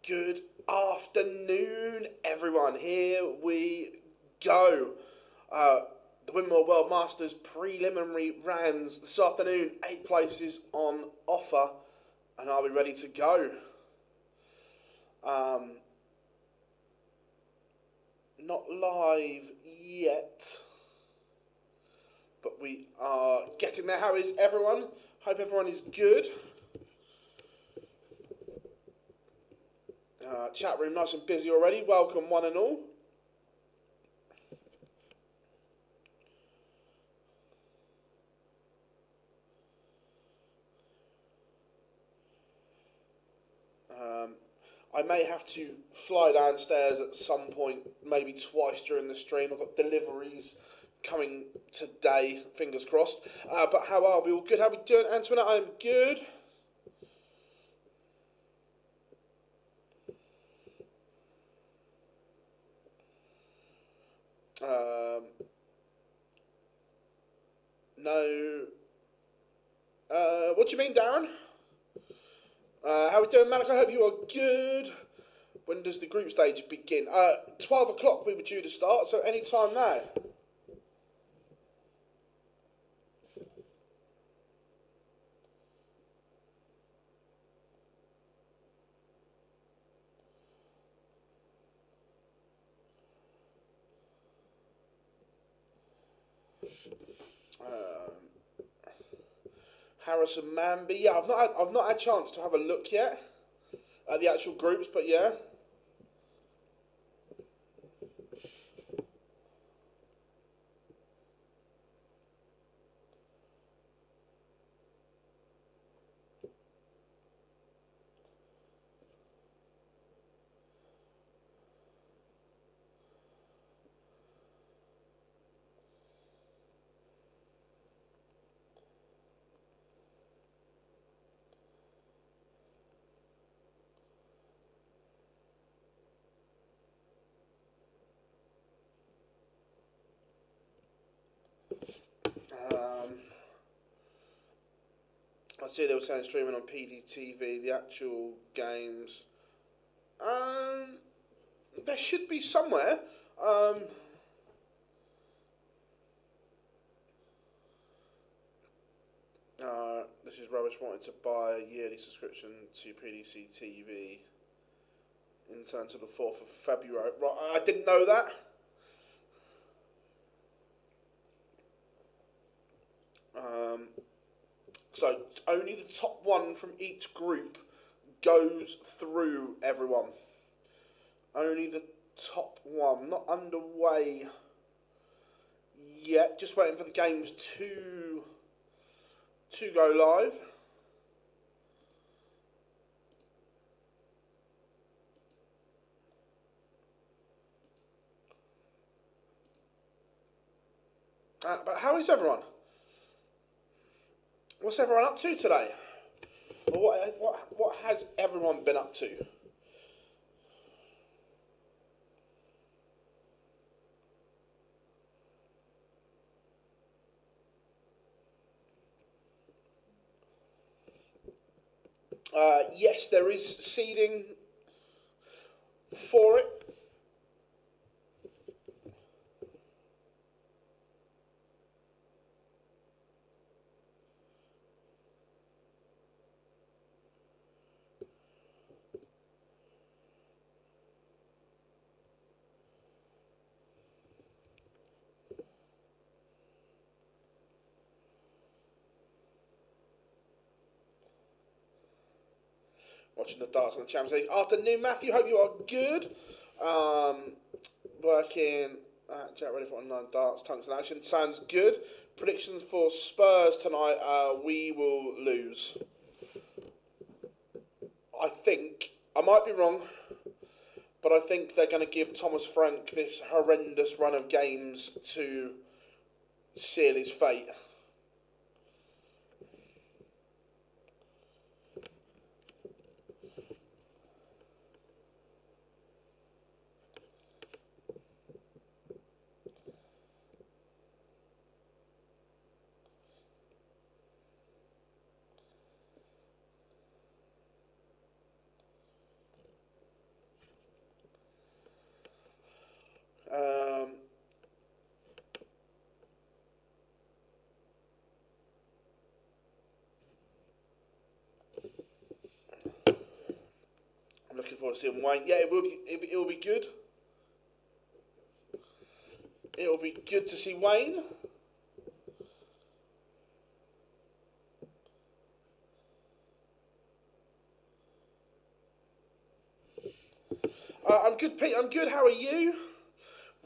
Good afternoon, everyone. Here we go. The Winmau World Masters preliminary rounds this afternoon. 8 places on offer, and are we ready to go? Not live yet, but we are getting there. How is everyone? Hope everyone is good. Chat room nice and busy already. Welcome one and all. I may have to fly downstairs at some point, maybe twice during the stream. I've got deliveries coming today, fingers crossed. But how are we? All good? How are we doing, Antoinette? I'm good. No. What do you mean, Darren? How are we doing, Malik? I hope you are good. When does the group stage begin? 12 o'clock we were due to start, so any time now. Harrison Manby. Yeah, I've not had a chance to have a look yet at the actual groups, but yeah. I see they were saying streaming on PDTV, the actual games. There should be somewhere. This is rubbish. Wanted to buy a yearly subscription to PDC TV in turn to the 4th of February. Right, I didn't know that. So only the top one from each group goes through, everyone. Only the top one. Not underway yet. Just waiting for the games to go live. But how is everyone? What's everyone up to today? What has everyone been up to? Yes, there is seeding for it. Watching the darts on the Champions League. Afternoon, Matthew. Hope you are good. Working at Jet Ready for Online Darts, Tungsten Action. Sounds good. Predictions for Spurs tonight. We will lose. I think, I might be wrong, but I think they're going to give Thomas Frank this horrendous run of games to seal his fate. looking forward to seeing Wayne. Yeah, it will be. It will be good. It will be good to see Wayne. I'm good, Pete. I'm good. How are you?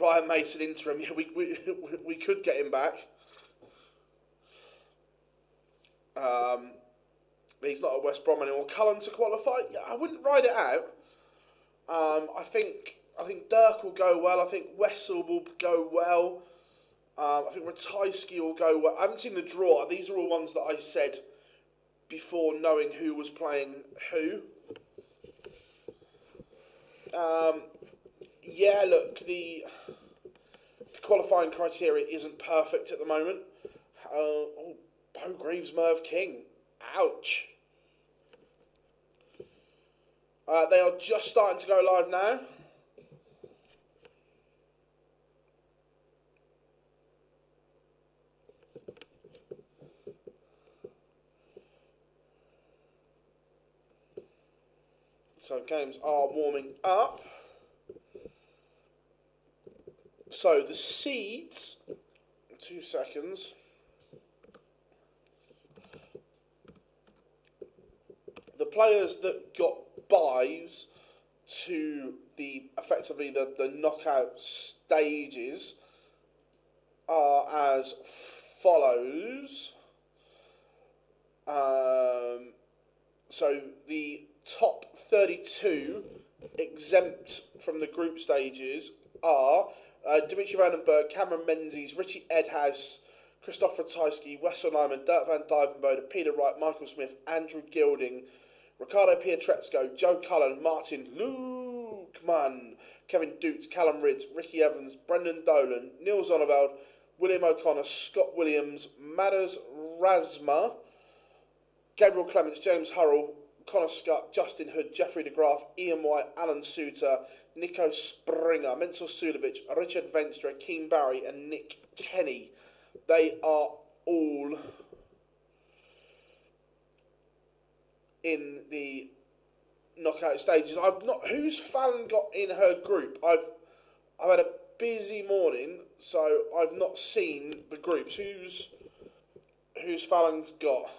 Ryan Mason interim. Yeah, we could get him back. He's not at West Brom anymore. Cullen to qualify. Yeah, I wouldn't ride it out. I think Dirk will go well. I think Wessel will go well. I think Ratajski will go well. I haven't seen the draw. These are all ones that I said before knowing who was playing who. Yeah, look, the qualifying criteria isn't perfect at the moment. Bo Greaves, Merv King. Ouch. They are just starting to go live now. So games are warming up. So the seeds, 2 seconds. The players that got buys to effectively the knockout stages are as follows. So the top 32 exempt from the group stages are Dimitri Vandenberg, Cameron Menzies, Richie Edhouse, Christoph Ratajski, Wessel Nyman, Dirk van Dijvenbode, Peter Wright, Michael Smith, Andrew Gilding, Ricardo Pietrezco, Joe Cullen, Martin Lukeman, Kevin Dutz, Callum Ridds, Ricky Evans, Brendan Dolan, Neil Zonneveld, William O'Connor, Scott Williams, Madders Rasma, Gabriel Clements, James Hurrell, Connor Scott, Justin Hood, Jeffrey de Graaf, Ian White, Alan Suter, Nico Springer, Menzel Sulovic, Richard Venstra, Keane Barry and Nick Kenny. They are all in the knockout stages. Who's Fallon got in her group? I've had a busy morning, so I've not seen the groups. Who's Fallon's got?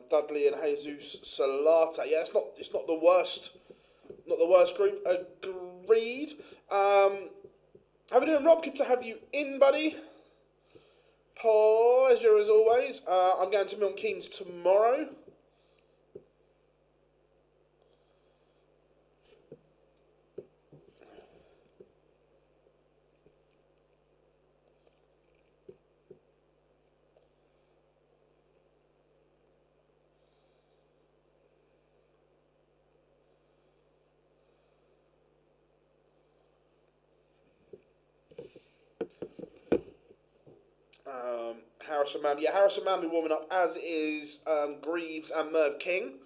Dudley and Jesus Salata. Yeah, it's not the worst. Not the worst group. Agreed. How are we doing, Rob? Good to have you in, buddy. Pleasure as always. I'm going to Milton Keynes tomorrow. Harrison Manby. Yeah, Harrison Manby warming up, as is Greaves and Merv King.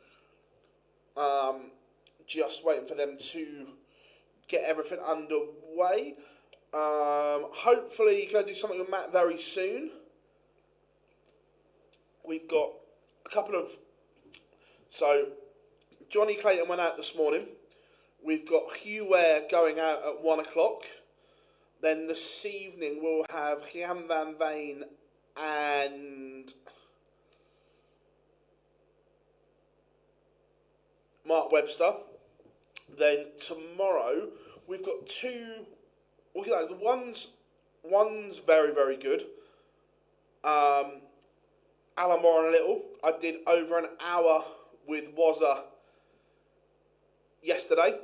Just waiting for them to get everything underway. Hopefully, going to do something with Matt very soon. We've got a couple of... So, Johnny Clayton went out this morning. We've got Hugh Ware going out at 1 o'clock. Then this evening we'll have Gian van Veen and Mark Webster. Then tomorrow we've got two. Well, one's very, very good. Alan Moore and a little. I did over an hour with Wazza yesterday.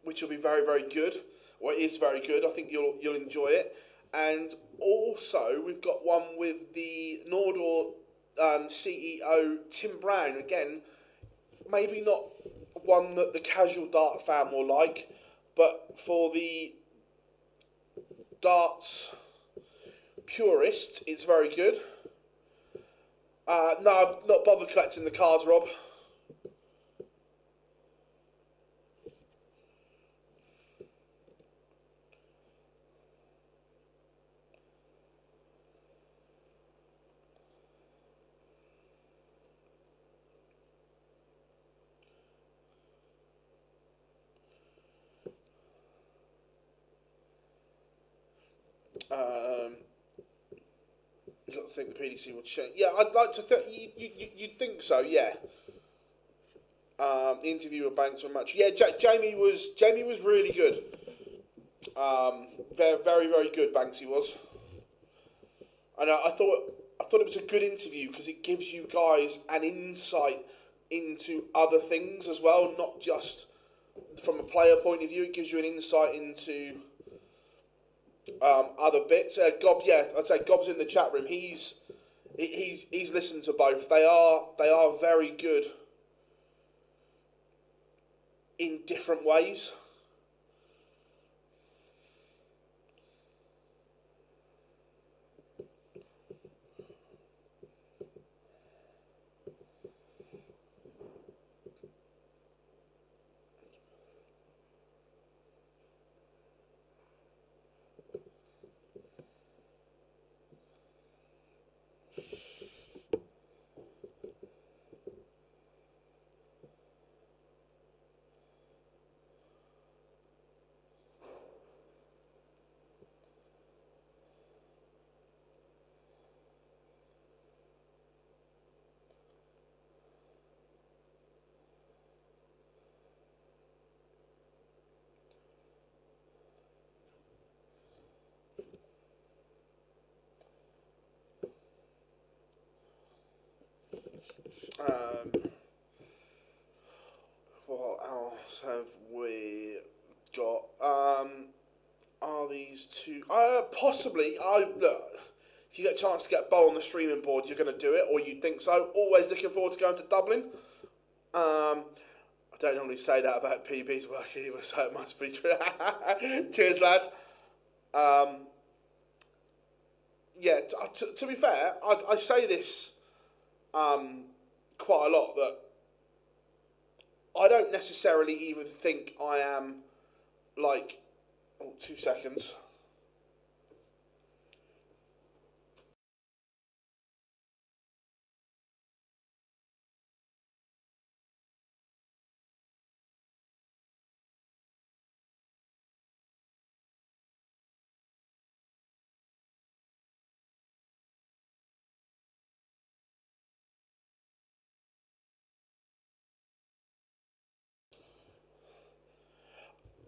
which will be very, very good, or it is very good. I think you'll enjoy it. And also, we've got one with the Nordor CEO, Tim Brown. Again, maybe not one that the casual dart fan will like, but for the darts purists, it's very good. No, I've not bothered collecting the cards, Rob. You've got to think the PDC will change. Yeah, I'd like to think you'd think so. Yeah. The interview with Banks on match. Yeah, Jamie was really good. Very, very, very good. Banksy was, and I thought it was a good interview because it gives you guys an insight into other things as well, not just from a player point of view. It gives you an insight into other bits. Gob, yeah, I'd say Gob's in the chat room. He's listened to both. They are very good in different ways. What else have we got? Are these two? Possibly. Look. If you get a chance to get Bo on the streaming board, you're going to do it, or you think so. Always looking forward to going to Dublin. I don't normally say that about PB's work either, so it must be true. Cheers, lad. Yeah, to be fair, I say this quite a lot, that I don't necessarily even think I am, like... Oh, 2 seconds.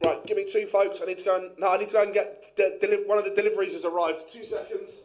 Right, give me two, folks. I need to go and get one of the deliveries has arrived. 2 seconds.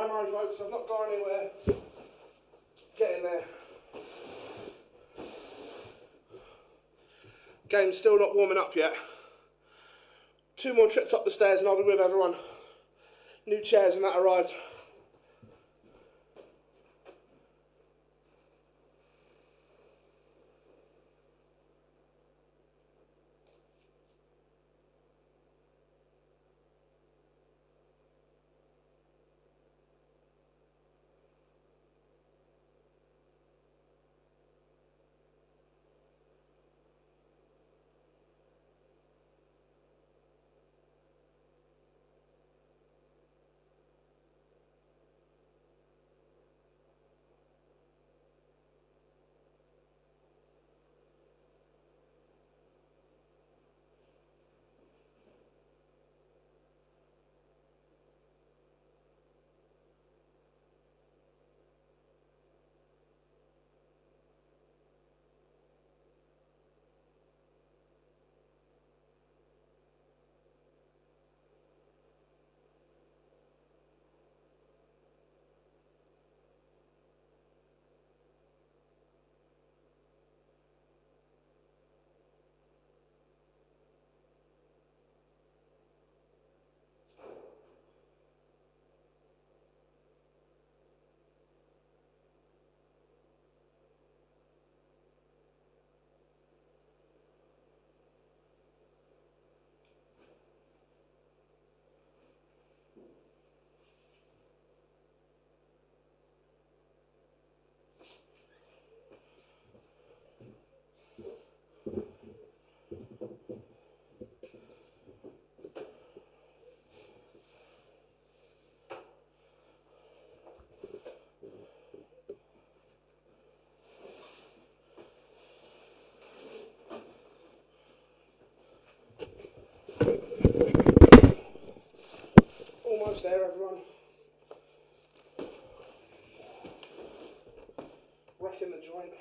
IMO, folks. I've not gone anywhere. Getting there. Game's still not warming up yet. 2 more trips up the stairs and I'll be with everyone. New chairs and that arrived. Almost there, everyone. Wrecking the joint.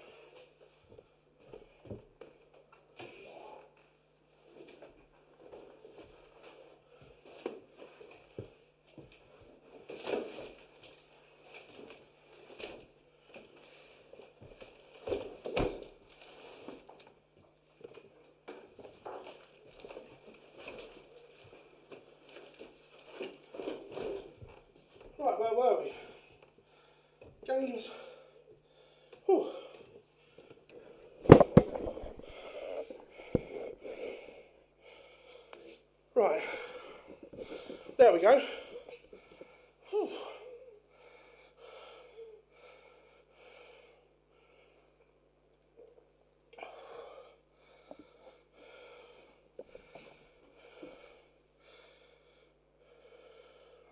Right, where were we? Games. Whew. Right, there we go. Whew.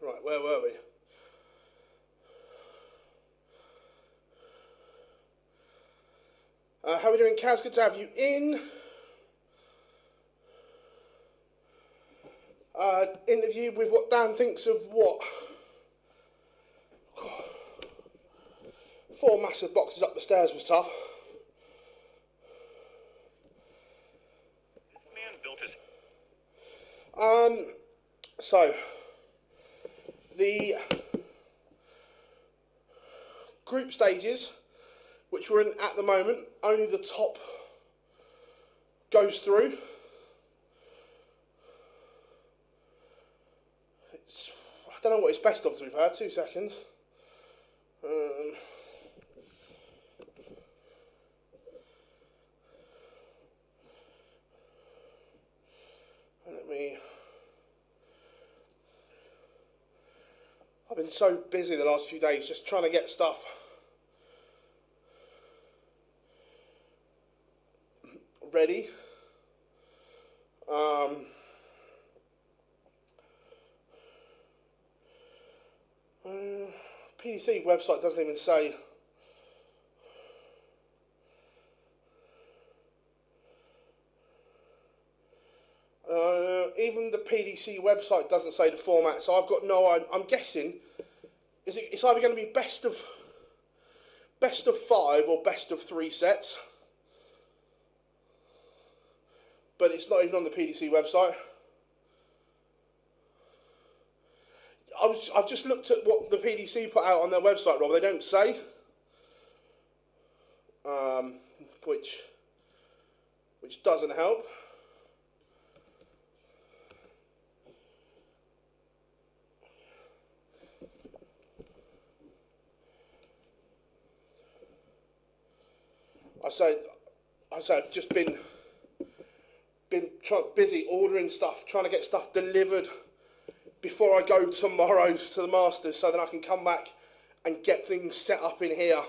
Right, where were we? How are we doing, Kaz? Good to have you in. Interview with what Dan thinks of what? 4 massive boxes up the stairs was tough. This man built his... So, the group stages, which we're in at the moment, only the top goes through. I don't know what it's best of, to be fair. 2 seconds. Let me... I've been so busy the last few days just trying to get stuff ready. PDC website doesn't even say. Even the PDC website doesn't say the format, so I've got no. I'm guessing it's either going to be best of 5 or best of 3 sets, but it's not even on the PDC website. I've just looked at what the PDC put out on their website, Rob. They don't say, which doesn't help. I say I've just been busy ordering stuff, trying to get stuff delivered before I go tomorrow to the Masters, so that I can come back and get things set up in here.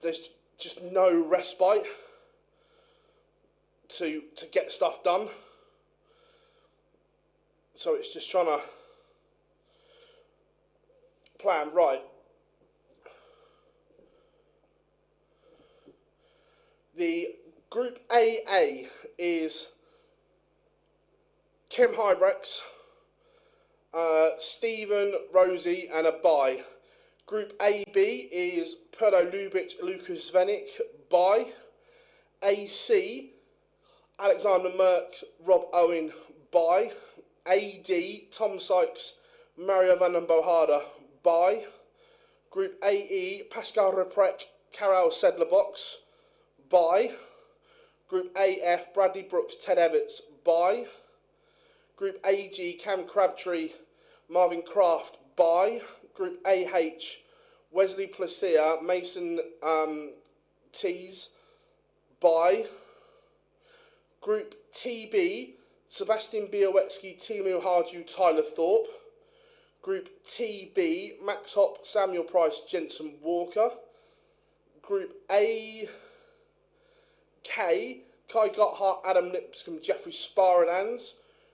There's just no respite to get stuff done, so it's just trying to plan right. The Group AA is Kim Hybrex, Stephen, Rosie and a bye. Group AB is Perlo Lubitsch, Lucas Venik, bye. AC, Alexander Merck, Rob Owen, bye. AD, Tom Sykes, Mario van den Bohada, bye. Group AE, Pascal Reprek, Karel Sedlerbox, bye. Group AF, Bradley Brooks, Ted Everts, bye. Group AG, Cam Crabtree, Marvin Kraft, bye. Group AH, Wesley Placia, Mason Tees, bye. Group TB, Sebastian Białecki, Timu Hardew, Tyler Thorpe. Group TB, Max Hopp, Samuel Price, Jensen Walker. Group AK, Kai Gotthard, Adam Lipscomb, Jeffrey Sparadans.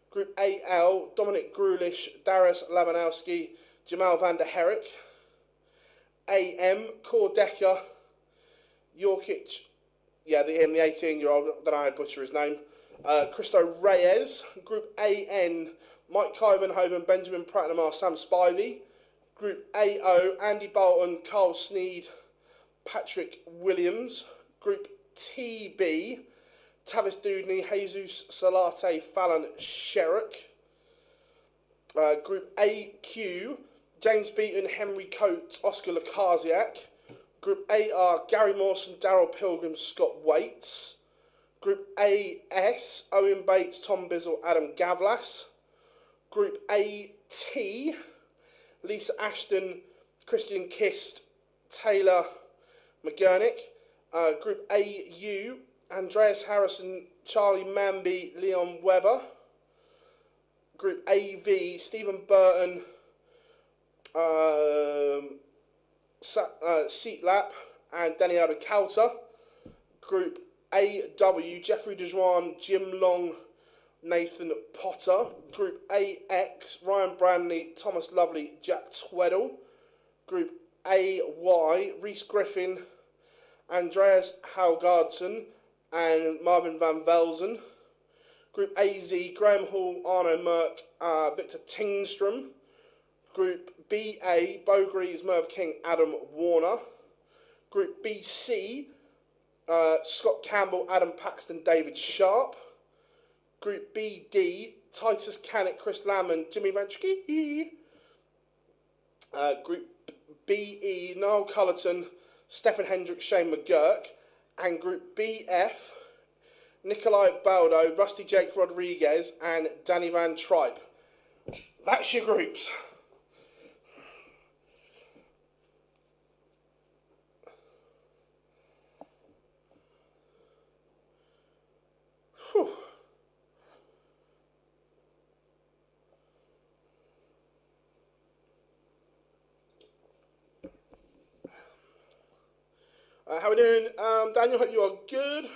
Group AL, Dominic Grulish, Darius Labanowski, Jamal van der Herrick. AM, Core Decker, Yorkic, the 18-year-old, I don't know how to butcher his name. Christo Reyes. Group AN, Mike Kyvenhoven, Benjamin Pratnamar, Sam Spivey. Group AO, Andy Bolton, Carl Sneed, Patrick Williams. Group TB, Tavis Dudney, Jesus Salate, Fallon Sherrick. Group AQ, James Beaton, Henry Coates, Oscar Lukasiak. Group AR, Gary Mawson, Darryl Pilgrim, Scott Waits. Group AS, Owen Bates, Tom Bizzle, Adam Gavlas. Group AT, Lisa Ashton, Christian Kist, Taylor McGurnick. Group AU, Andreas Harrison, Charlie Manby, Leon Webber. Group AV, Stephen Burton, Seatlap and Daniela Calter. Group AW, Jeffrey DeJuan, Jim Long, Nathan Potter. Group AX, Ryan Branley, Thomas Lovely, Jack Tweddle. Group AY, Reese Griffin, Andreas Halgardson and Marvin Van Velzen. Group AZ, Graham Hall, Arno Merck, Victor Tingstrom. Group BA, Bo Greaves, Merv King, Adam Warner. Group BC, Scott Campbell, Adam Paxton, David Sharp. Group BD, Titus Cannick, Chris Lamman, Jimmy Vanchke. Group BE, Niall Cullerton, Stephen Hendricks, Shane McGurk. And Group BF, Nikolai Baldo, Rusty Jake Rodriguez and Danny Van Tripe. That's your groups. Whew. How are we doing? Daniel, hope you are good.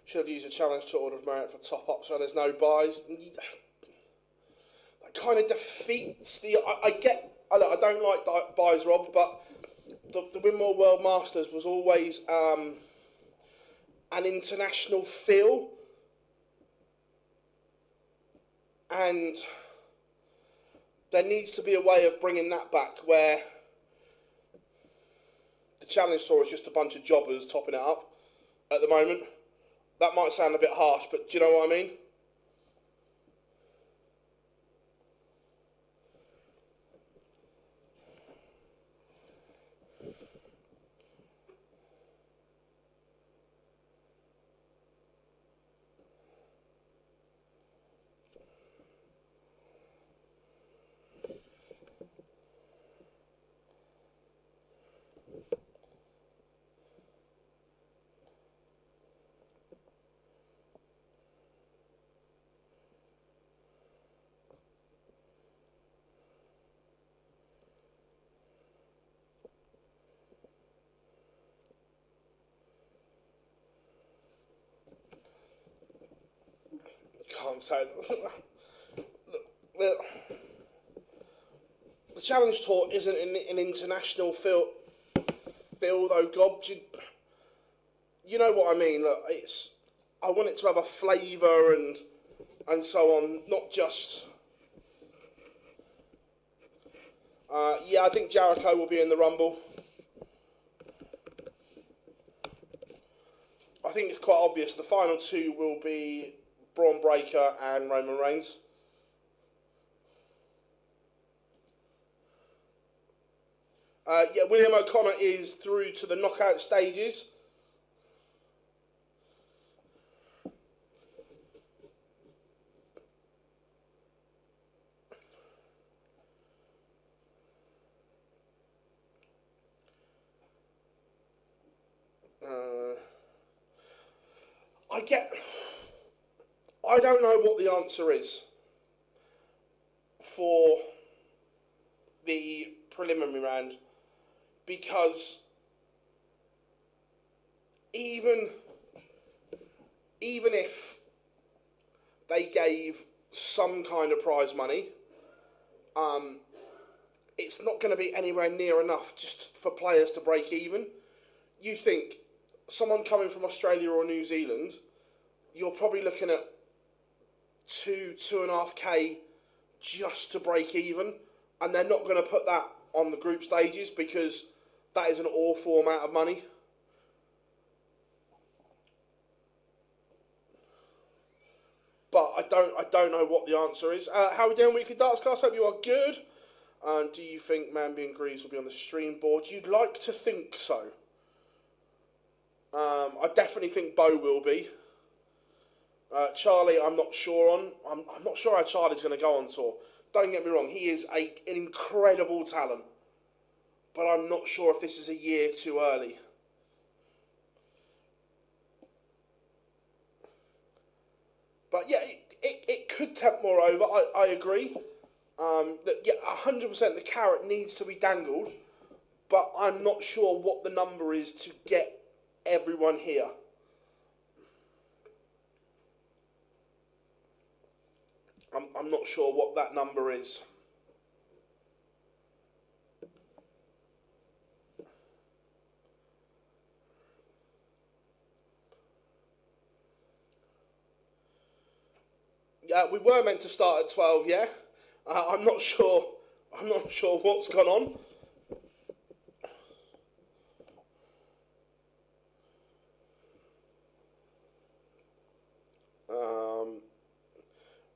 Should have used a challenge to order of merit for top up so there's no buys. That kind of defeats the... I don't like buys, Rob, but the Winmau World Masters was always an international feel. And there needs to be a way of bringing that back where the Challenge Tour is just a bunch of jobbers topping it up at the moment. That might sound a bit harsh, but do you know what I mean? Can't say that. The Challenge Tour isn't an international field though, Gob. You know what I mean? Look, I want it to have a flavour and so on, not just. Yeah, I think Jericho will be in the Rumble. I think it's quite obvious. The final two will be Braun Breaker and Roman Reigns. Yeah, William O'Connor is through to the knockout stages. I don't know what the answer is for the preliminary round, because even if they gave some kind of prize money, it's not going to be anywhere near enough just for players to break even. You think someone coming from Australia or New Zealand, you're probably looking at 2.5K just to break even, and they're not going to put that on the group stages because that is an awful amount of money. But I don't know what the answer is. How are we doing, Weekly Darts Cast? Hope you are good. Do you think Manby and Greaves will be on the stream board? You'd like to think so. I definitely think Bo will be. Charlie, I'm not sure on. I'm not sure how Charlie's going to go on tour. Don't get me wrong, he is an incredible talent. But I'm not sure if this is a year too early. But yeah, it could tempt more over. I agree. That yeah, 100% the carrot needs to be dangled. But I'm not sure what the number is to get everyone here. I'm not sure what that number is. Yeah, we were meant to start at 12. Yeah, I'm not sure. I'm not sure what's gone on.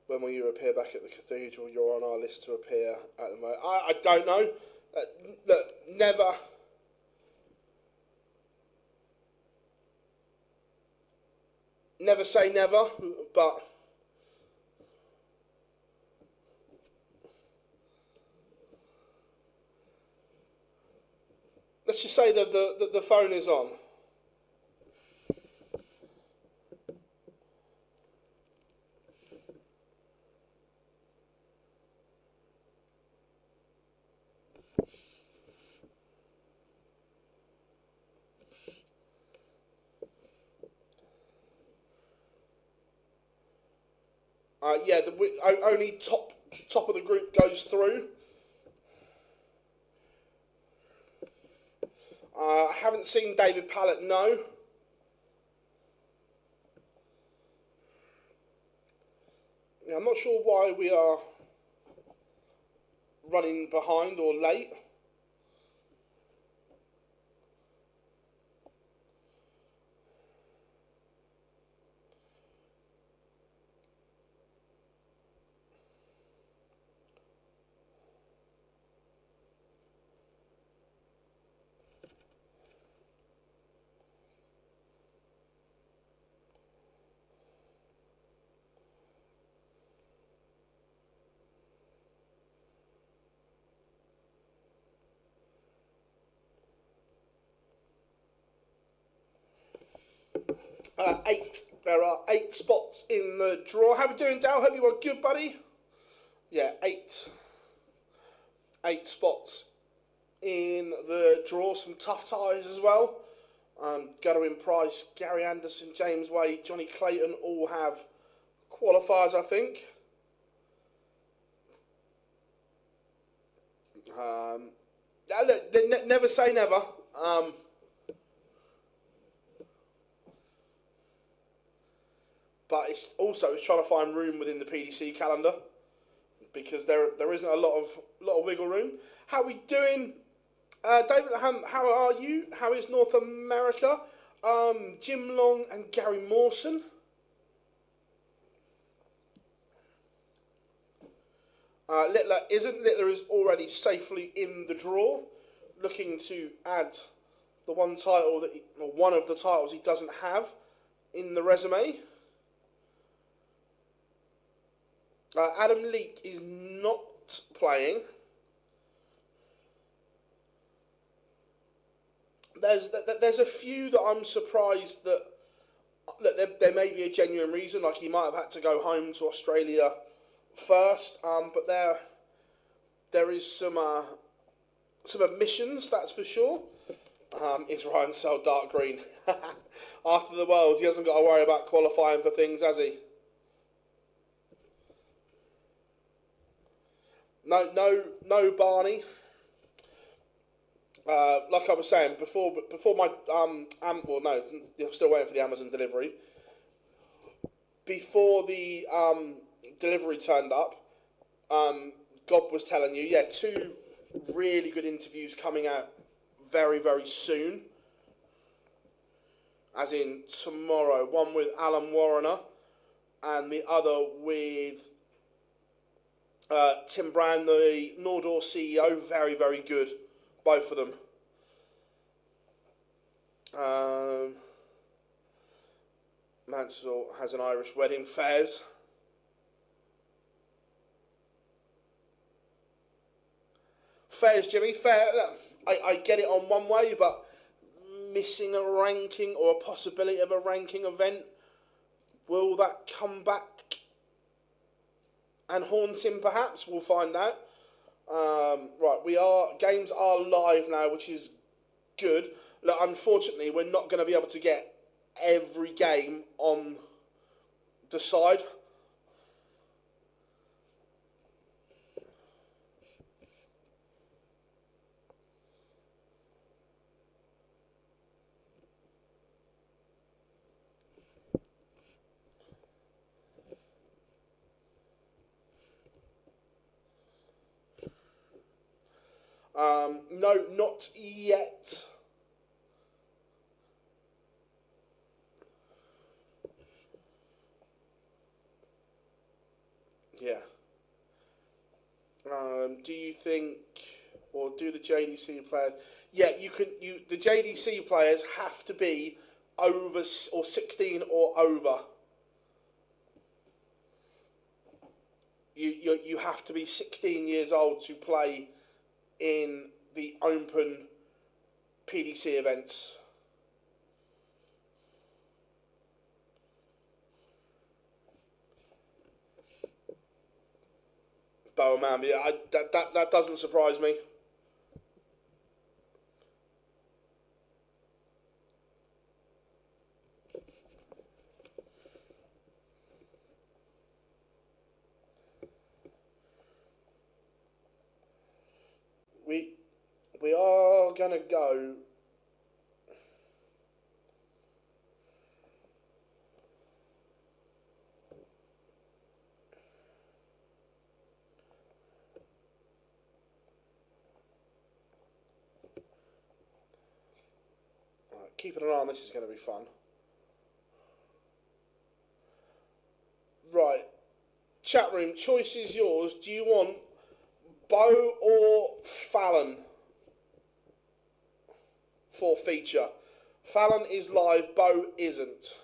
When will you appear back at the cathedral? You're on our list to appear at the moment. I don't know. Look, never say never, but let's just say that the phone is on. Yeah, only top of the group goes through. I haven't seen David Pallett, no. Yeah, I'm not sure why we are running behind or late. Eight. There are 8 spots in the draw. How we doing, Dal? Hope you are good, buddy. Yeah, 8. 8 spots in the draw. Some tough ties as well. Gadwin Price, Gary Anderson, James Wade, Johnny Clayton all have qualifiers, I think. Look, never say never. But it's trying to find room within the PDC calendar, because there isn't a lot of wiggle room. How are we doing, David? How are you? How is North America? Jim Long and Gary Mawson. Littler is already safely in the draw, looking to add the one title or one of the titles he doesn't have in the resume. Adam Leake is not playing. There's a few that I'm surprised that, look, there may be a genuine reason, like he might have had to go home to Australia first, but there is some omissions, that's for sure. Is Ryan Sell dark green? After the Worlds, he hasn't got to worry about qualifying for things, has he? No Barney. Like I was saying before my still waiting for the Amazon delivery. Before the delivery turned up, Gob was telling you, 2 really good interviews coming out very, very soon. As in tomorrow, one with Alan Warrener and the other with Tim Brown, the Nordor CEO. Very, very good, both of them. Mansell has an Irish wedding. Fairs. Fairs, Jimmy. Fair. I get it on one way, but missing a ranking or a possibility of a ranking event, will that come back and haunt him? Perhaps we'll find out. Right, games are live now, which is good. Look, unfortunately, we're not going to be able to get every game on the side. No, not yet. Yeah. Do you think, or do the JDC players? Yeah, the JDC players have to be over or 16 or over. You have to be 16 years old to play in the open PDC events. Oh man, yeah, that doesn't surprise me. We are gonna go. keeping an eye on this is going to be fun. Right. Chat room, choice is yours. Do you want Bo or Fallon for feature? Fallon is live, Bo isn't.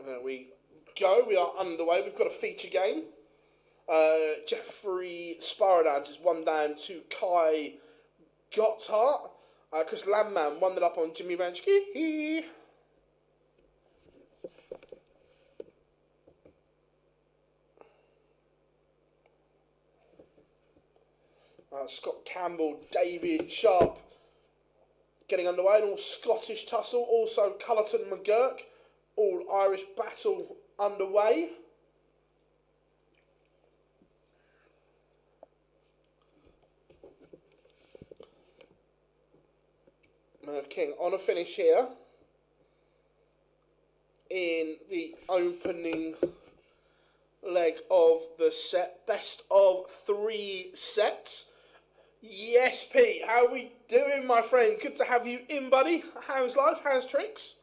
There we go. We are underway. We've got a feature game. Jeffrey Sparrodance is 1 down to Kai Gotthard. Chris Landman 1 up on Jimmy Ranchke. Scott Campbell, David Sharp getting underway. An all Scottish tussle. Also Cullerton McGurk. All Irish battle underway. Merv King on a finish here in the opening leg of the set. Best of 3 sets. Yes, Pete. How are we doing, my friend? Good to have you in, buddy. How's life? How's tricks?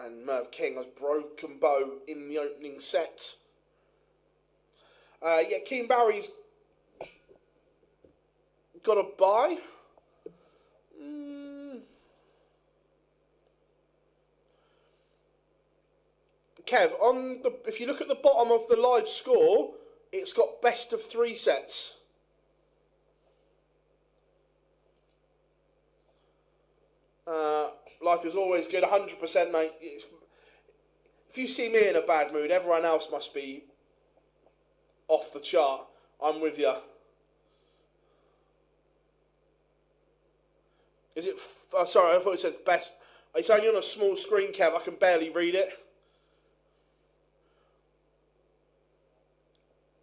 And Merv King has broken Bo in the opening set. Yeah, Keane Barry's got a bye. Kev, if you look at the bottom of the live score, it's got best of 3 sets. Life is always good, 100%, mate. If you see me in a bad mood, everyone else must be off the chart. I'm with you. Is it... sorry, I thought it said best. It's only on a small screen, Kev. I can barely read it.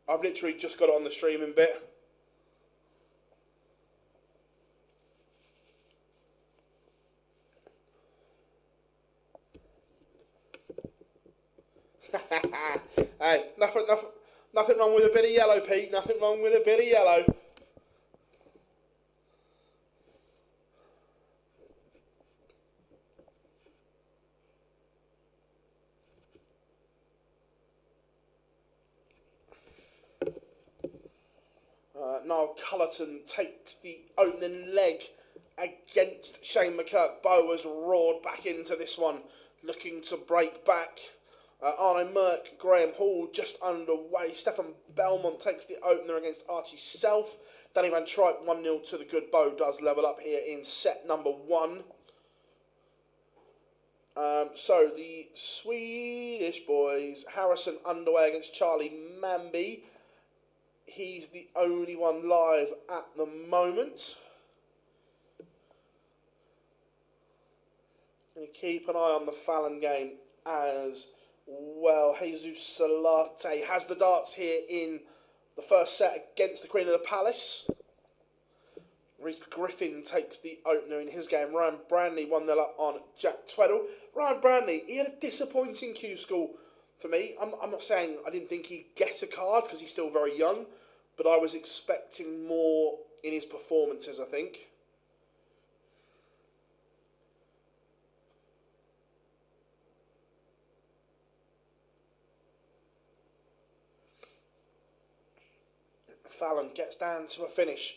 I've literally just got it on the streaming bit. Hey, nothing wrong with a bit of yellow, Pete. Nothing wrong with a bit of yellow. Niall Cullerton takes the opening leg against Shane McKirk. Bo has roared back into this one, looking to break back. Arno Merck, Graham Hall just underway. Stefan Belmont takes the opener against Archie Self. Danny Van Tripe 1-0 to the good. Bo does level up here in set number 1. So the Swedish boys, Harrison underway against Charlie Manby. He's the only one live at the moment. And keep an eye on the Fallon game as well. Jesus Salate has the darts here in the first set against the Queen of the Palace. Reece Griffin takes the opener in his game. Ryan Brandley 1-0 up on Jack Tweddle. Ryan Brandley, he had a disappointing Q school for me. I'm not saying I didn't think he'd get a card because he's still very young, but I was expecting more in his performances, I think. Fallon gets down to a finish.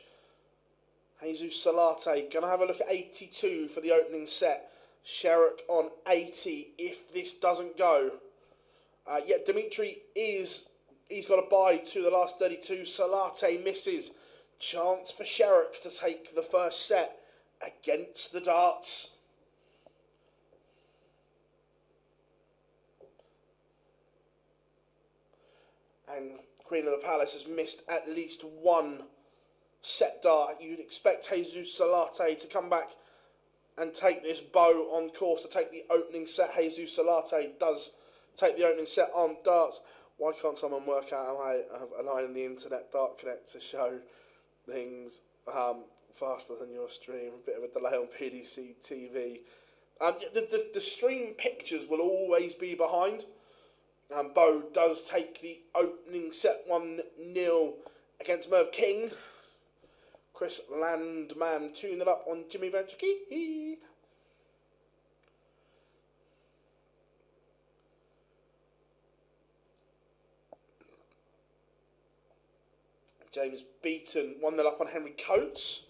Jesus Salate going to have a look at 82 for the opening set. Sherrick on 80 if this doesn't go. Yeah, Dimitri is He's got a bye to the last 32. Salate misses. Chance for Sherrick to take the first set against the darts. And Queen of the Palace has missed at least one set dart. You'd expect Jesus Salate to come back and take this bow on course to take the opening set. Jesus Salate does take the opening set on darts. Why can't someone work out a line in the internet dart connect to show things faster than your stream? A bit of a delay on PDC TV. The stream pictures will always be behind. Bo does take the opening set 1-0 against Merv King. Chris Landman tuning it up on Jimmy Vanchiki. James Beaton 1-0 up on Henry Coates.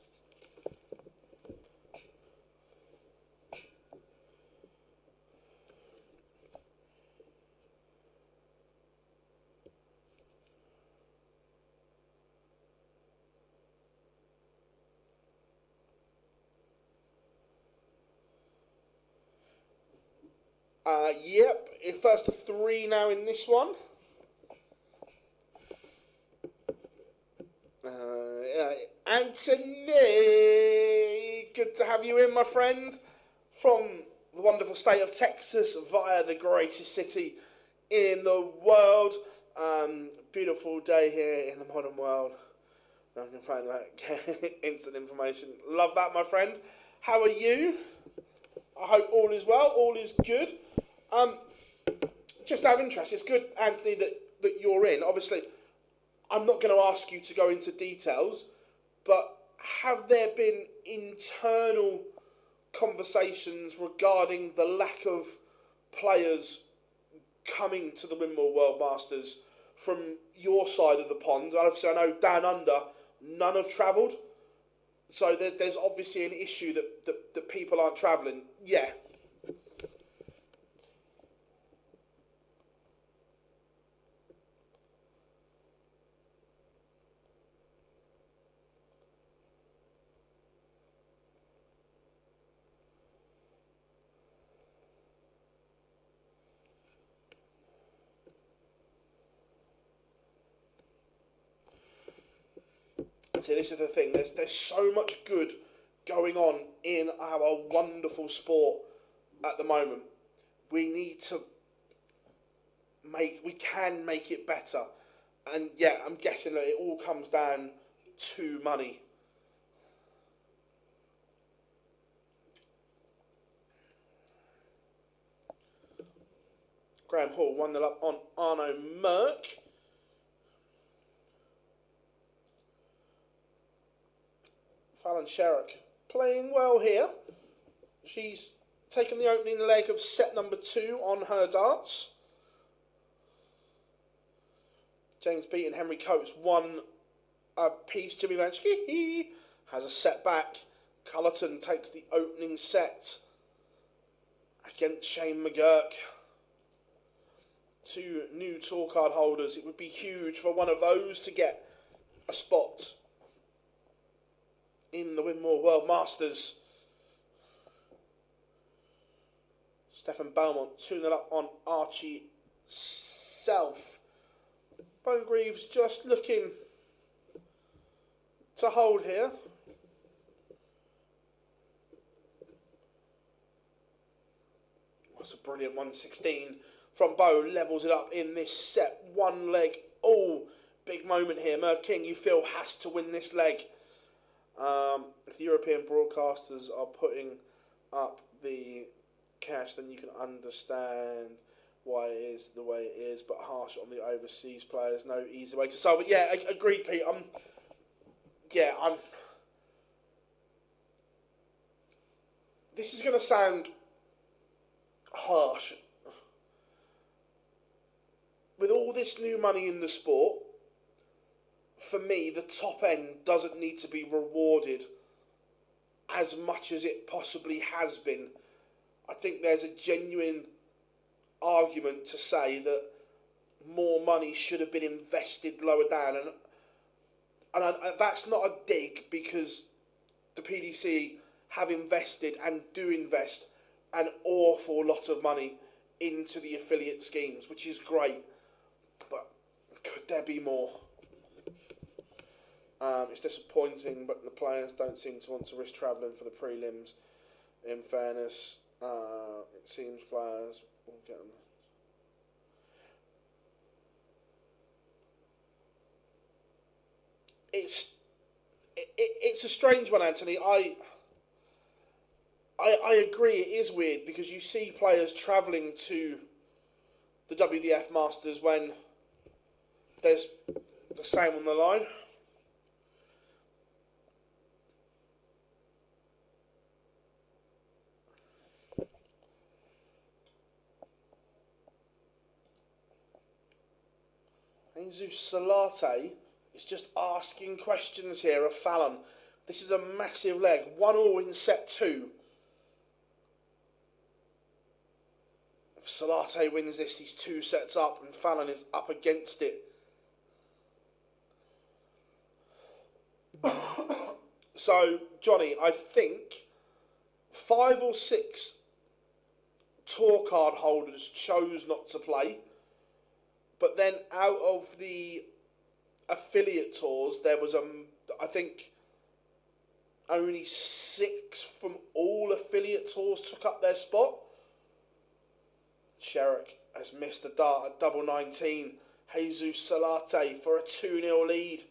Yep, first to 3 now in this one. Anthony, good to have you in, my friend, from the wonderful state of Texas via the greatest city in the world. Beautiful day here in the modern world. No complaining about instant information. Love that, my friend. How are you? I hope all is well, all is good. Just out of interest, it's good, Anthony, that you're in. Obviously, I'm not going to ask you to go into details, but have there been internal conversations regarding the lack of players coming to the Winmau World Masters from your side of the pond? Obviously, I know down under, none have travelled, so there's obviously an issue that people aren't travelling. Yeah. See, this is the thing. There's so much good going on in our wonderful sport at the moment. We need to we can make it better. And yeah, I'm guessing that it all comes down to money. Graham Hall 1-0 up on Arno Merck. Fallon Sherrick playing well here. She's taken the opening leg of set number 2 on her darts. James Beaton, Henry Coates, 1 apiece. Jimmy Vanchki, he has a set back. Cullerton takes the opening set against Shane McGurk. 2 new tour card holders. It would be huge for one of those to get a spot in the Winmau World Masters. Stefan Belmont 2-0 up on Archie Self. Bonegreaves just looking to hold here. That's a brilliant 116 from Bo. Levels it up in this set. 1 leg. Oh, big moment here. Merv King, you feel, has to win this leg. If the European broadcasters are putting up the cash, then you can understand why it is the way it is, but harsh on the overseas players. No easy way to solve it. Yeah, agreed, Pete. This is going to sound harsh. With all this new money in the sport, for me, the top end doesn't need to be rewarded as much as it possibly has been. I think there's a genuine argument to say that more money should have been invested lower down, and that's not a dig, because the PDC have invested and do invest an awful lot of money into the affiliate schemes, which is great, but could there be more? It's disappointing, but the players don't seem to want to risk travelling for the prelims. In fairness, it seems players will get them. It's a strange one, Anthony. I agree, it is weird, because you see players travelling to the WDF Masters when there's the same on the line. Jesus Salate is just asking questions here of Fallon. This is a massive leg. 1-1 in set 2. If Salate wins this, he's 2 sets up, and Fallon is up against it. So, Johnny, I think 5 or 6 tour card holders chose not to play. But then out of the affiliate tours, there was, I think, only 6 from all affiliate tours took up their spot. Sherrick has missed a dart at double 19. Jesus Salate for a 2-0 lead.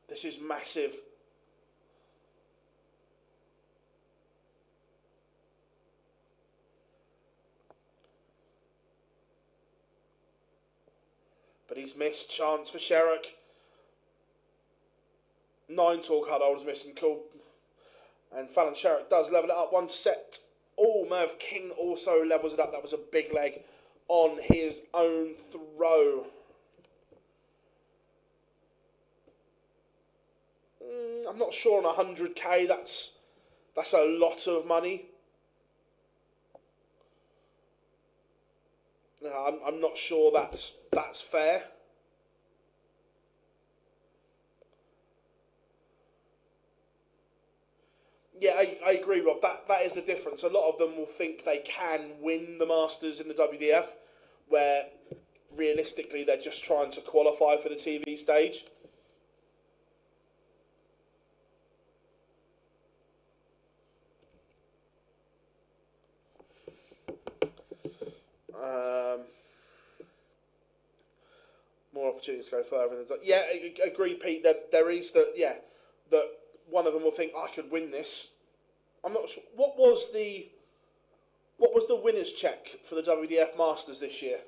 This is massive. But he's missed. Chance for Sherrick. 9 tour card holders missing. Cool. And Fallon Sherrick does level it up 1 set. Oh, Merv King also levels it up. That was a big leg on his own throw. I'm not sure on 100k. That's a lot of money. No, I'm not sure that's fair. Yeah, I agree, Rob. That is the difference. A lot of them will think they can win the Masters in the WDF, where realistically they're just trying to qualify for the TV stage. More opportunities to go further. Yeah, I agree, Pete. That there is that. Yeah, that one of them will think I could win this. I'm not sure. What was the winners' check for the WDF Masters this year?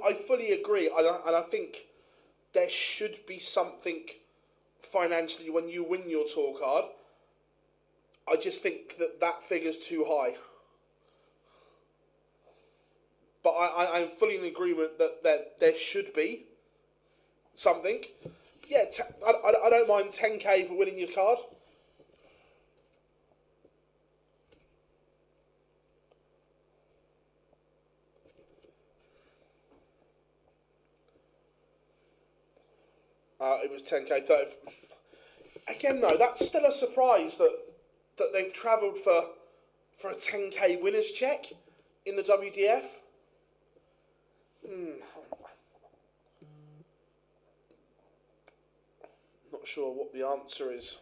I fully agree, and I think there should be something financially when you win your tour card. I just think that figure's too high. But I'm fully in agreement that there should be something. Yeah, I don't mind 10k for winning your card. It was 10k. 30. Again, though, that's still a surprise that they've travelled for a 10k winners check in the WDF. Not sure what the answer is.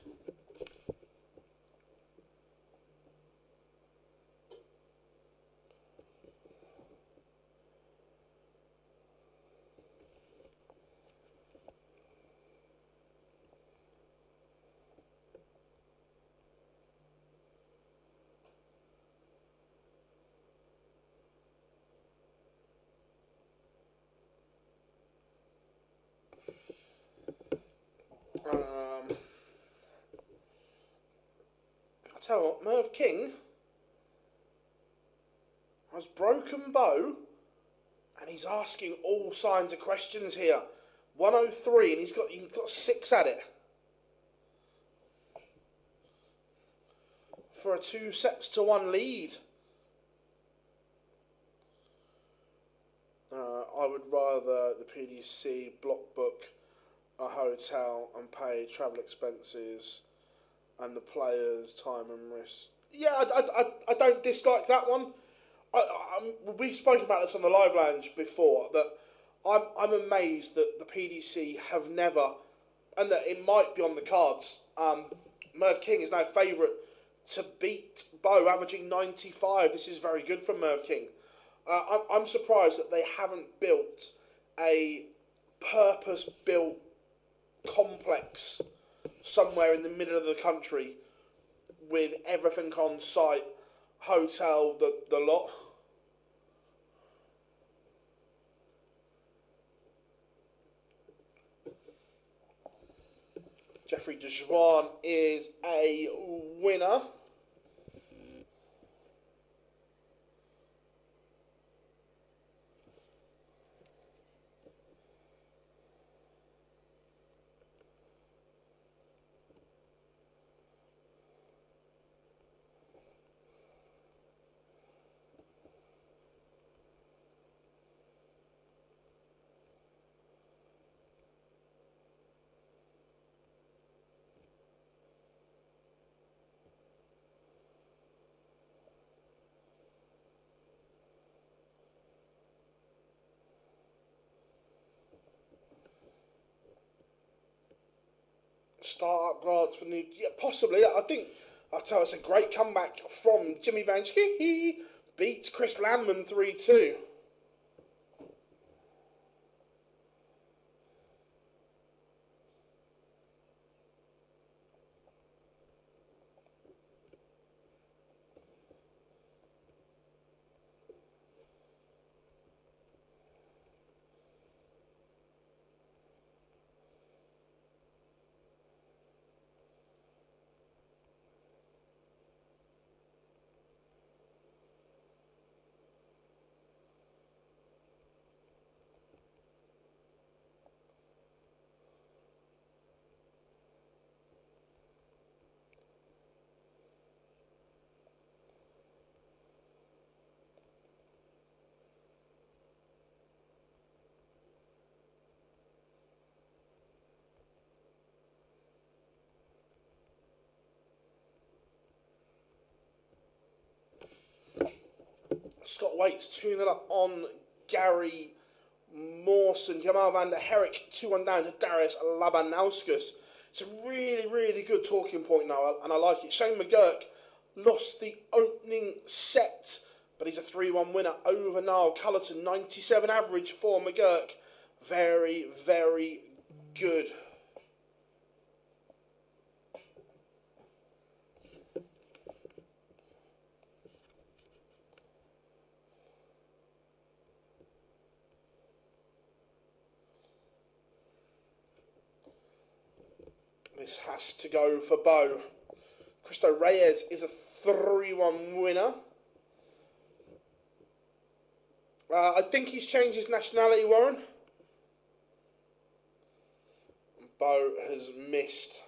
tell you what, Merv King has broken bow, and he's asking all kinds of questions here. 103, and he's got 6 at it. For a 2-1 lead. I would rather the PDC block book a hotel and pay travel expenses and the players' time and risk. Yeah, I don't dislike that one. We've spoken about this on the Live Lounge before, that I'm amazed that the PDC have never, and that it might be on the cards. Merv King is now favourite to beat Bow, averaging 95. This is very good from Merv King. I'm surprised that they haven't built a purpose-built complex somewhere in the middle of the country with everything on site, hotel, the lot. Jeffrey Dejuan is a winner. Start-up grants for new... Yeah, possibly. I think... I'll tell you, it's a great comeback from Jimmy Vansky. He beats Chris Landman 3-2. Scott Waits 2-0 up on Gary Mawson. Jamal van der Herrick 2-1 down to Darius Labanauskas. It's a really, really good talking point now, and I like it. Shane McGurk lost the opening set, but he's a 3-1 winner over Niall Cullerton. 97 average for McGurk. Very, very good. This has to go for Bo. Cristo Reyes is a 3-1 winner. I think he's changed his nationality, Warren. Bo has missed.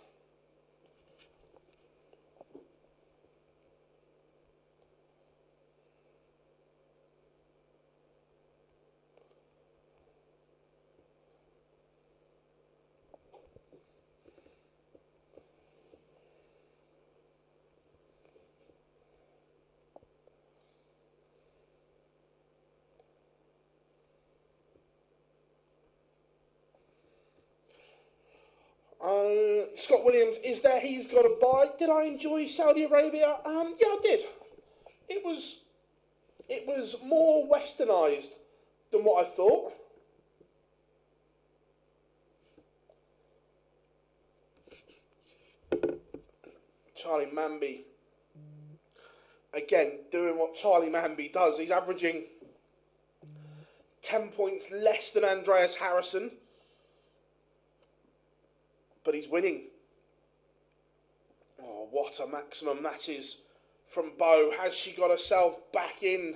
Scott Williams is there. He's got a bye. Did I enjoy Saudi Arabia? Yeah, I did. It was more westernised than what I thought. Charlie Manby. Again, doing what Charlie Manby does. He's averaging 10 points less than Andreas Harrison. But he's winning. Oh, what a maximum that is from Bo. Has she got herself back in?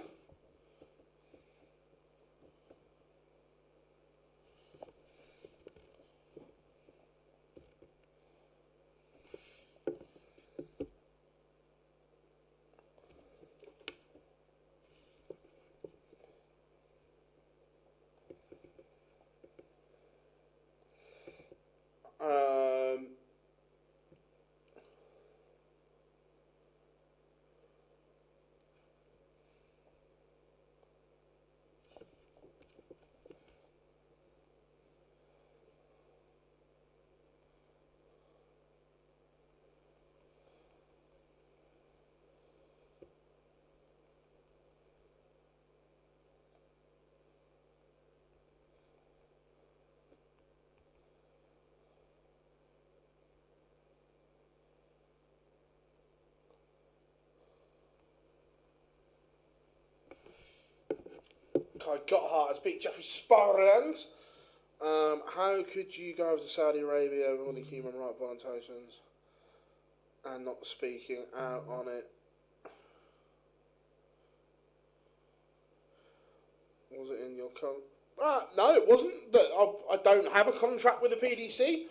Gotthard has beat Jeffrey Sparrand. How could you go over to Saudi Arabia with all the human rights violations and not speaking out on it? Was it in your no, it wasn't. I don't have a contract with the PDC.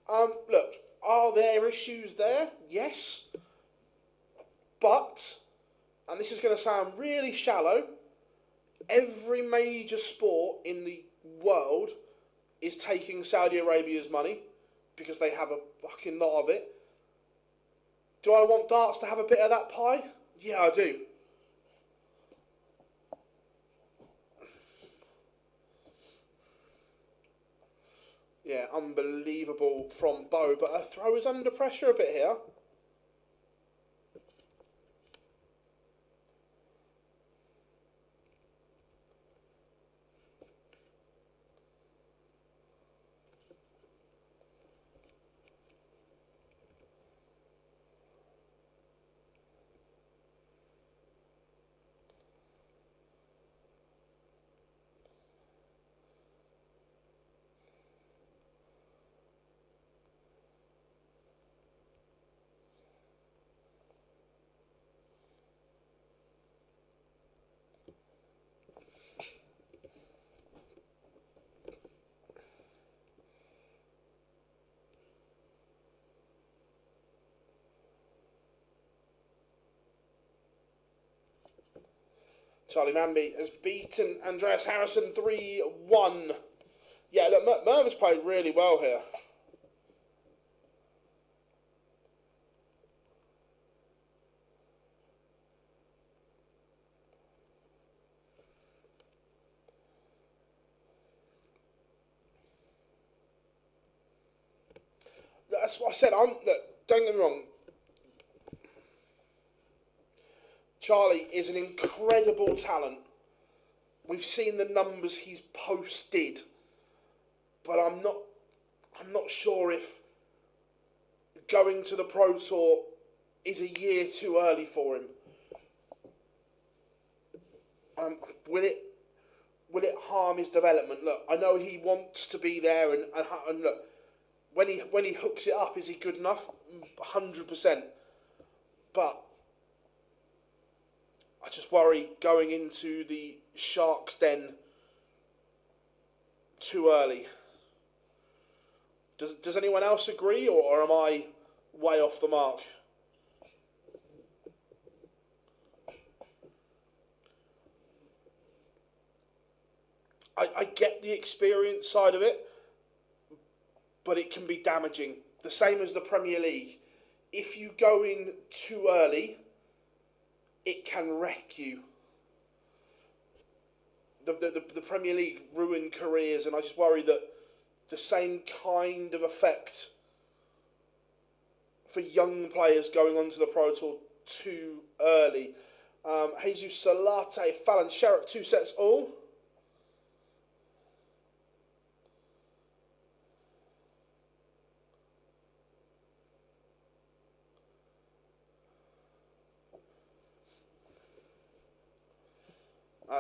Look, are there issues there? Yes. But, and this is going to sound really shallow, every major sport in the world is taking Saudi Arabia's money because they have a fucking lot of it. Do I want darts to have a bit of that pie? Yeah, I do. Yeah, unbelievable from Bo, but her throw is under pressure a bit here. Charlie Manby has beaten Andreas Harrison 3-1. Yeah, look, Merv has played really well here. That's what I said. Look, don't get me wrong. Charlie is an incredible talent. We've seen the numbers he's posted, but I'm not sure if going to the Pro Tour is a year too early for him. Will it harm his development? Look, I know he wants to be there, and look, when he hooks it up, is he good enough? 100%. But I just worry going into the Shark's Den too early. Does anyone else agree, or am I way off the mark? I get the experience side of it, but it can be damaging. The same as the Premier League. If you go in too early, it can wreck you. The Premier League ruined careers, and I just worry that the same kind of effect for young players going onto the Pro Tour too early. Jesus Salate, Fallon Sherrick, 2 sets all.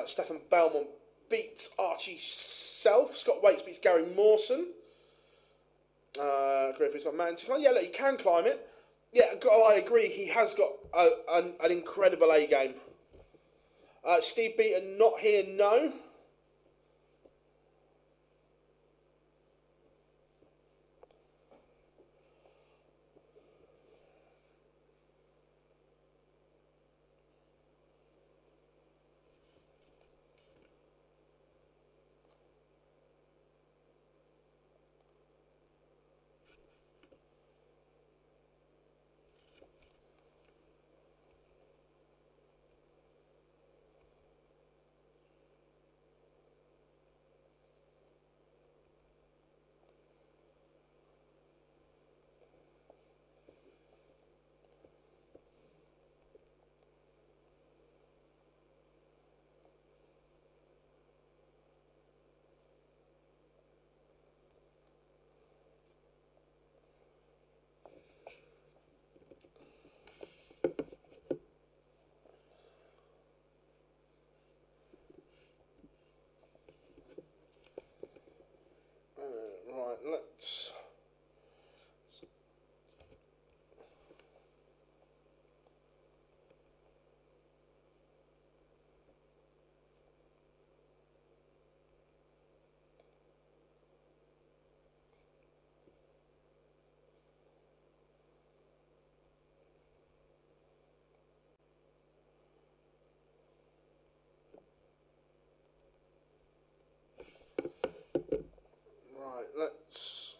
Stefan Belmont beats Archie Self. Scott Waits beats Gary Mawson. Griffith's got mountain climb. Yeah, look, he can climb it. Yeah, I agree. He has got an incredible A game. Steve Beaton not here, no. Right, let's... Right, let's...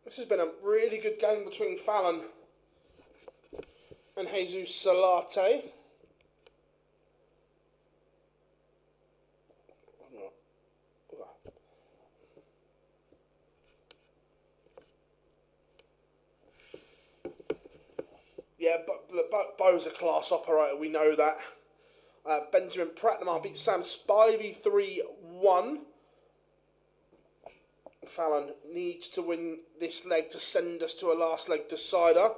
This has been a really good game between Fallon and Jesus Salate. Yeah, but Bo's a class operator, we know that. Benjamin Pratnam beat Sam Spivey 3-1. Fallon needs to win this leg to send us to a last leg decider.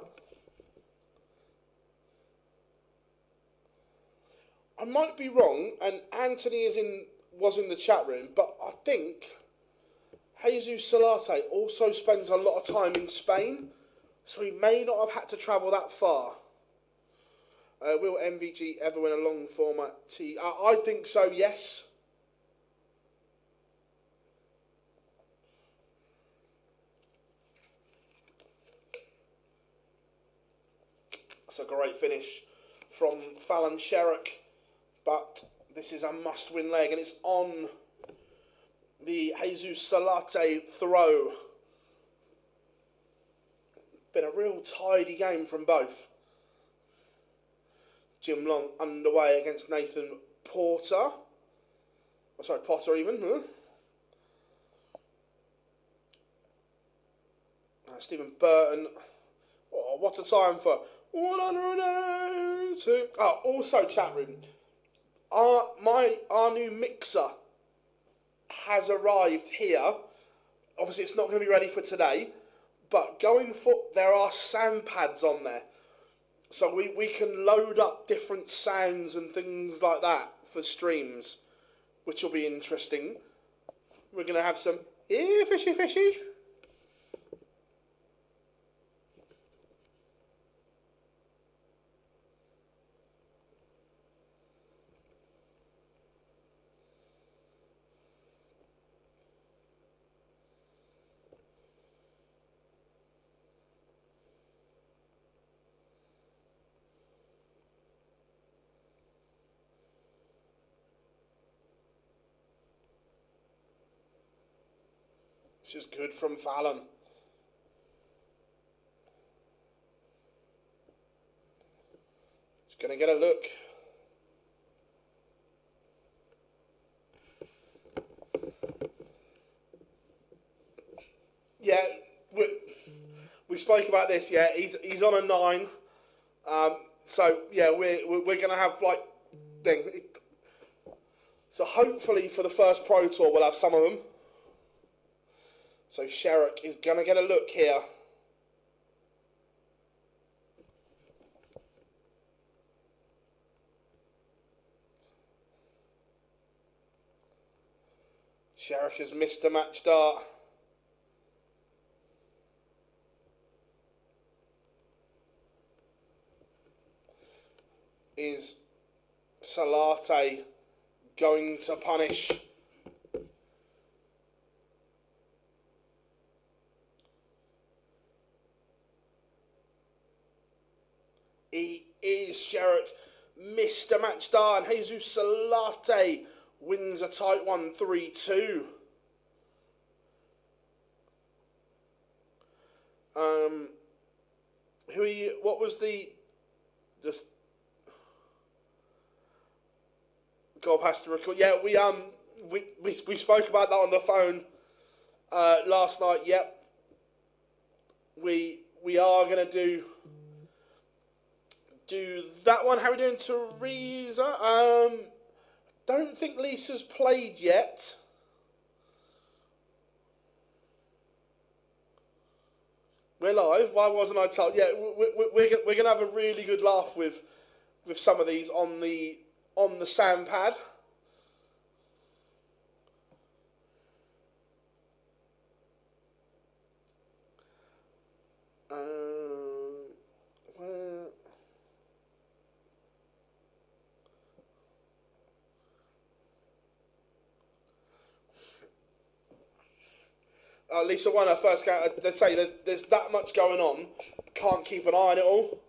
I might be wrong, and Anthony was in the chat room, but I think Jesus Salate also spends a lot of time in Spain, so he may not have had to travel that far. Will MVG ever win a long format T? I think so, yes. That's a great finish from Fallon Sherrock, but this is a must-win leg, and it's on the Jesus Salate throw. Been a real tidy game from both. Jim Long underway against Nathan Porter. Oh, sorry, Potter even. Huh? Stephen Burton. Oh, what a time for 102. Oh, also chat room. Our new mixer has arrived here. Obviously, it's not going to be ready for today, but going for there are sound pads on there, so we can load up different sounds and things like that for streams, which will be interesting. We're going to have some fishy fishy. This is good from Fallon. He's going to get a look. Yeah, we spoke about this. Yeah, he's on a 9. So yeah, we're going to have like thing. So hopefully for the first Pro Tour we'll have some of them. So Sherrick is going to get a look here. Sherrick has missed a match dart. Is Salate going to punish? He is. Sherrick missed a match dart, and Jesus Salate wins a tight one, 3-2. Who are you? What was the goal past the record? Yeah, we spoke about that on the phone last night. Yep, we are gonna do that one. How are we doing, Teresa? Don't think Lisa's played yet. We're live. Why wasn't I told? Yeah, we're gonna have a really good laugh with some of these on the sand pad. Lisa won her first game. They say there's that much going on. Can't keep an eye on it all.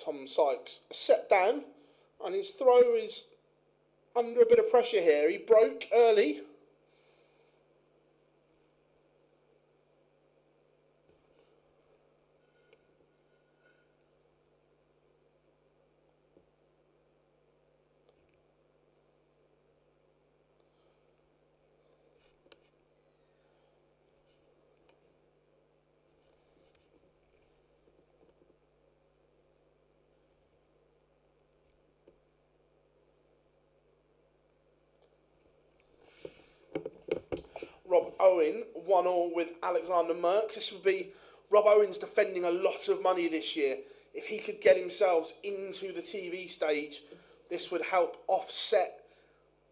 Tom Sykes set down, and his throw is under a bit of pressure here. He broke early. Rob Owen 1-1 with Alexander Merckx. This would be Rob Owen's defending a lot of money this year. If he could get himself into the TV stage, this would help offset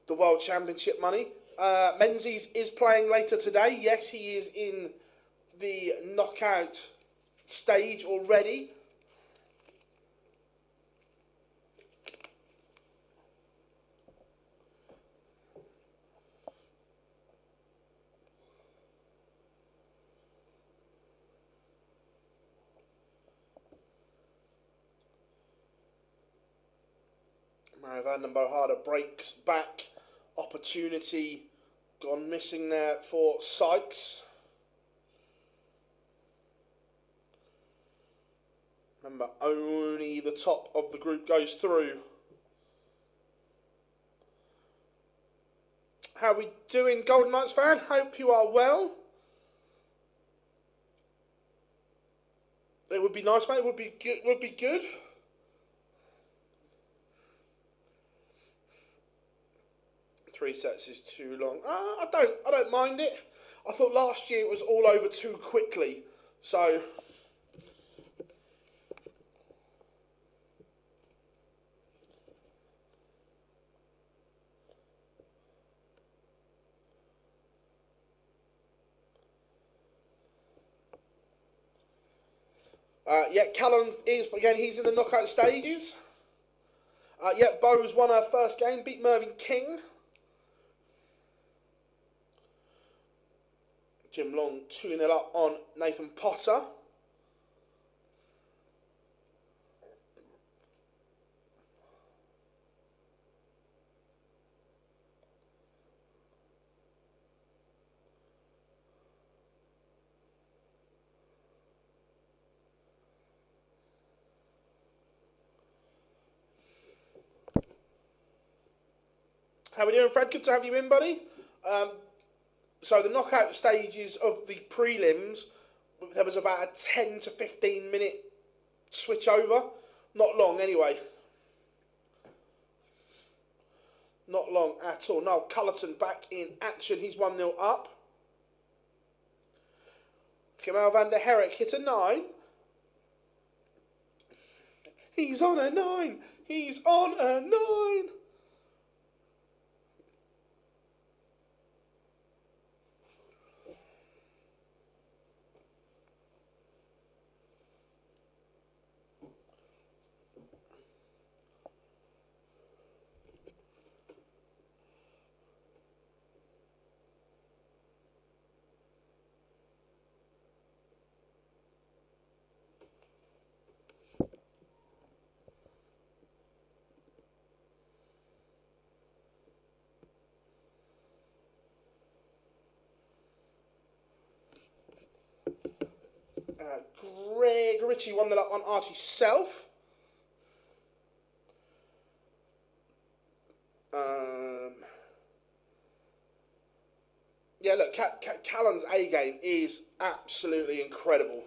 the World Championship money. Menzies is playing later today. Yes, he is in the knockout stage already. Van den Bohada breaks back. Opportunity gone missing there for Sykes. Remember, only the top of the group goes through. How we doing, Golden Knights fan? Hope you are well. It would be nice, mate. It would be good. Three sets is too long. I don't mind it. I thought last year it was all over too quickly. So yeah, Callum is again. He's in the knockout stages. Yeah, Bowes won her first game, beat Mervyn King. Jim Long 2-0 up on Nathan Potter. How we doing, Fred? Good to have you in, buddy. So the knockout stages of the prelims, there was about a 10 to 15 minute switch over. Not long anyway. Not long at all. Noel Cullerton back in action. He's 1-0 up. Kemal van der Herrick hit a 9. He's on a 9. He's on a 9. Greg Ritchie 1-0 up on Archie Self. Yeah, look, Callan's A game is absolutely incredible.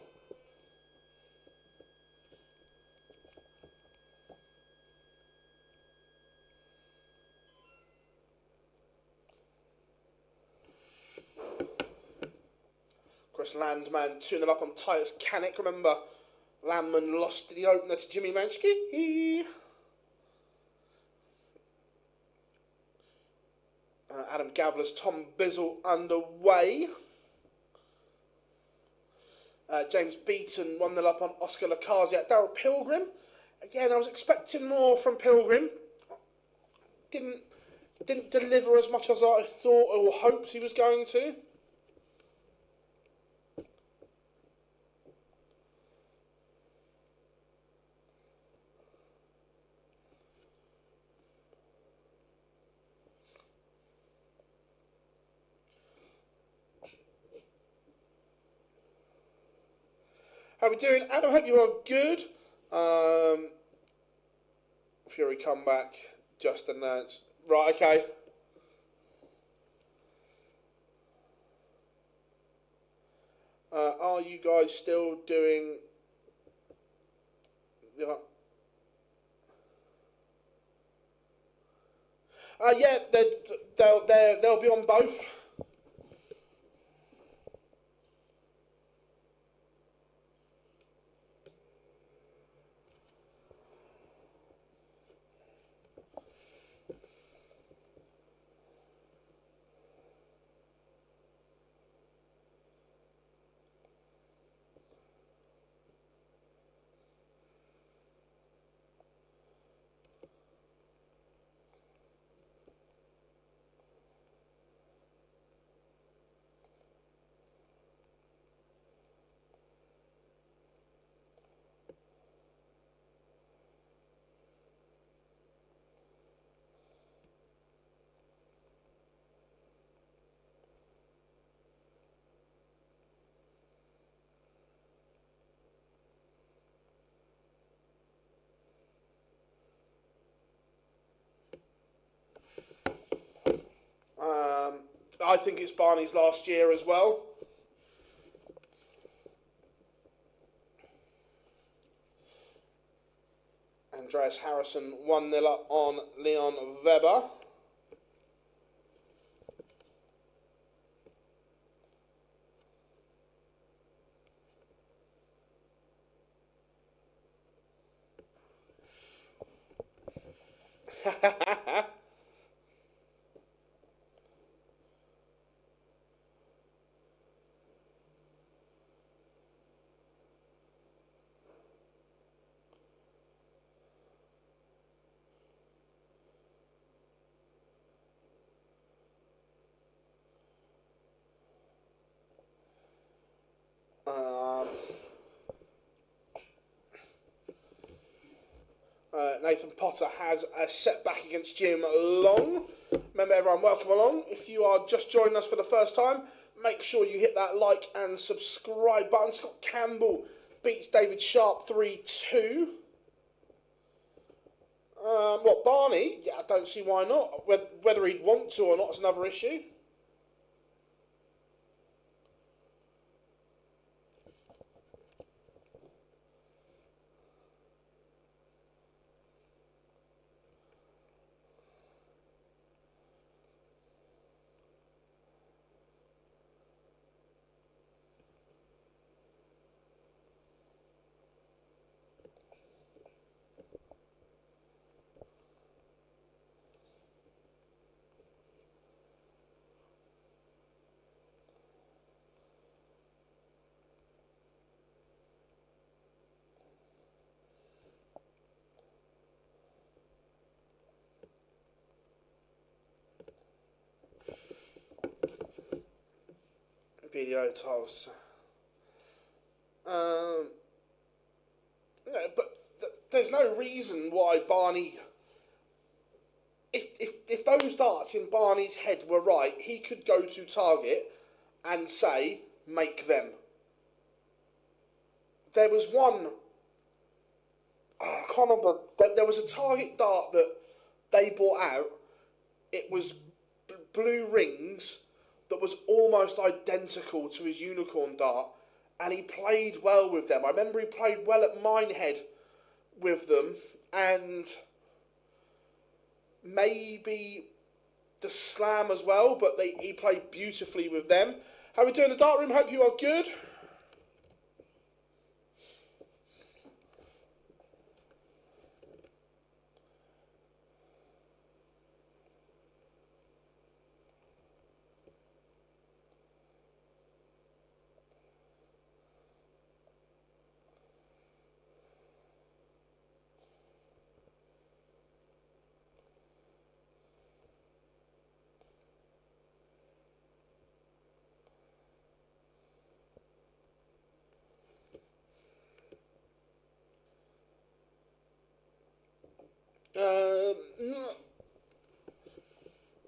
Chris Landman 2-0 up on Titus Canick. Remember, Landman lost the opener to Jimmy Manchke. Adam Gavler's Tom Bizzle underway. James Beaton 1-0 up on Oscar Lacazette. Darryl Pilgrim. Again, I was expecting more from Pilgrim. Didn't deliver as much as I thought or hoped he was going to. How we doing, Adam? Hope you are good. Fury comeback just announced. Right, okay. Are you guys still doing? Yeah. Yeah, they'll be on both. I think it's Barney's last year as well. Andreas Harrison 1-0 up on Leon Weber. Nathan Potter has a setback against Jim Long. Remember, everyone, welcome along. If you are just joining us for the first time, make sure you hit that like and subscribe button. Scott Campbell beats David Sharp 3-2. What, Barney? Yeah, I don't see why not. Whether he'd want to or not is another issue. Video tiles. No, but there's no reason why Barney. If those darts in Barney's head were right, he could go to target and say, make them. There was one. I can't remember. There was a target dart that they brought out. It was blue rings that was almost identical to his unicorn dart, and he played well with them. I remember he played well at Minehead with them, and maybe the Slam as well, but he played beautifully with them. How are we doing in the dart room? Hope you are good.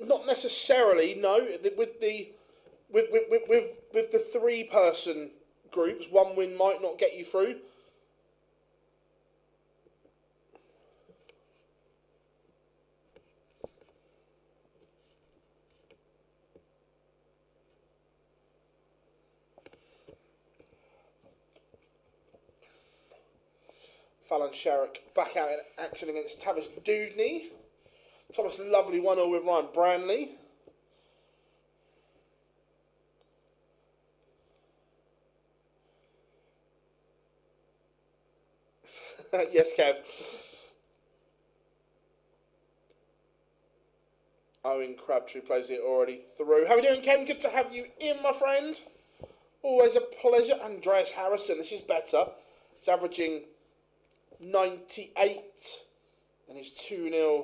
Not necessarily. No, with the 3-person groups, one win might not get you through. Fallon Sherrick back out in action against Tavish Dudney. Thomas Lovely 1-0 with Ryan Branley. Yes, Kev. Owen Crabtree plays it already through. How are we doing, Ken? Good to have you in, my friend. Always a pleasure. Andreas Harrison, this is better. He's averaging 98 and he's 2-0.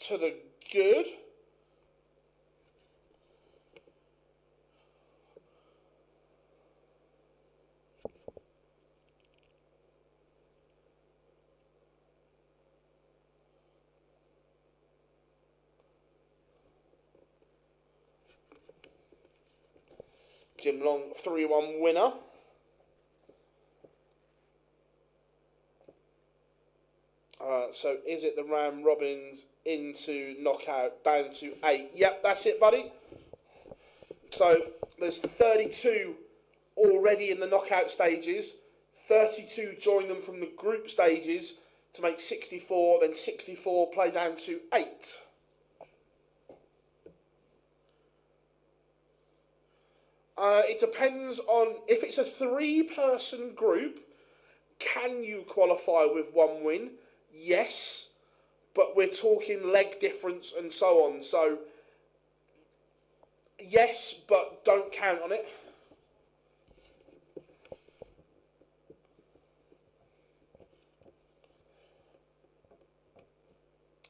To the good. Jim Long 3-1 winner. So is it the Ram Robbins into knockout down to 8? Yep, that's it, buddy. So there's 32 already in the knockout stages. 32 join them from the group stages to make 64. Then 64 play down to 8. It depends on if it's a 3-person group. Can you qualify with 1 win? Yes, but we're talking leg difference and so on. So, yes, but don't count on it.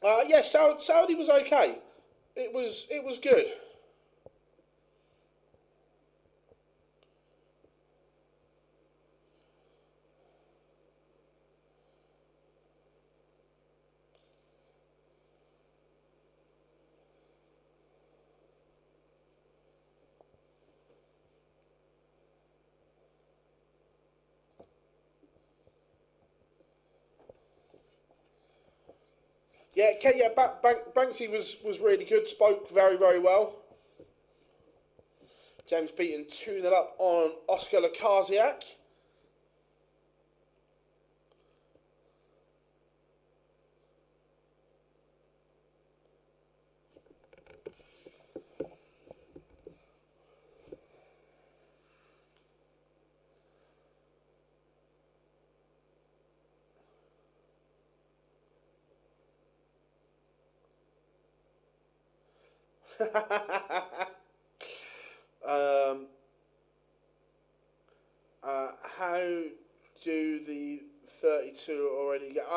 Yeah, Saudi was okay. it was good. Yeah, Banksy was really good. Spoke very, very well. James Beaton 2-0 up on Oscar Lakaziak. um, how do the 32 already get?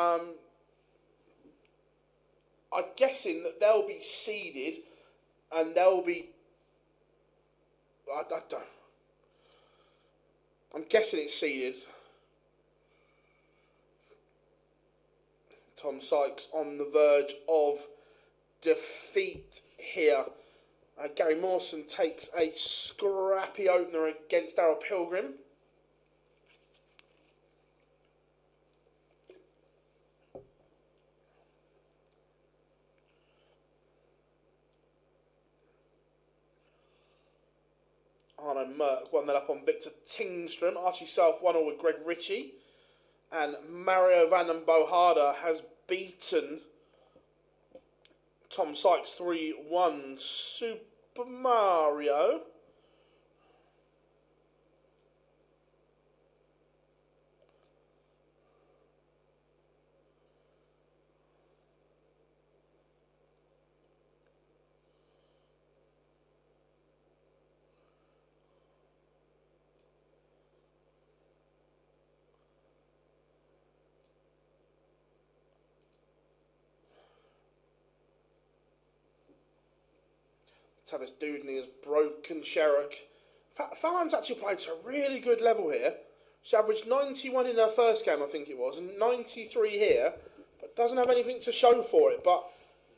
I'm guessing that they'll be seeded, and they'll be. I don't. I'm guessing it's seeded. Tom Sykes on the verge of defeat here. Gary Mawson takes a scrappy opener against Darryl Pilgrim. Arno Merck 1-0 up on Victor Tingstrom. Archie South 1-0 with Greg Ritchie. And Mario Van den Bohada has beaten Tom Sykes 3-1. Super Mario. Tavis Dudney has broken Sherrock. Fallon's actually played to a really good level here. She averaged 91 in her first game, I think it was, and 93 here, but doesn't have anything to show for it. But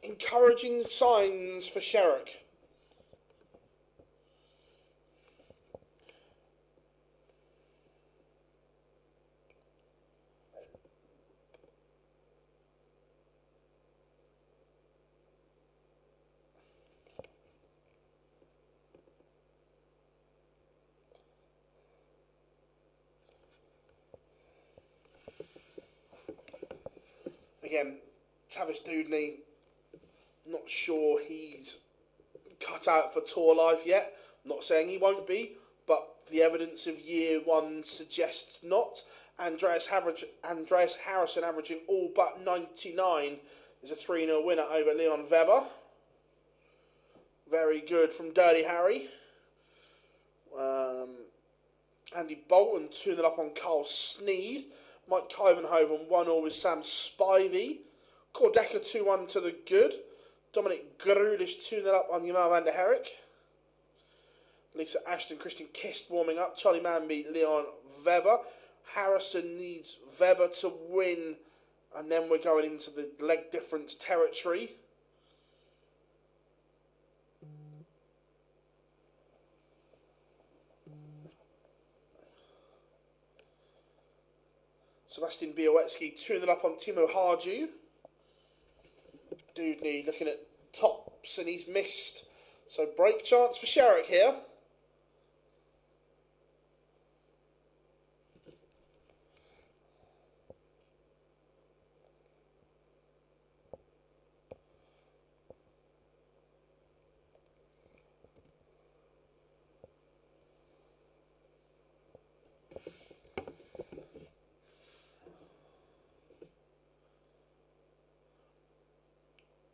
encouraging signs for Sherrock. Again, Tavis Dudney, not sure he's cut out for tour life yet. I'm not saying he won't be, but the evidence of year one suggests not. Andreas Harrison averaging all but 99 is a 3-0 winner over Leon Weber. Very good from Dirty Harry. Andy Bolton 2-0 up on Carl Sneed. Mike Kivenhoven 1-0 with Sam Spivey. Cordeca 2-1 to the good. Dominic Grulish 2-0 up on Jamal van der Herrick. Lisa Ashton, Christian Kist warming up. Charlie Manby, Leon Weber. Harrison needs Weber to win. And then we're going into the leg difference territory. Sebastian Białecki 2-0 up on Timo Harju. Dudney looking at tops and he's missed. So break chance for Sherrock here.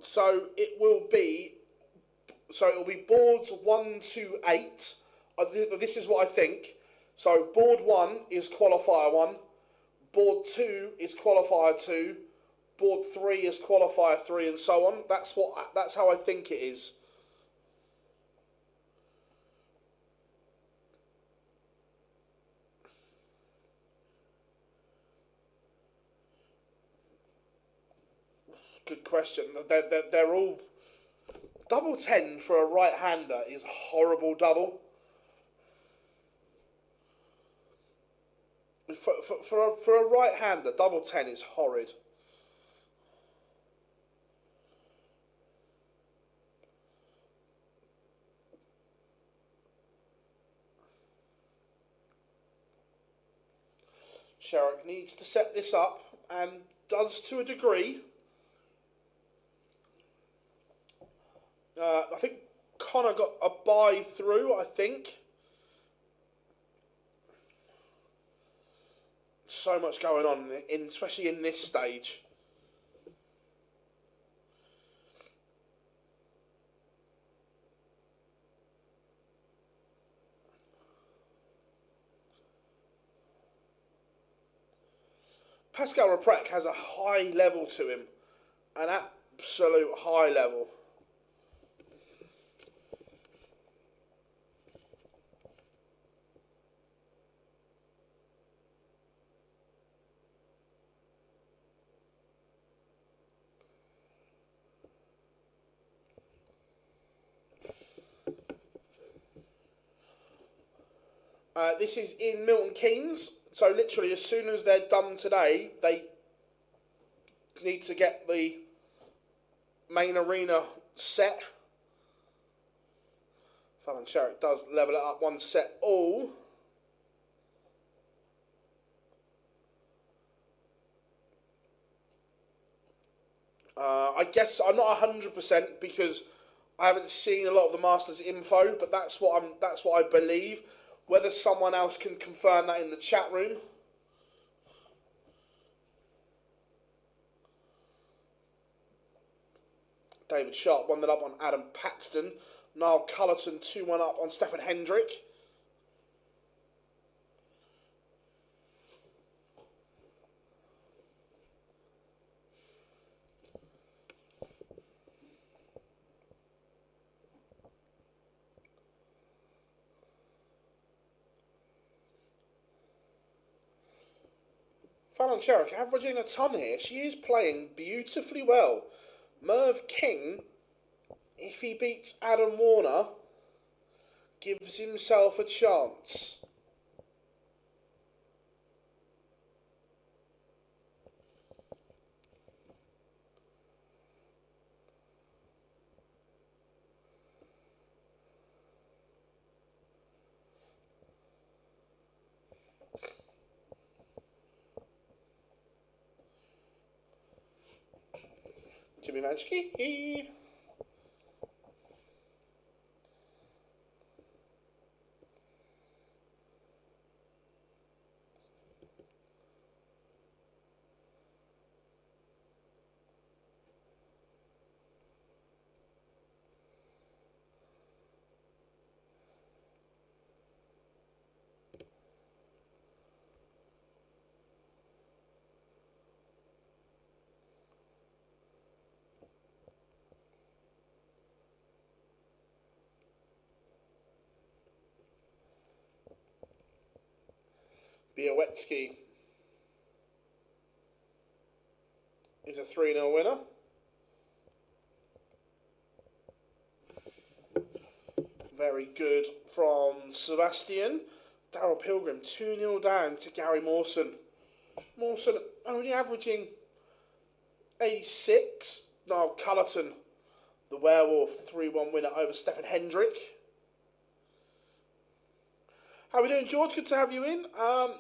So it will be boards 1 to 8. This is what I think. So board 1 is qualifier 1, board 2 is qualifier 2, board 3 as qualifier 3 and so on. That's how I think it is. Good question. They're all double 10 for a right-hander is horrible double. For a right-hander, double 10 is horrid. Sherrick needs to set this up, and does to a degree. I think Connor got a bye through, I think. So much going on, especially in this stage. Pascal Reprec has a high level to him. An absolute high level. This is in Milton Keynes, so literally as soon as they're done today, they need to get the main arena set. Fallon Sherrick does level it up 1 set all. I guess I'm not 100% because I haven't seen a lot of the Masters info, but that's what I believe. Whether someone else can confirm that in the chat room. David Sharp 1-0 up on Adam Paxton. Niall Cullerton 2-1 up on Stefan Hendrick. Fallon Sherrick averaging a ton here. She is playing beautifully well. Merv King, if he beats Adam Warner, gives himself a chance. Jimmy Manchke. Białecki is a 3-0 winner. Very good from Sebastian. Darryl Pilgrim 2-0 down to Gary Mawson. Mawson only averaging 86. Niall Cullerton, the Werewolf, 3-1 winner over Stefan Hendrick. How are we doing, George? Good to have you in. I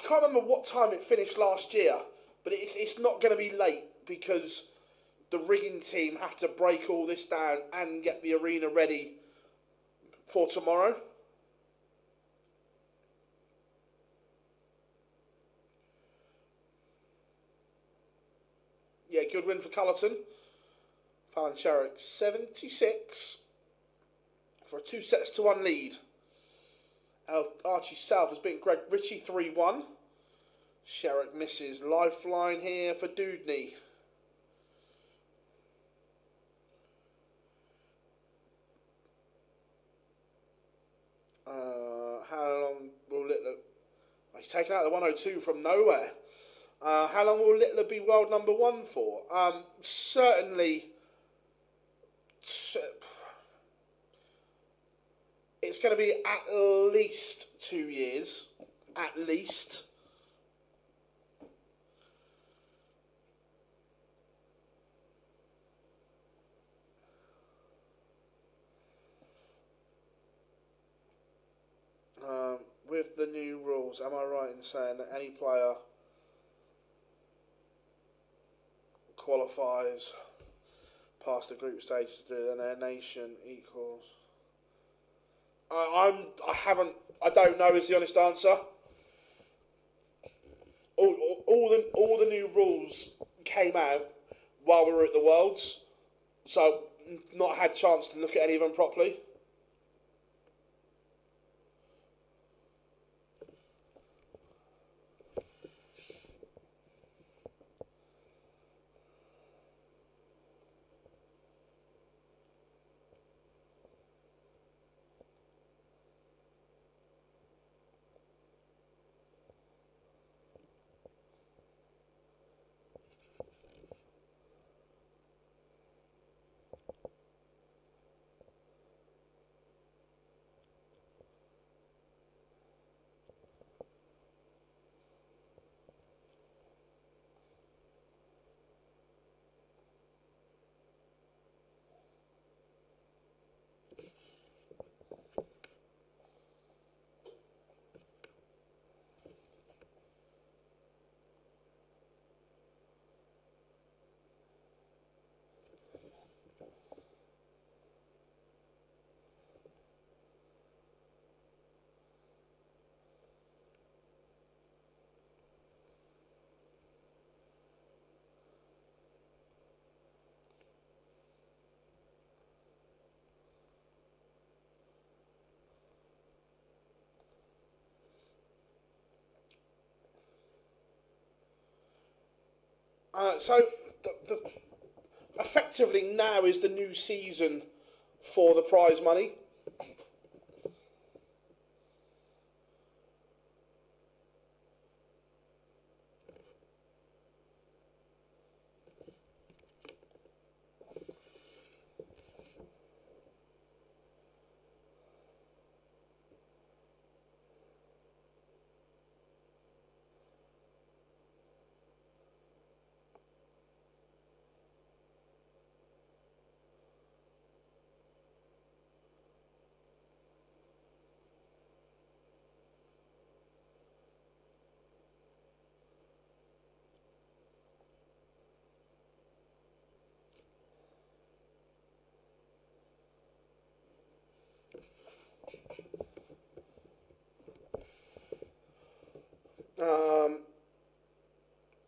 can't remember what time it finished last year, but it's not going to be late because the rigging team have to break all this down and get the arena ready for tomorrow. Yeah, good win for Cullerton. Fallon Sherrick 76 for a 2-1 lead. Archie South has beaten Greg Ritchie 3-1. Sherrick misses. Lifeline here for Dudney. How long will Littler... He's taken out the 102 from nowhere. How long will Littler be world number 1 for? Certainly... It's going to be at least 2 years. At least. With the new rules, am I right in saying that any player qualifies past the group stages to do then their nation equals? I don't know is the honest answer. All the new rules came out while we were at the Worlds, so not had chance to look at any of them properly. So, effectively now is the new season for the prize money.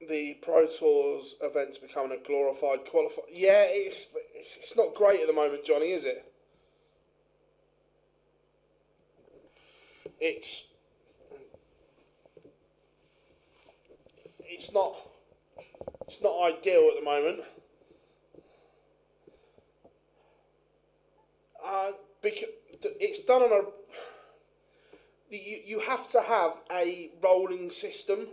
The Pro Tours event's becoming a glorified qualifier. Yeah, it's not great at the moment, Johnny, is it? It's not ideal at the moment. Because it's done on a... You have to have a rolling system.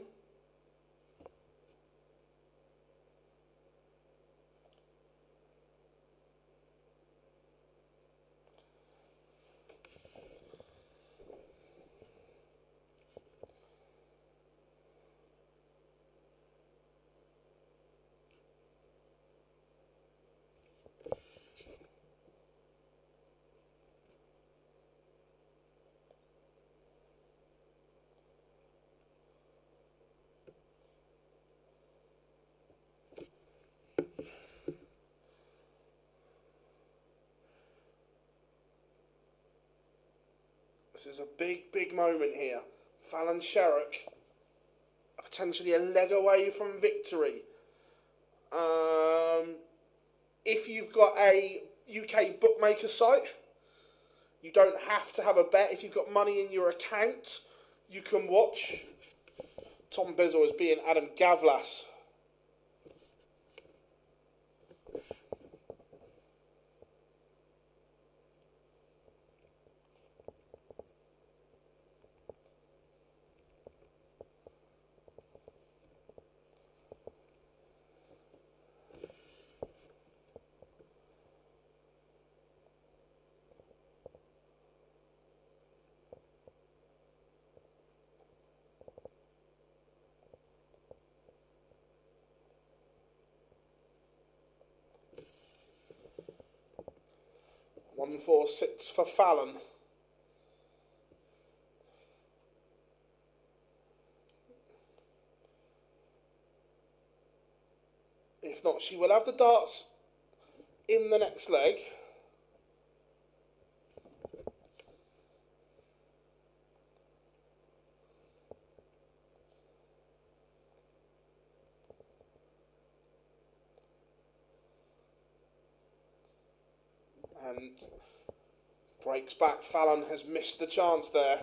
This is a big moment here. Fallon Sherrick, potentially a leg away from victory. If you've got a UK bookmaker site, you don't have to have a bet. If you've got money in your account, you can watch Tom Bizzle is being Adam Gavlas. One, 4, 6 for Fallon. If not, she will have the darts in the next leg. And breaks back. Fallon has missed the chance there.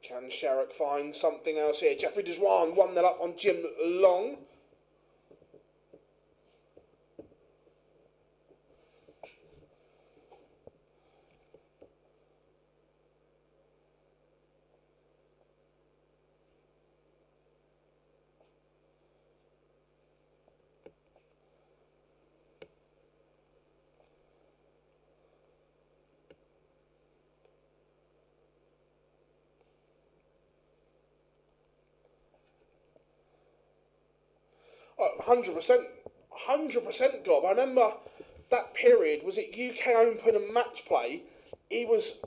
Can Sherrick find something else here? Jeffrey Deswan 1-0 up on Jim Long. Oh, 100% Gob. I remember that period, was it UK Open and match play? He was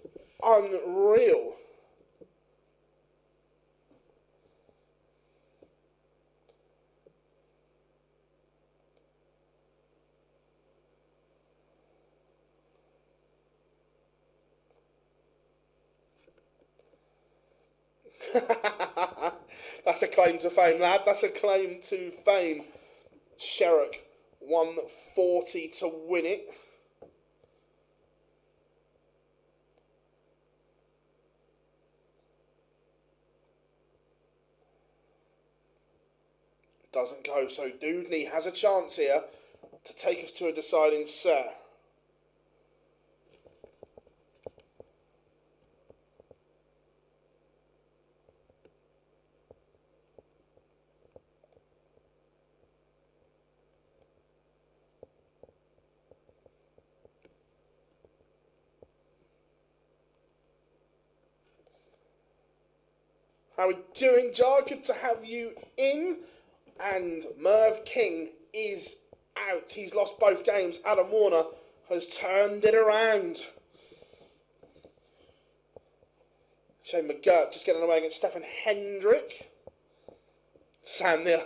unreal. That's a claim to fame, lad. That's a claim to fame. Sherrick 140 to win it. Doesn't go, so Dudney has a chance here to take us to a deciding set. How are we doing, Jar? Good to have you in. And Merv King is out. He's lost both games. Adam Warner has turned it around. Shane McGirt just getting away against Stefan Hendrick. Sam Neil.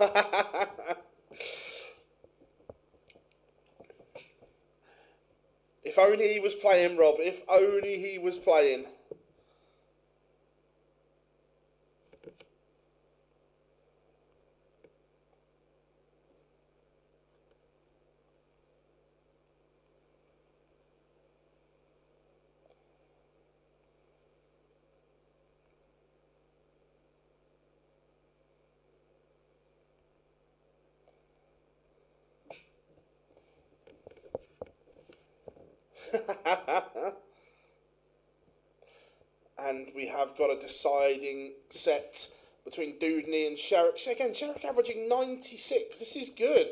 If only he was playing, Rob. If only he was playing. And we have got a deciding set between Dudney and Sherrick. Again, Sherrick averaging 96. This is good.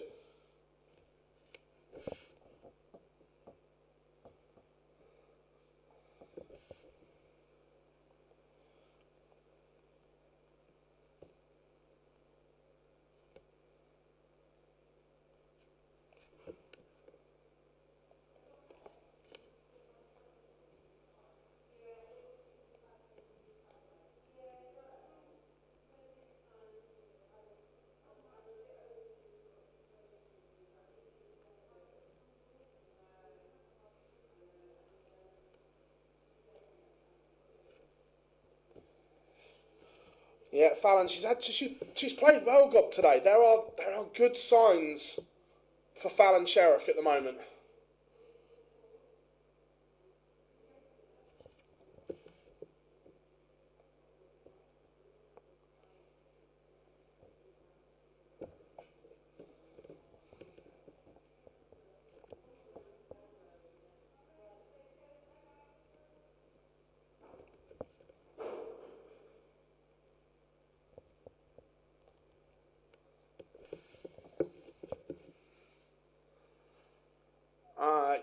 Yeah, Fallon, she's played well, Gob, today. There are good signs for Fallon Sherrock at the moment.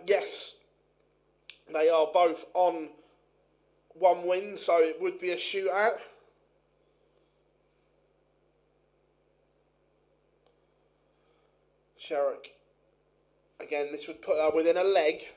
Yes, they are both on one win, so it would be a shootout. Sherrock, again, this would put her within a leg.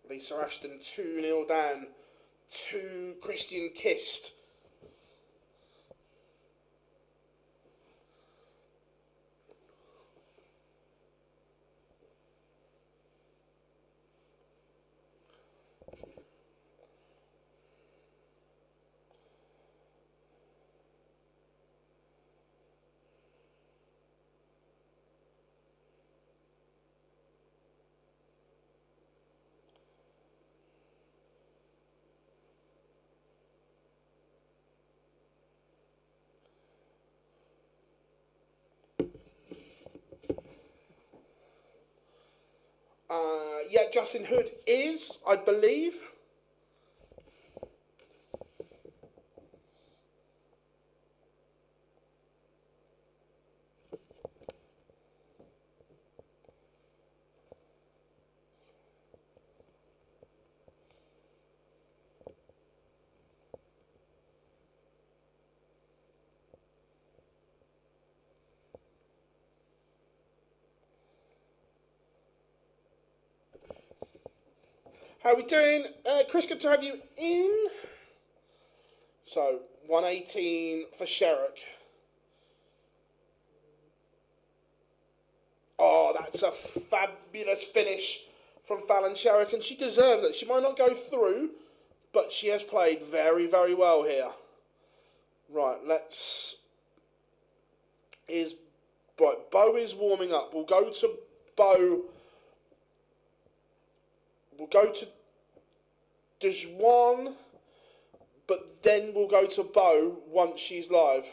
Lisa Ashton 2-0 down to Christian Kist. Yeah, Justin Hood is, I believe. How are we doing? Chris, good to have you in. So, 118 for Sherrock. Oh, that's a fabulous finish from Fallon Sherrock, and she deserved it. She might not go through, but she has played very, very well here. Right, Bo is warming up. We'll go to Bo. We'll go to Dejuan, but then we'll go to Bo once she's live.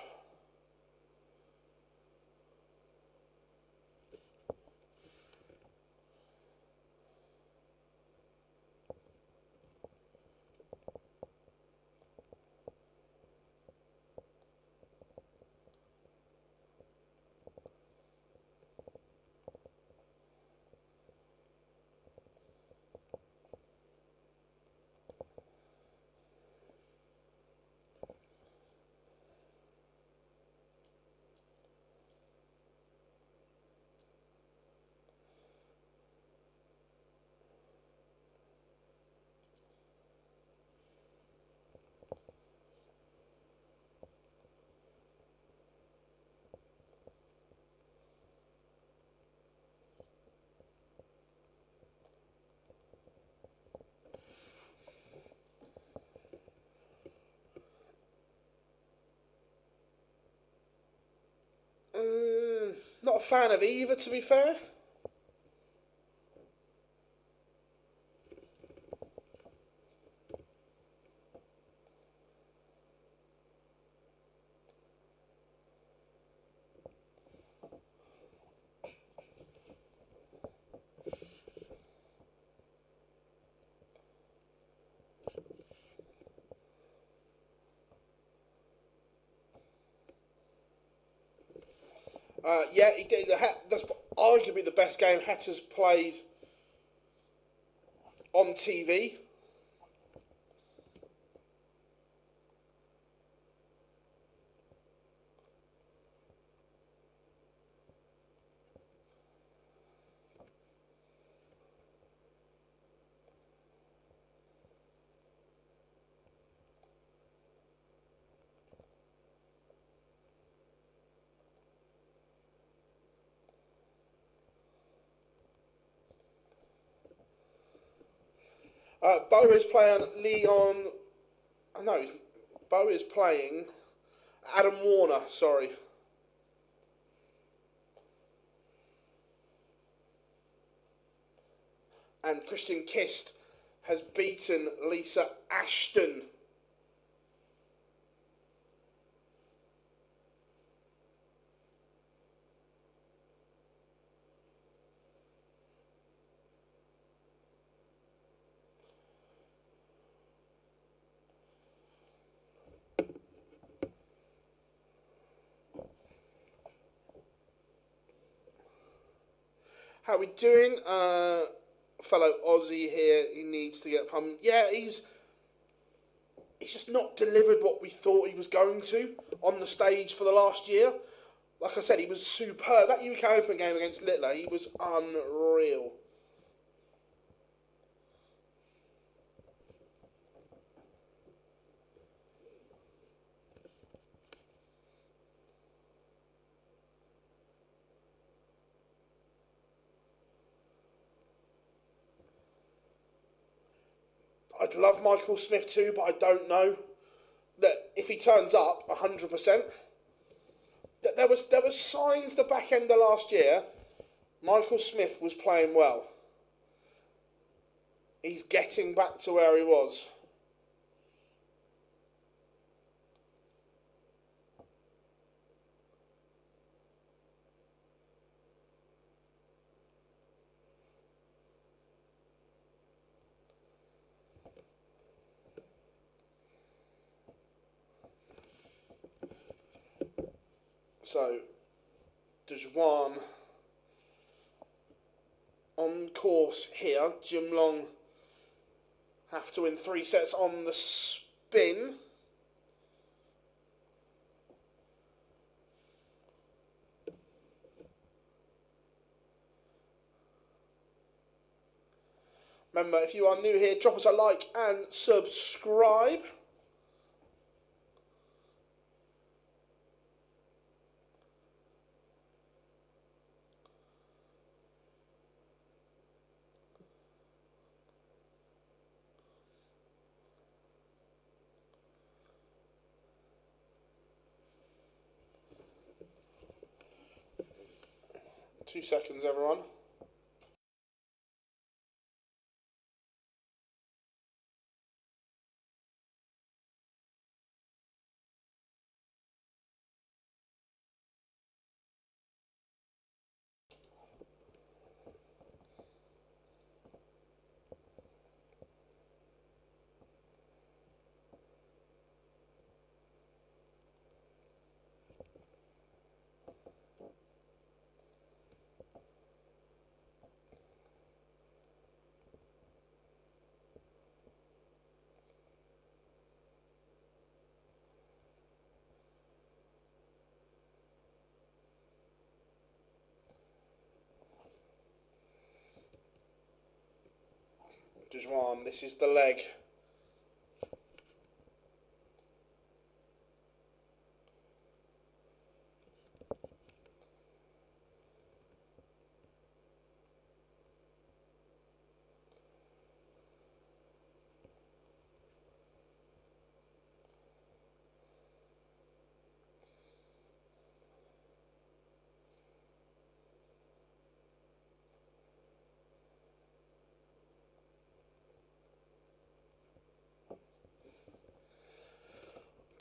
Not a fan of either, to be fair. Yeah, he did. That's arguably the best game Hatter's played on TV. Bo is playing Leon. No, Bo is playing Adam Warner. Sorry. And Christian Kist has beaten Lisa Ashton. How we doing? Fellow Aussie here, he needs to get pumped. Yeah, he's just not delivered what we thought he was going to on the stage for the last year. Like I said, he was superb. That UK Open game against Littler, he was unreal. I'd love Michael Smith too, but I don't know that if he turns up 100%. That there was signs the back end of last year. Michael Smith was playing well. He's getting back to where he was. So, Dejuan on course here. Jim Long have to win 3 sets on the spin. Remember, if you are new here, drop us a like and subscribe. Two seconds, everyone. Dejuan, this is the leg.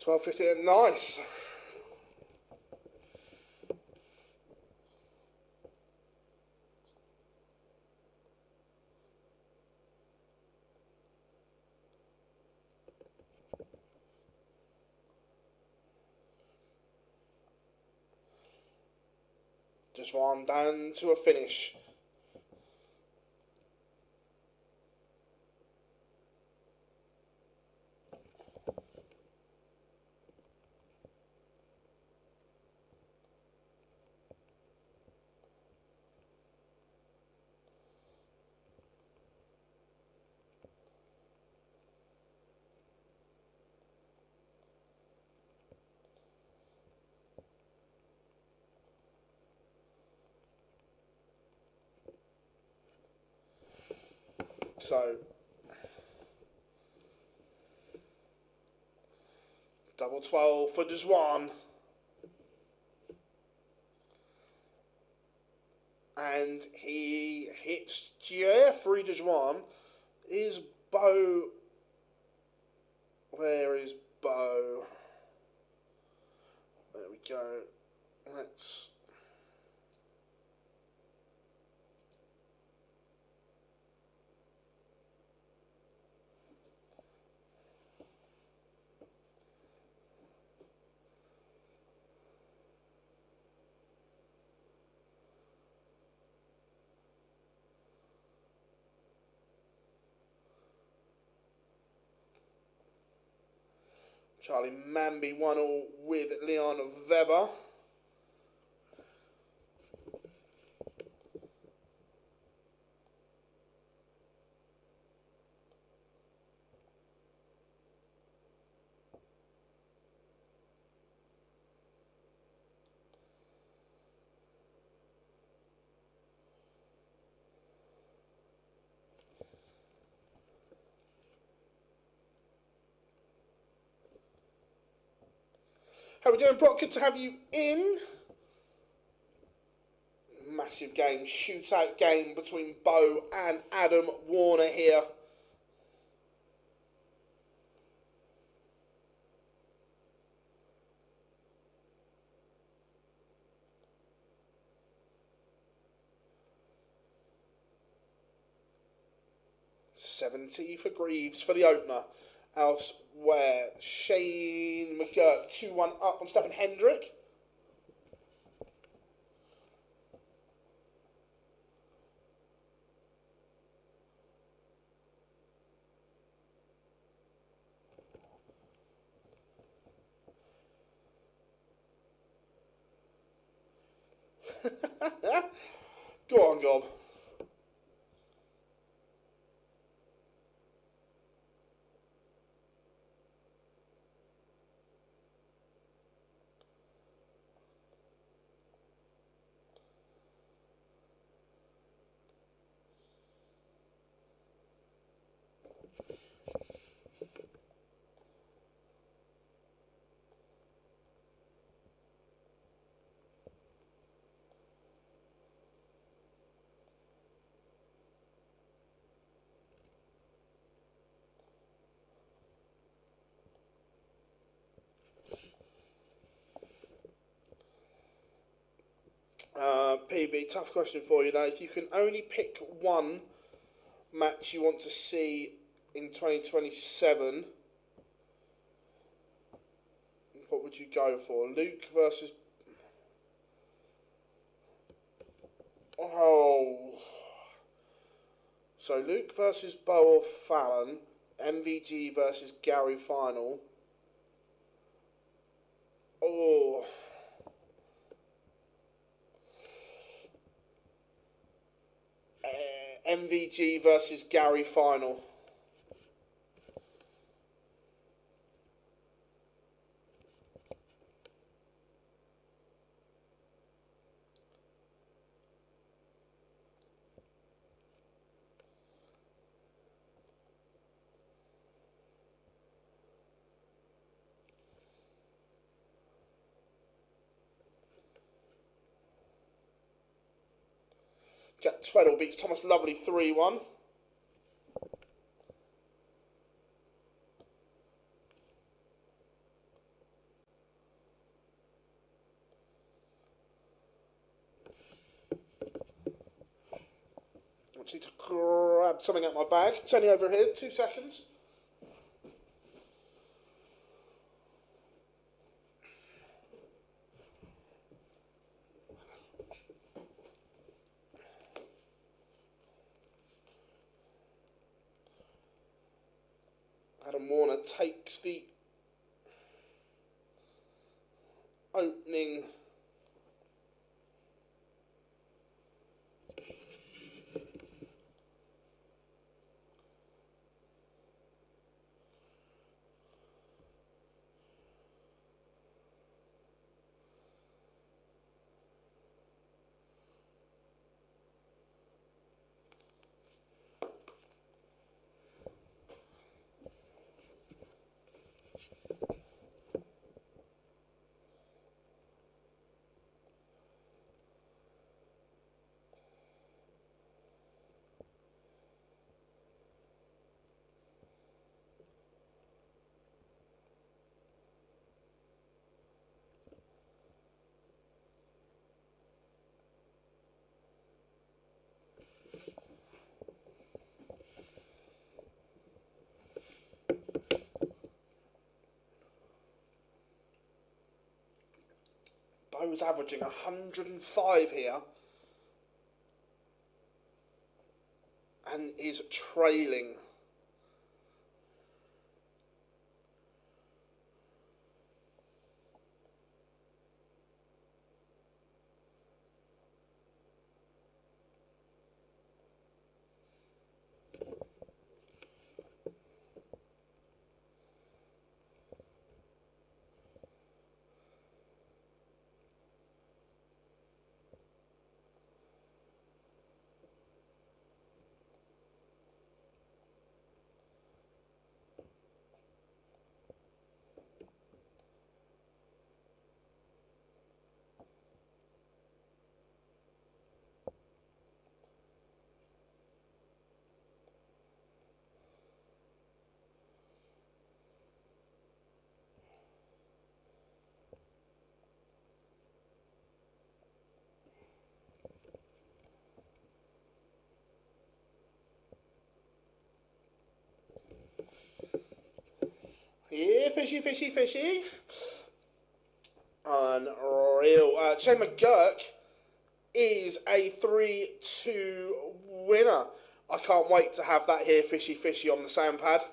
$12.50, nice. Just one down to a finish. So, double 12 for just one. And he hits Jeffrey Dejuan. Is Bo... Where is Bo? There we go. Let's... Charlie Manby 1-1 with Leon Weber. How we doing, Brock? Good to have you in. Massive game, shootout game between Bo and Adam Warner here. $70 for Greaves for the opener. Elsewhere, Shane McGurk 2-1 up on Stefan Hendrick. Go on, Gob. PB, tough question for you though. If you can only pick one match you want to see in 2027, what would you go for? Luke versus... Oh... So Luke versus Bo or Fallon, MVG versus Gary final. Oh... MVG versus Gary final. Jack Tweddle beats Thomas Lovely 3-1. I just need to grab something out of my bag. It's only over here, 2 seconds. Adam Warner takes the opening Bo's averaging 105 here and is trailing. Yeah, fishy, fishy, fishy. Unreal. Shane McGurk is a 3-2 winner. I can't wait to have that here, fishy, fishy, on the sand pad.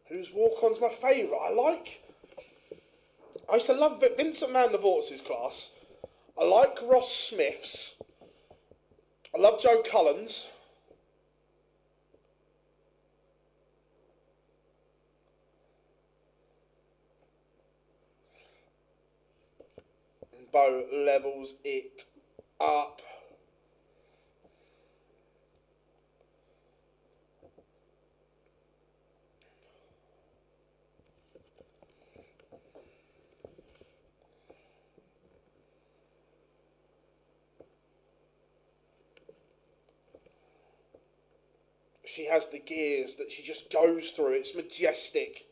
Whose walk-on's my favourite? I used to love Vincent van der Voort's class. I like Ross Smith's. I love Joe Cullen's. And Bo levels it up. She has the gears that she just goes through. It's majestic.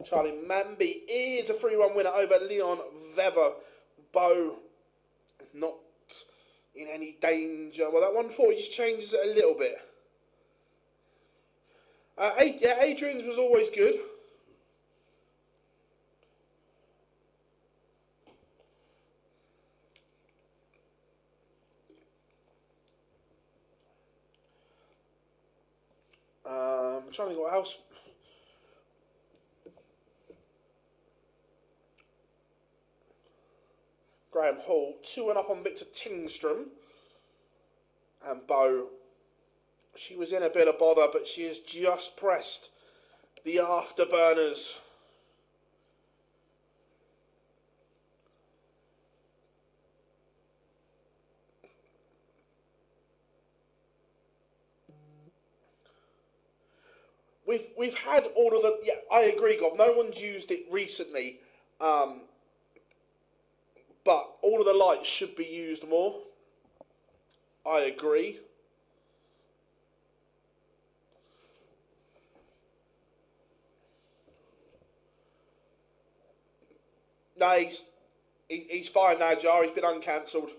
Charlie Manby is a 3-1 winner over Leon Weber. Bo not in any danger. Well, that 140 just changes it a little bit. Adrian's was always good. I'm trying to think what else. Graham Hall, 2-1 up on Victor Tingstrom. And Bo, she was in a bit of bother, but she has just pressed the afterburners. We've had all of the... Yeah, I agree, Gob. No one's used it recently. But all of the lights should be used more. I agree. No, he's fine now, Jar. He's been uncancelled.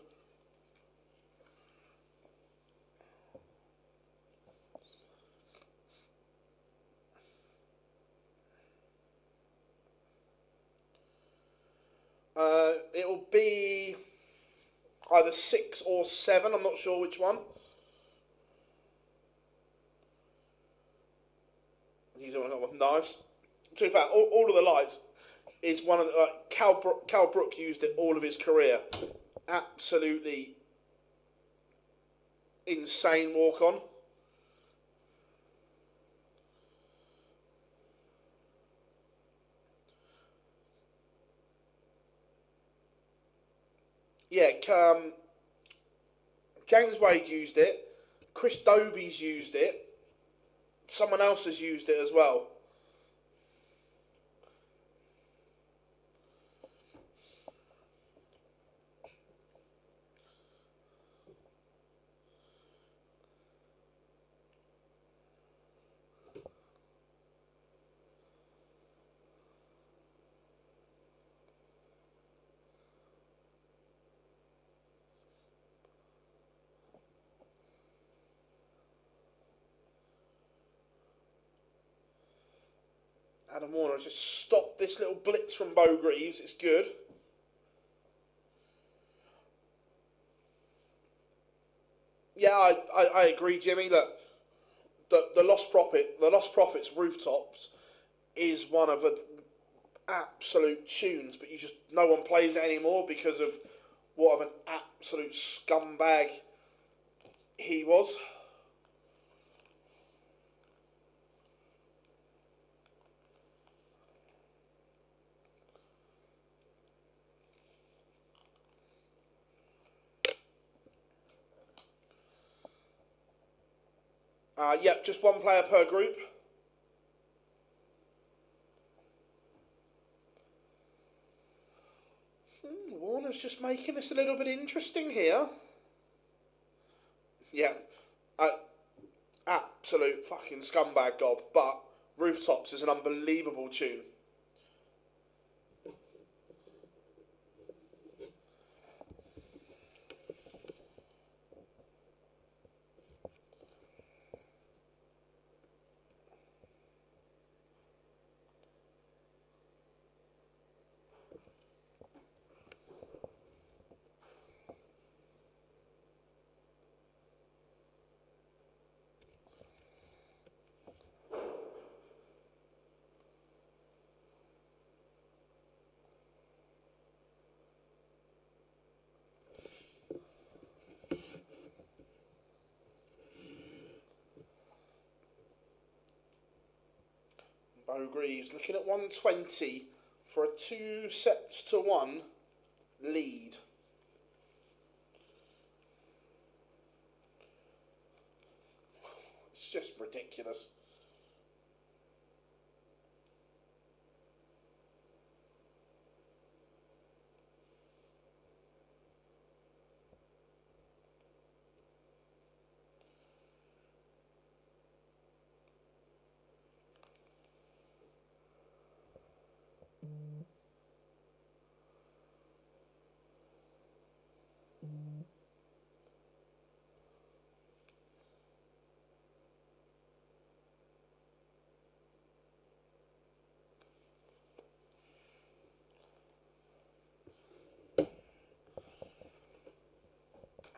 It'll be either 6 or 7. I'm not sure which one. Nice. To be fair, all of the lights is one of the... Cal Brook used it all of his career. Absolutely insane walk on. Yeah, James Wade used it. Chris Dobie's used it. Someone else has used it as well. Adam Warner has just stopped this little blitz from Bo Greaves. It's good. Yeah, I agree, Jimmy. Look, the lost profits rooftops is one of the absolute tunes, but no one plays it anymore because of what of an absolute scumbag he was. Yep, just one player per group. Warner's just making this a little bit interesting here. Yeah, absolute fucking scumbag gob, but Rooftops is an unbelievable tune. Bo Greaves looking at 120 for a 2-1 lead. It's just ridiculous.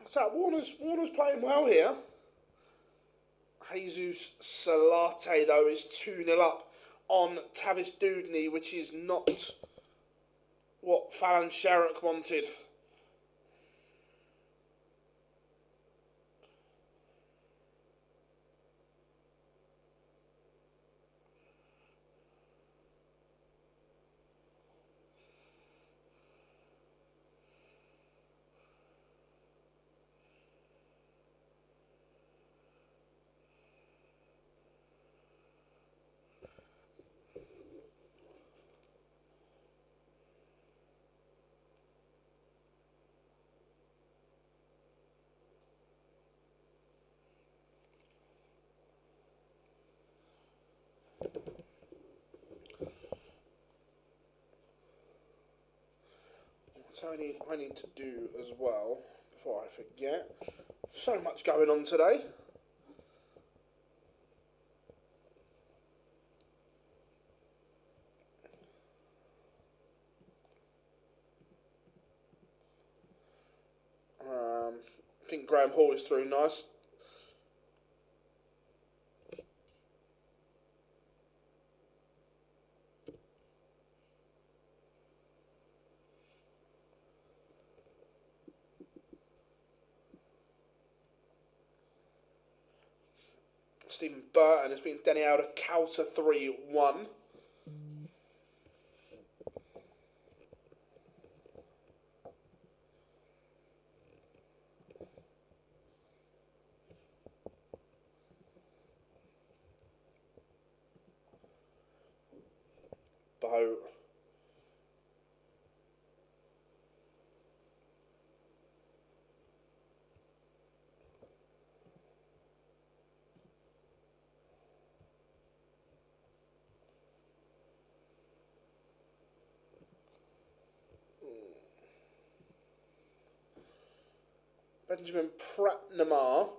So Warner's playing well here. Jesus Salate, though, is 2-0 up on Tavis Dudney, which is not what Fallon Sherrock wanted. So I need to do as well, before I forget. So much going on today. I think Graham Hall is through nice. Stephen Burton has been Denny out of counter 3-1. Boat. Benjamin Pratnamar,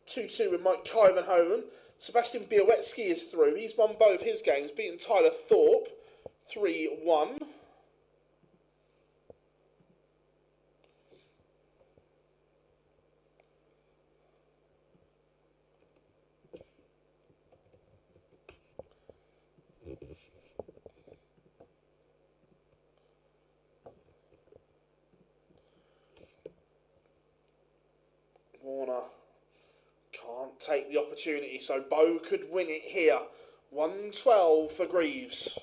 2-2 with Mike Kyvenhoven. Sebastian Białecki is through. He's won both his games, beating Tyler Thorpe 3-1. Warner can't take the opportunity, so Bow could win it here. 1-12 for Greaves.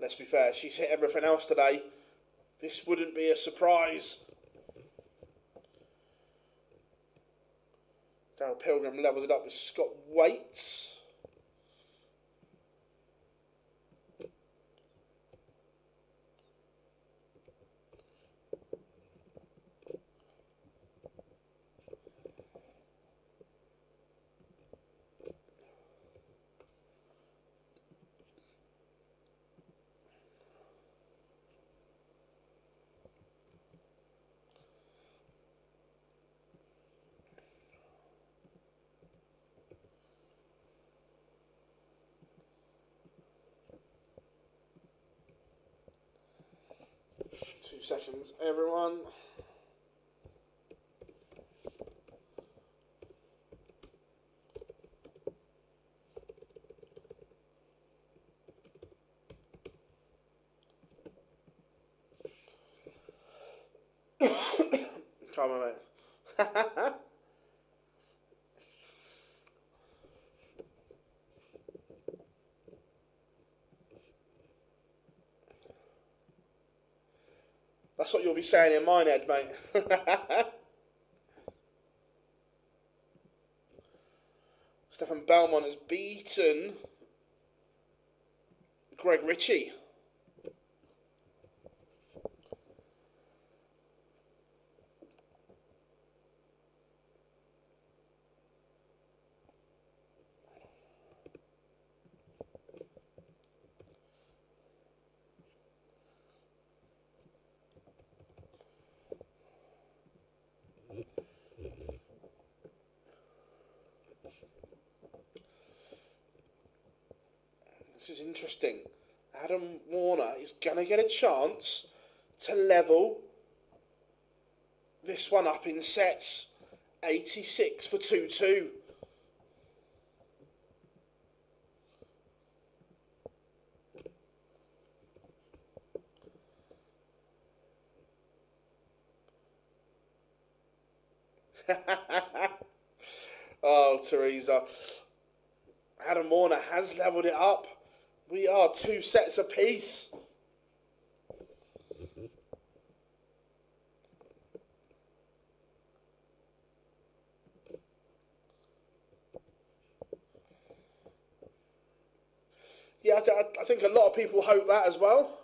Let's be fair, she's hit everything else today. This wouldn't be a surprise. Daryl Pilgrim levelled it up with Scott Waits. Two seconds, everyone. Come on, mate. That's what you'll be saying in mine, Ed, mate. Stefan Belmont has beaten Greg Ritchie. This is interesting. Adam Warner is going to get a chance to level this one up in sets. 86 for 2-2. Oh, Teresa. Adam Warner has levelled it up. We are 2 sets apiece. Yeah, I think a lot of people hope that as well.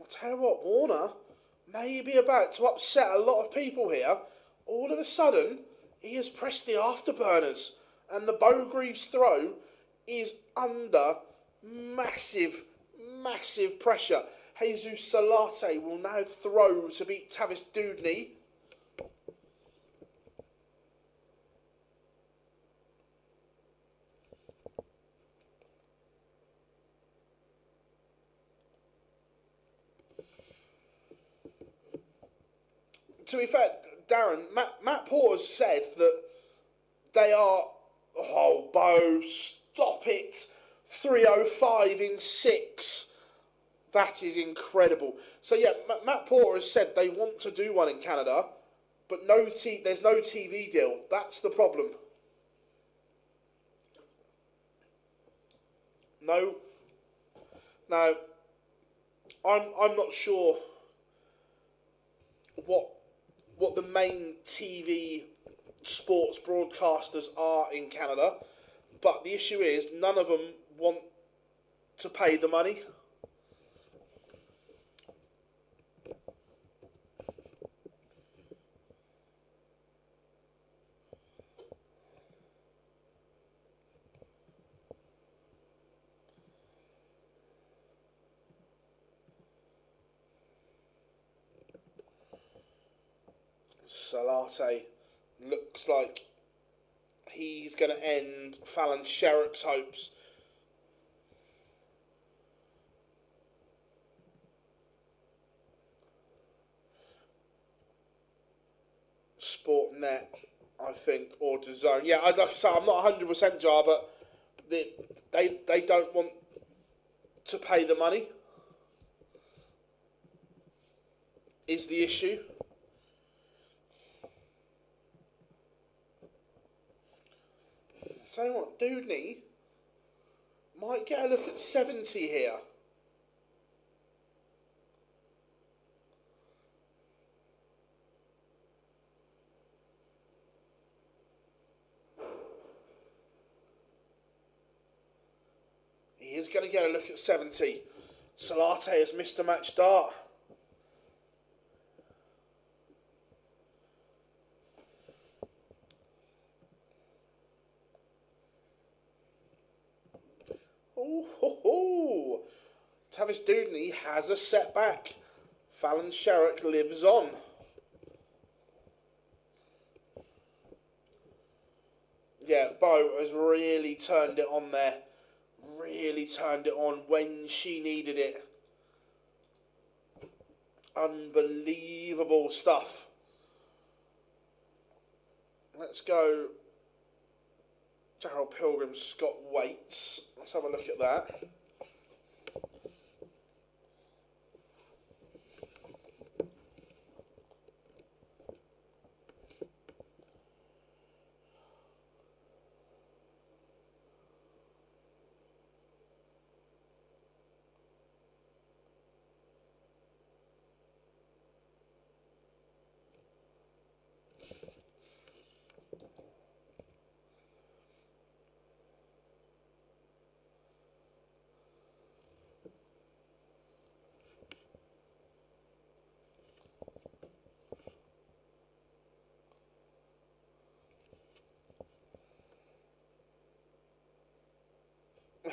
I'll tell you what, Warner may be about to upset a lot of people here. All of a sudden, he has pressed the afterburners, and the Bowgreaves throw is under massive, massive pressure. Jesus Salate will now throw to beat Tavis Dudney. To be fair, Darren, Matt Porter's said that they are... Oh, Bo, stop it. 3:05 in 6. That is incredible. So, yeah, Matt Porter has said they want to do one in Canada, but there's no TV deal. That's the problem. No. Now, I'm not sure what the main TV sports broadcasters are in Canada, but the issue is none of them want to pay the money. Salate looks like he's going to end Fallon Sherrick's hopes. Sportnet, I think, or DAZN. Yeah, like I say, I'm not 100% Jar, but they don't want to pay the money is the issue. Tell you what, Dudney might get a look at 70 here. He is going to get a look at 70. Salate has missed a match start. Oh, Tavis Dudney has a setback. Fallon Sherrick lives on. Yeah, Bo has really turned it on there. Really turned it on when she needed it. Unbelievable stuff. Let's go. Darryl Pilgrim, Scott Waits. Let's have a look at that.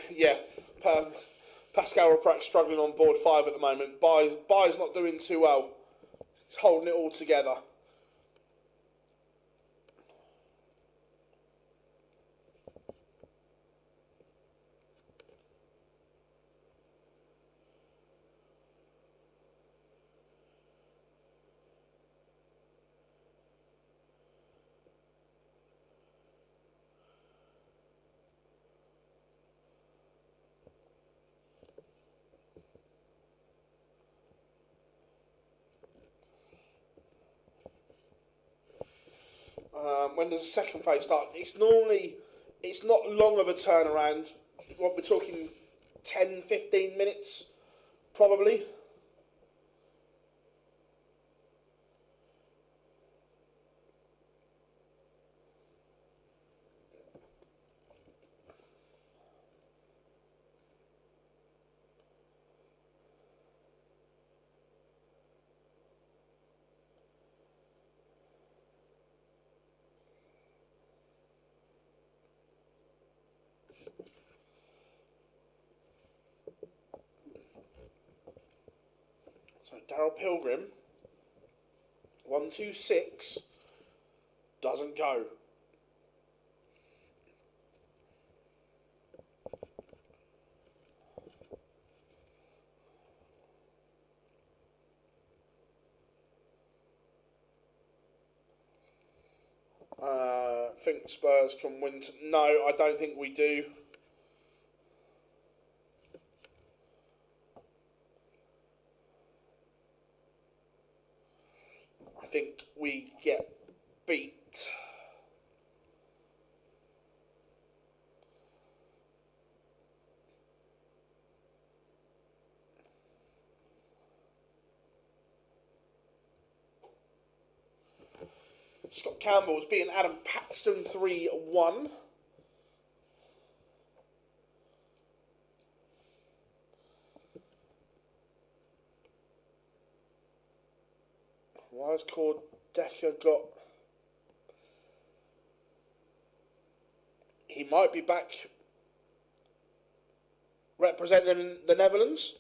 Yeah, Pascal Raprak struggling on board 5 at the moment. Bai's not doing too well. He's holding it all together. When does the second phase start? It's not long of a turnaround. What we're talking 10, 15 minutes, probably. So Daryl Pilgrim, 126, doesn't go. Think Spurs can win. No, I don't think we do. I think we get beat. Scott Campbell's beating Adam Paxton 3-1. Why has Decker got... He might be back representing the Netherlands.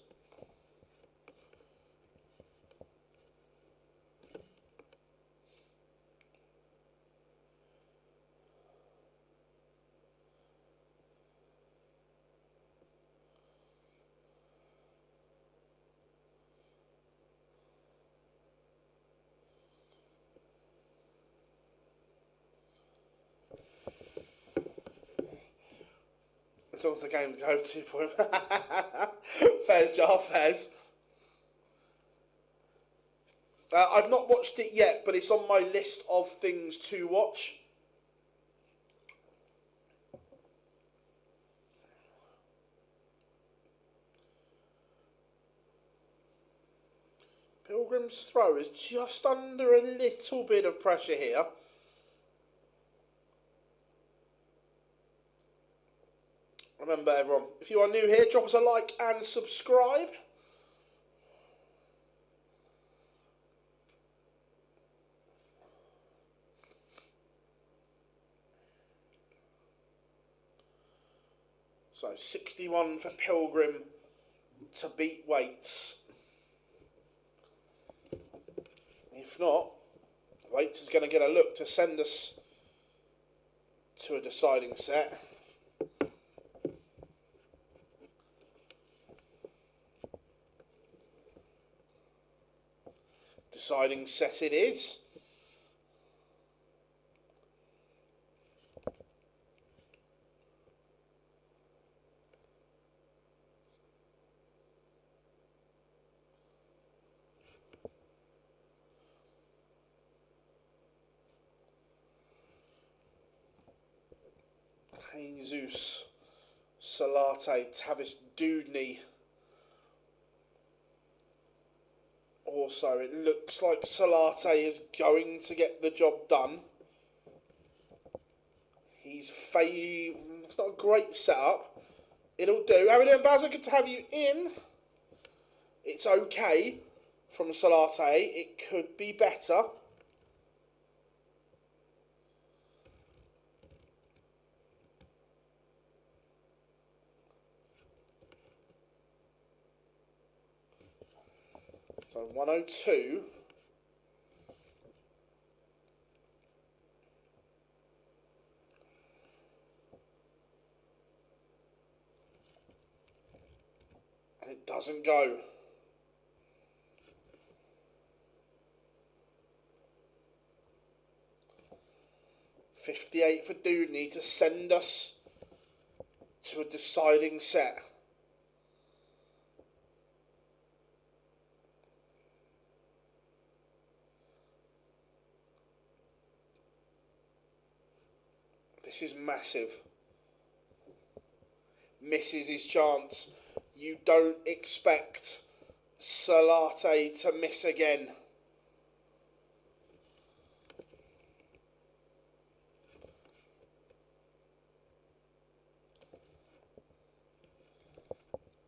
As long as the game's go 2 point. Fez, Jar Fez. I've not watched it yet, but it's on my list of things to watch. Pilgrim's throw is just under a little bit of pressure here. Remember, everyone, if you are new here, drop us a like and subscribe. So 61 for Pilgrim to beat Waits. If not, Waits is going to get a look to send us to a deciding set. Deciding set it is. Jesus, Salate, Tavis Dudney. Also, it looks like Salate is going to get the job done. It's not a great setup. It'll do. How are we doing, Bazza? Good to have you in. It's okay from Salate. It could be better. So 102. And it doesn't go. $58 for Dudney to send us to a deciding set. This is massive. Misses his chance. You don't expect Salate to miss again.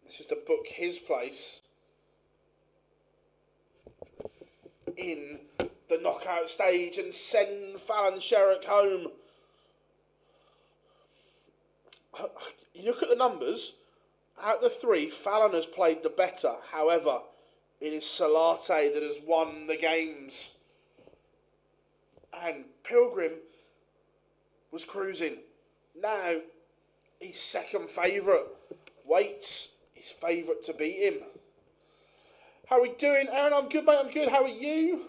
This is to book his place in the knockout stage and send Fallon Sherrock home. You look at the numbers, out of the three, Fallon has played the better. However, it is Salate that has won the games. And Pilgrim was cruising. Now, he's second favourite. Waits his favourite to beat him. How are we doing, Aaron? I'm good, mate. I'm good. How are you?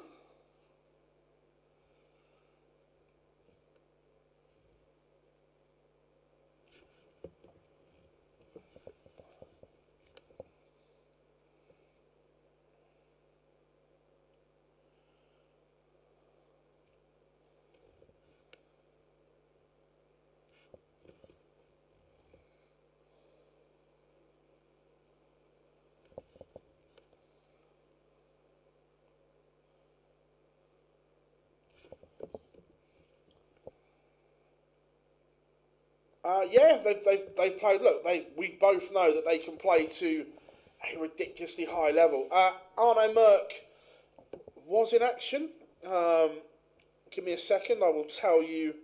Yeah, they've played. Look, we both know that they can play to a ridiculously high level. Arno Merck was in action. Give me a second. I will tell you.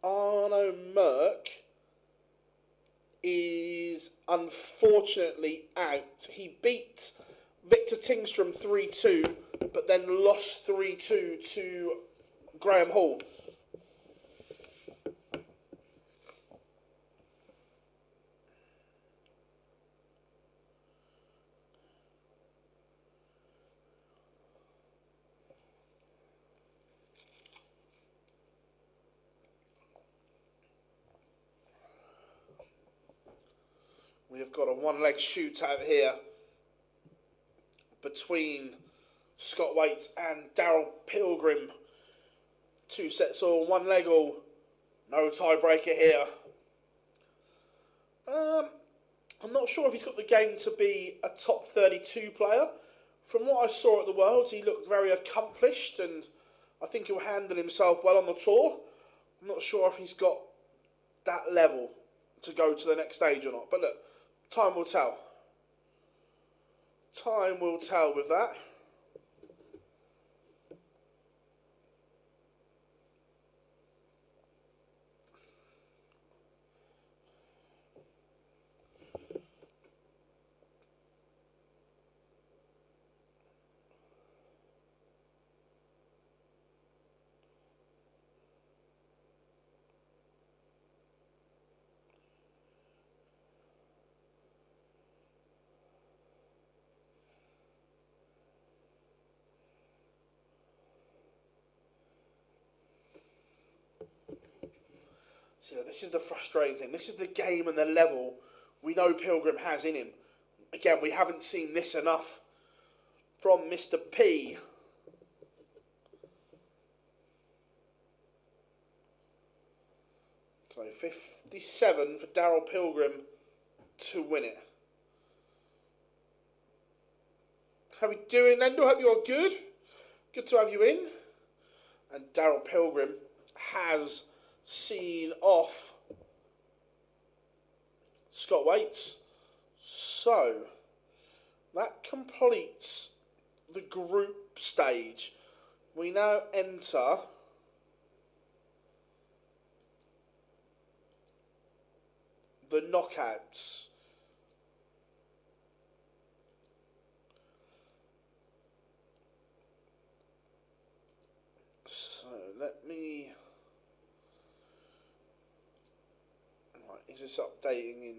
Arno Merck is unfortunately out. He beat Victor Tingstrom 3-2, but then lost 3-2 to Graham Hall. We have got a one-leg shootout here between Scott Waits and Daryl Pilgrim. 2 sets all, 1 leg all. No tiebreaker here. I'm not sure if he's got the game to be a top 32 player. From what I saw at the Worlds, he looked very accomplished and I think he'll handle himself well on the tour. I'm not sure if he's got that level to go to the next stage or not. But look, time will tell. Time will tell with that. So this is the frustrating thing. This is the game and the level we know Pilgrim has in him. Again, we haven't seen this enough from Mr. P. So 57 for Daryl Pilgrim to win it. How are we doing, Lendl? Hope you're good. Good to have you in. And Daryl Pilgrim has seen off Scott Waits. So that completes the group stage. We now enter the knockouts. So let me... Right, is this updating in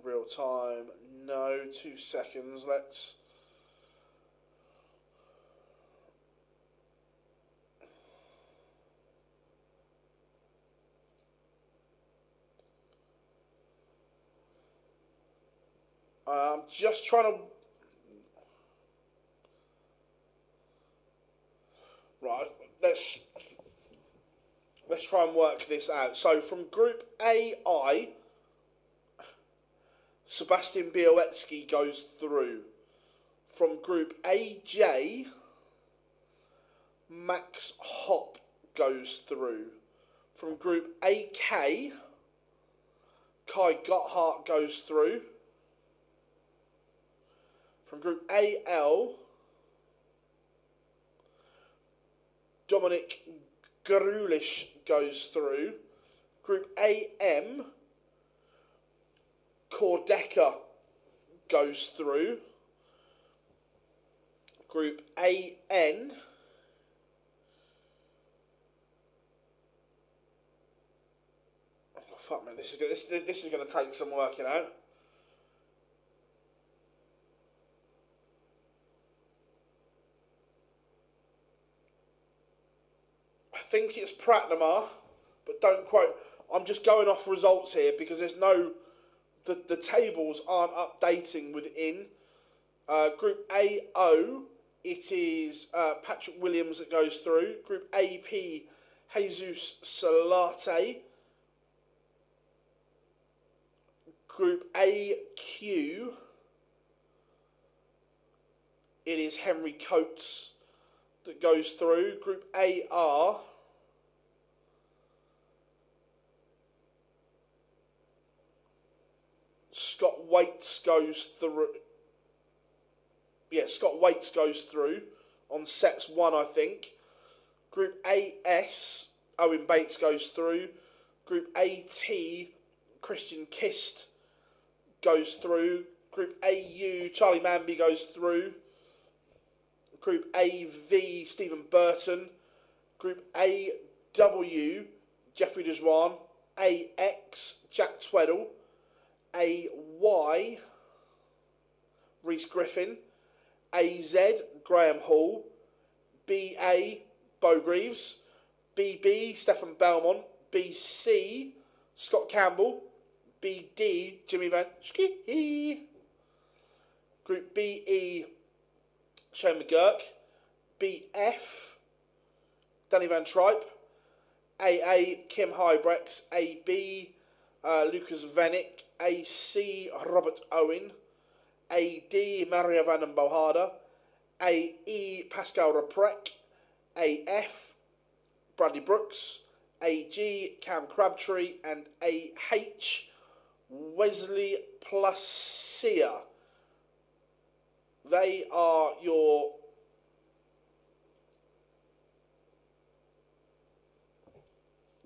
real time? No, 2 seconds. Let's... I'm just trying to... Right, let's try and work this out. So from Group AI, Sebastian Białecki goes through. From Group AJ, Max Hopp goes through. From Group AK, Kai Gotthard goes through. From Group AL, Dominic Grulish goes through. Group AM, Kordeka goes through. Group AN, oh fuck man, this is going to take some working out. I think it's Pratnama, but don't quote. I'm just going off results here because there's no... The tables aren't updating within. Group AO, it is Patrick Williams that goes through. Group AP, Jesus Salate. Group AQ, it is Henry Coates that goes through. Group AR, Scott Waits goes through. Yeah, Scott Waits goes through on sets 1, I think. Group AS, Owen Bates goes through. Group AT, Christian Kist goes through. Group AU, Charlie Manby goes through. Group AV, Stephen Burton. Group AW, Jeffrey Dejuan. AX, Jack Tweddle. AY, Rhys Griffin. AZ, Graham Hall. BA, Bo Greaves. BB, Stefan Belmont. BC, Scott Campbell. BD, Jimmy Van Schie. Group BE, Shane McGurk. BF, Danny Van Tripe. AA, Kim Hybrex. AB, Lucas Venick. AC, Robert Owen. AD, Maria Van den Bohada. AE, Pascal Reprek. AF, Bradley Brooks. AG, Cam Crabtree. And AH, Wesley Placia. They are your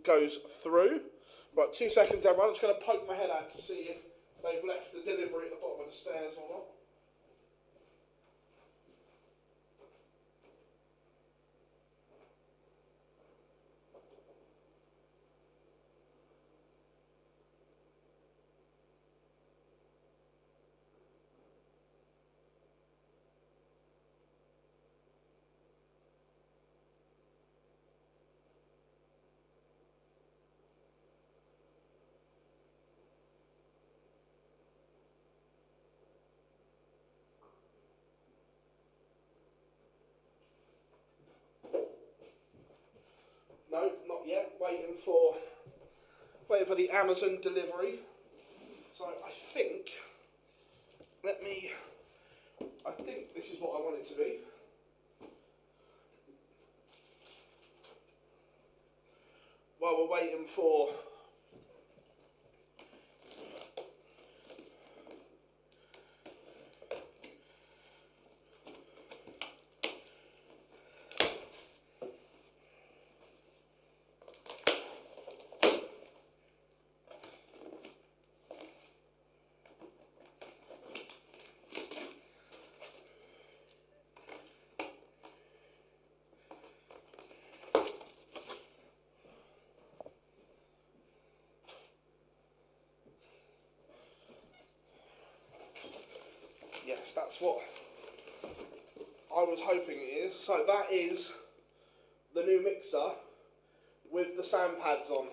goes through. Right, 2 seconds everyone. I'm just going to poke my head out to see if they've left the delivery at the bottom of the stairs or not. No, not yet. Waiting for the Amazon delivery. So I think this is what I want it to be. While we're waiting for That's what I was hoping it is. So that is the new mixer with the sand pads on.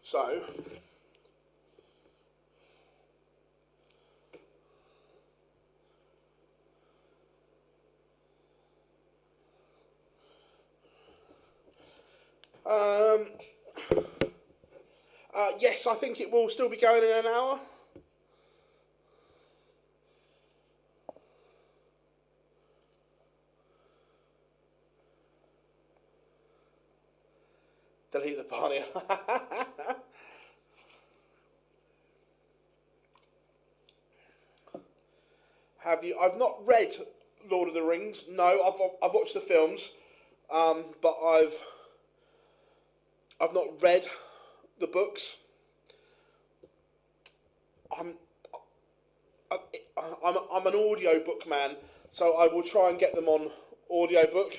So yes, I think it will still be going in an hour. Delete the party. Have you? I've not read Lord of the Rings. No, I've watched the films, but I've not read the books. I'm an audiobook man, so I will try and get them on audiobook.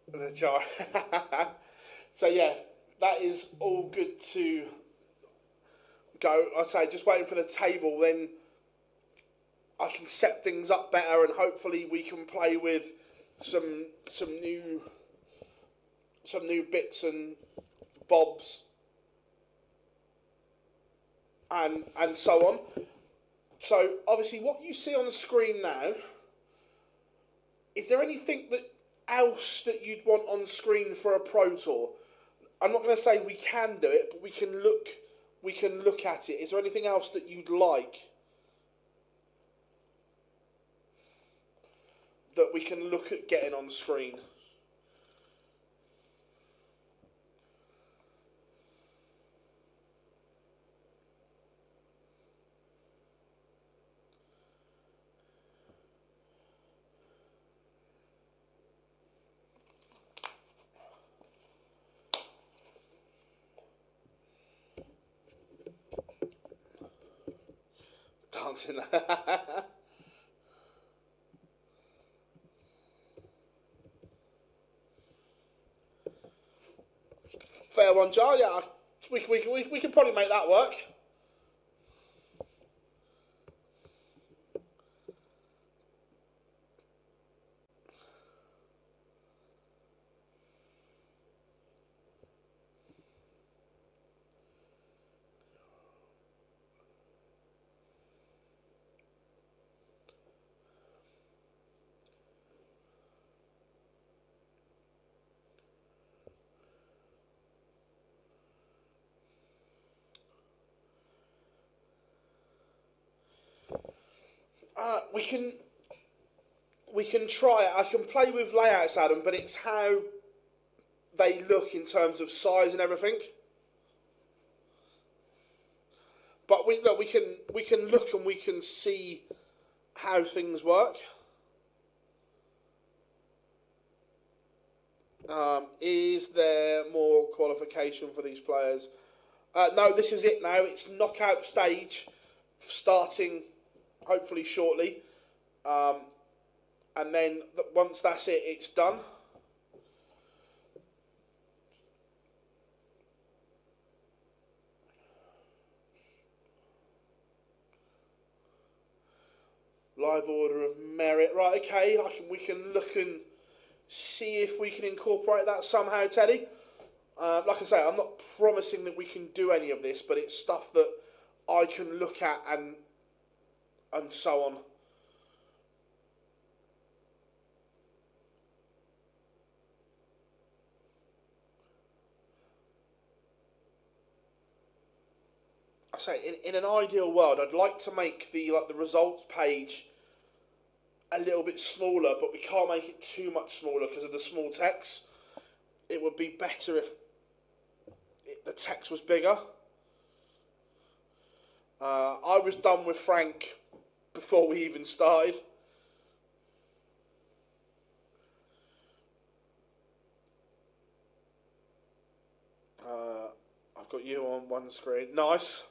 The jar. So yeah, that is all good to go. I'd say just waiting for the table, then I can set things up better, and hopefully we can play with some new bits and bobs and so on. So obviously, what you see on the screen now. Is there anything else that you'd want on screen for a Pro Tour? I'm not going to say we can do it, but we can look at it. Is there anything else that you'd like that we can look at getting on screen? Dancing. Fair one, Jar. Yeah, we can probably make that work. We can try it. I can play with layouts, Adam, but it's how they look in terms of size and everything. But we can look and we can see how things work. Is there more qualification for these players? No, this is it now. It's knockout stage, starting hopefully shortly. And then once that's it, it's done. Live order of merit. Right, okay, we can look and see if we can incorporate that somehow, Teddy. Like I say, I'm not promising that we can do any of this, but it's stuff that I can look at and so on. I say, in an ideal world, I'd like to make the results page a little bit smaller, but we can't make it too much smaller because of the small text. It would be better if the text was bigger. I was done with Frank before we even started. I've got you on one screen. Nice.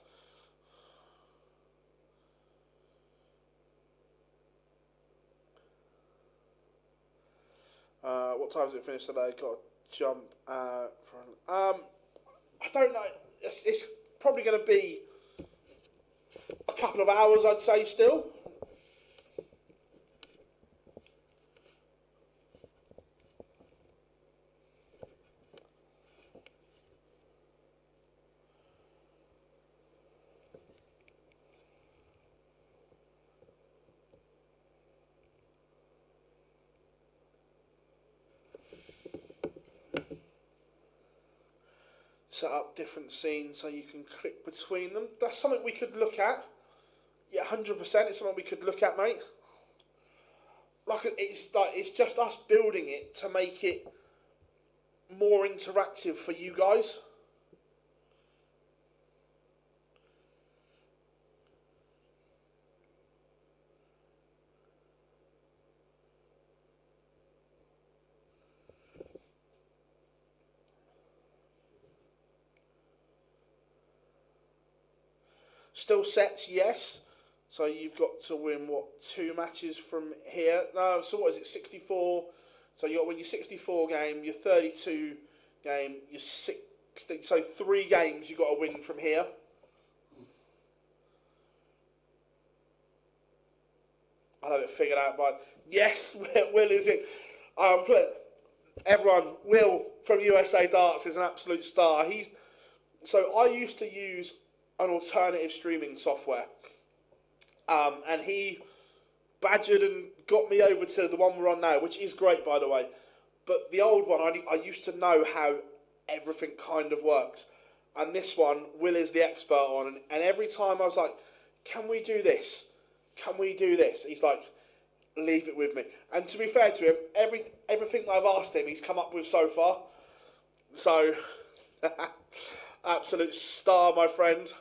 What time does it finish today? Got to jump I don't know. It's probably going to be a couple of hours, I'd say, still. Set up different scenes so you can click between them. That's something we could look at. Yeah, 100%. It's something we could look at, mate. It's just us building it to make it more interactive for you guys. Still sets, yes. So you've got to win, 2 matches from here? No, so what is it, 64? So you got to win your 64 game, your 32 game, your 60. So 3 games you've got to win from here. I'll have it figured out by... Yes, Will is it. Everyone, Will from USA Darts is an absolute star. So I used to use an alternative streaming software. And he badgered and got me over to the one we're on now, which is great, by the way. But the old one, I used to know how everything kind of works. And this one, Will is the expert on. And every time I was like, can we do this? Can we do this? He's like, leave it with me. And to be fair to him, everything that I've asked him, he's come up with so far. So, absolute star, my friend.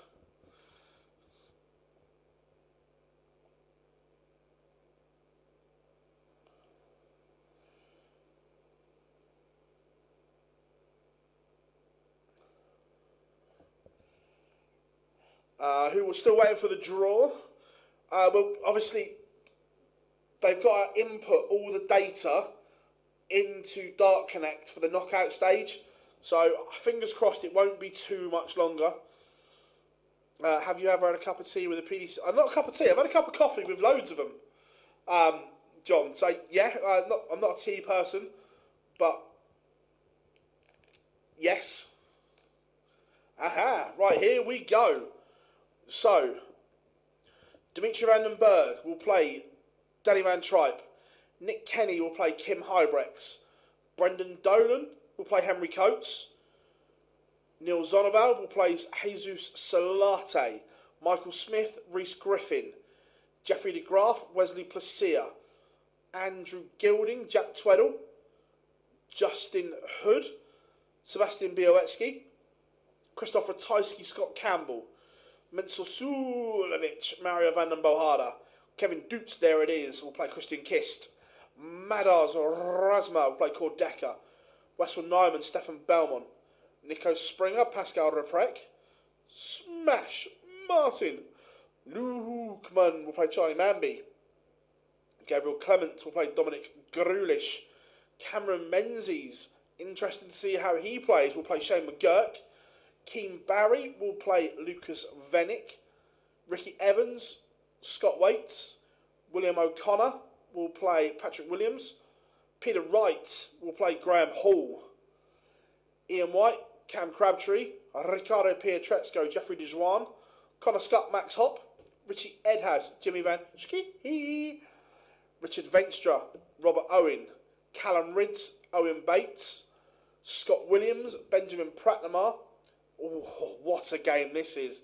Who was still waiting for the draw. Well, obviously, they've got to input all the data into Dart Connect for the knockout stage. So, fingers crossed it won't be too much longer. Have you ever had a cup of tea with a PDC? Not a cup of tea, I've had a cup of coffee with loads of them. John, so yeah, I'm not a tea person, but yes. Aha, right, here we go. So, Dimitri van den Berg will play Danny Van Tripe. Nick Kenny will play Kim Hybrex. Brendan Dolan will play Henry Coates. Neil Zonoval will play Jesus Salate. Michael Smith, Rhys Griffin. Jeffrey de Graaf, Wesley Placia. Andrew Gilding, Jack Tweddle. Justin Hood. Sebastian Białecki. Christopher Tyski, Scott Campbell. Mensur Suljevic, Mario van den Bohada. Kevin Dutz, there it is, will play Christian Kist. Madars Razma will play Cord Decker. Westwood Nyman, Stefan Belmont. Nico Springer, Pascal Reprek. Smash Martin. Lou Hookman will play Charlie Manby. Gabriel Clement will play Dominic Grulish. Cameron Menzies, interesting to see how he plays, will play Shane McGurk. Keane Barry will play Lucas Vennick. Ricky Evans, Scott Waits. William O'Connor will play Patrick Williams. Peter Wright will play Graham Hall. Ian White, Cam Crabtree, Ricardo Pietrezco, Jeffrey DeJuan, Connor Scott, Max Hopp, Richie Edhouse, Jimmy Van Schie, Richard Veenstra, Robert Owen, Callum Ridds, Owen Bates, Scott Williams, Benjamin Pratnamar. Oh, what a game this is.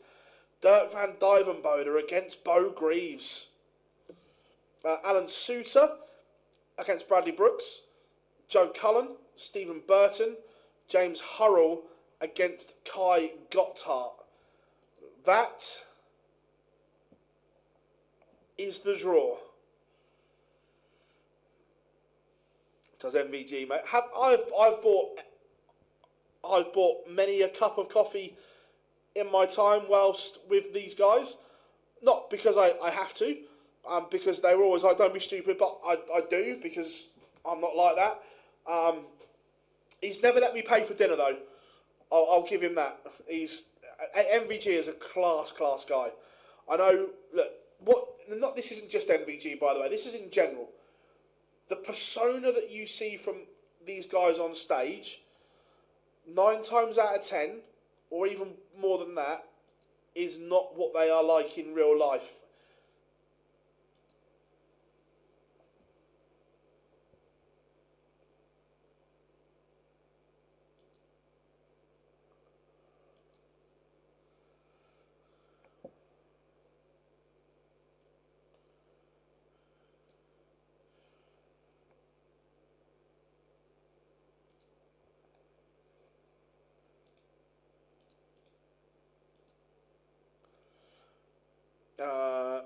Dirk van Dijvenbode against Bo Greaves. Alan Suter against Bradley Brooks. Joe Cullen, Stephen Burton, James Hurrell against Kai Gotthard. That is the draw. Does MVG, mate? I've bought many a cup of coffee in my time whilst with these guys. Not because I have to, because they were always like, don't be stupid, but I do, because I'm not like that. He's never let me pay for dinner, though. I'll give him that. MVG is a class guy. I know, look, this isn't just MVG, by the way, this is in general. The persona that you see from these guys on stage, 9 times out of 10, or even more than that, is not what they are like in real life.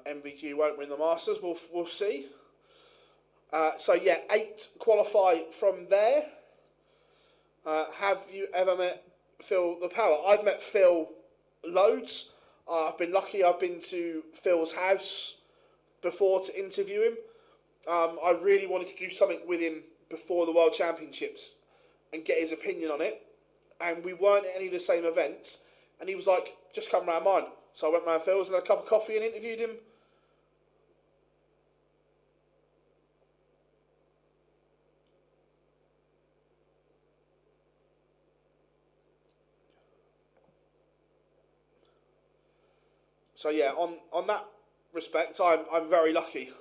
MVG won't win the Masters. We'll see. So yeah, 8 qualify from there. Have you ever met Phil the Power? I've met Phil loads. I've been lucky. I've been to Phil's house before to interview him. I really wanted to do something with him before the World Championships and get his opinion on it. And we weren't at any of the same events. And he was like, just come round mine. So I went round Phil's and had a cup of coffee and interviewed him. So yeah, on that respect, I'm very lucky.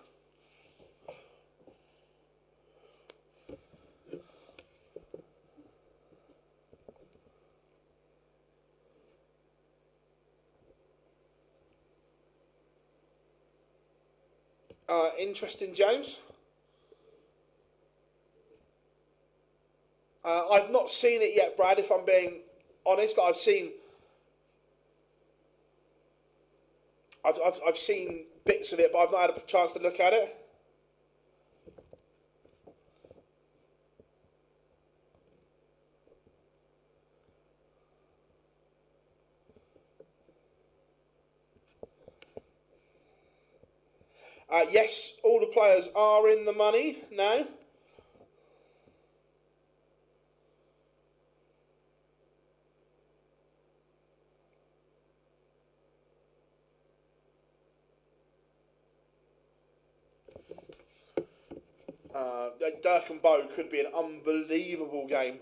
Interesting, James. I've not seen it yet, Brad, if I'm being honest. I've seen bits of it, but I've not had a chance to look at it. Yes, all the players are in the money now. Dirk and Bo could be an unbelievable game.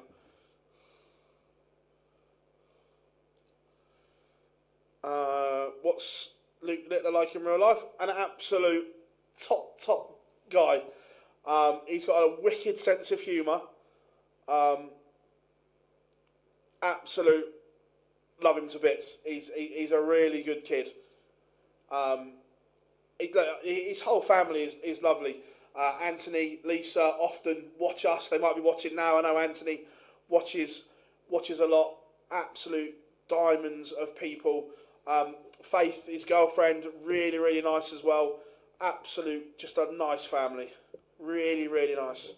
What's Luke Littler like in real life? An absolute top guy. He's got a wicked sense of humour. Absolute love him to bits. He's a really good kid. His whole family is lovely. Anthony, Lisa often watch us. They might be watching now. I know Anthony watches a lot. Absolute diamonds of people. Faith, his girlfriend, really nice as well. Absolute, just a nice family. Really nice.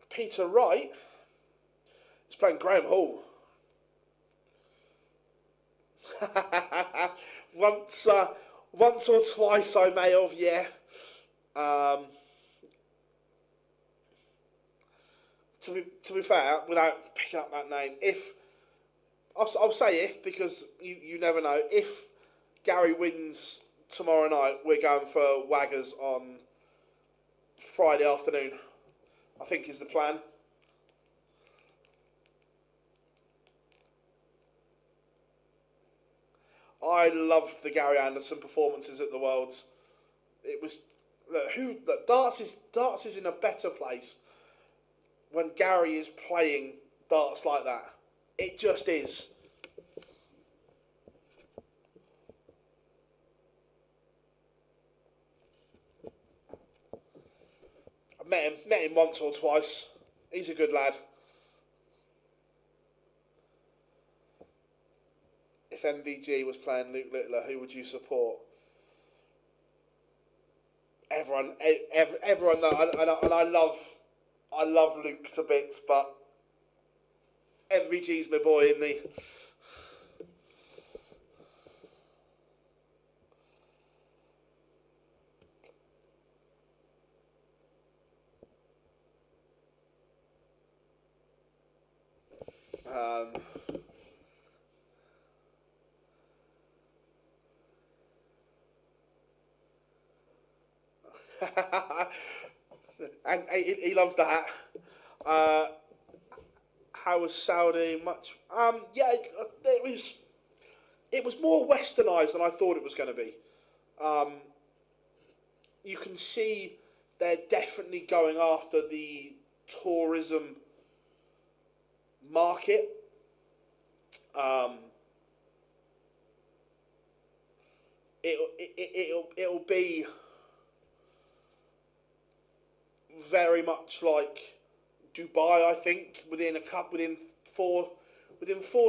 Peter Wright is playing Graham Hall. Once or twice I may have, yeah. To be fair, without picking up that name, I'll say if, because you never know. If Gary wins tomorrow night, we're going for Waggers on Friday afternoon, I think is the plan. I loved the Gary Anderson performances at the Worlds. It was darts is in a better place when Gary is playing darts like that. It just is. I met him once or twice. He's a good lad. If MVG was playing Luke Littler, who would you support? Everyone, and I love Luke to bits, but MVG's my boy, isn't he? And he loves the hat. How was Saudi? Much? Yeah, it was more westernised than I thought it was going to be. You can see they're definitely going after the tourism market. It'll be very much like Dubai, I think. Within 4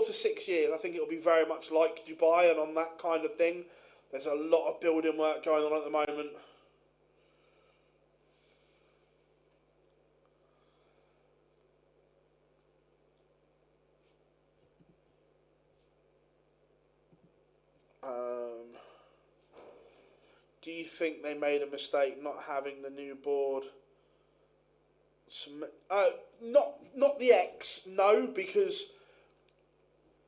to 6 years, I think it'll be very much like Dubai, and on that kind of thing. There's a lot of building work going on at the moment. Do you think they made a mistake not having the new board? Not the X, no, because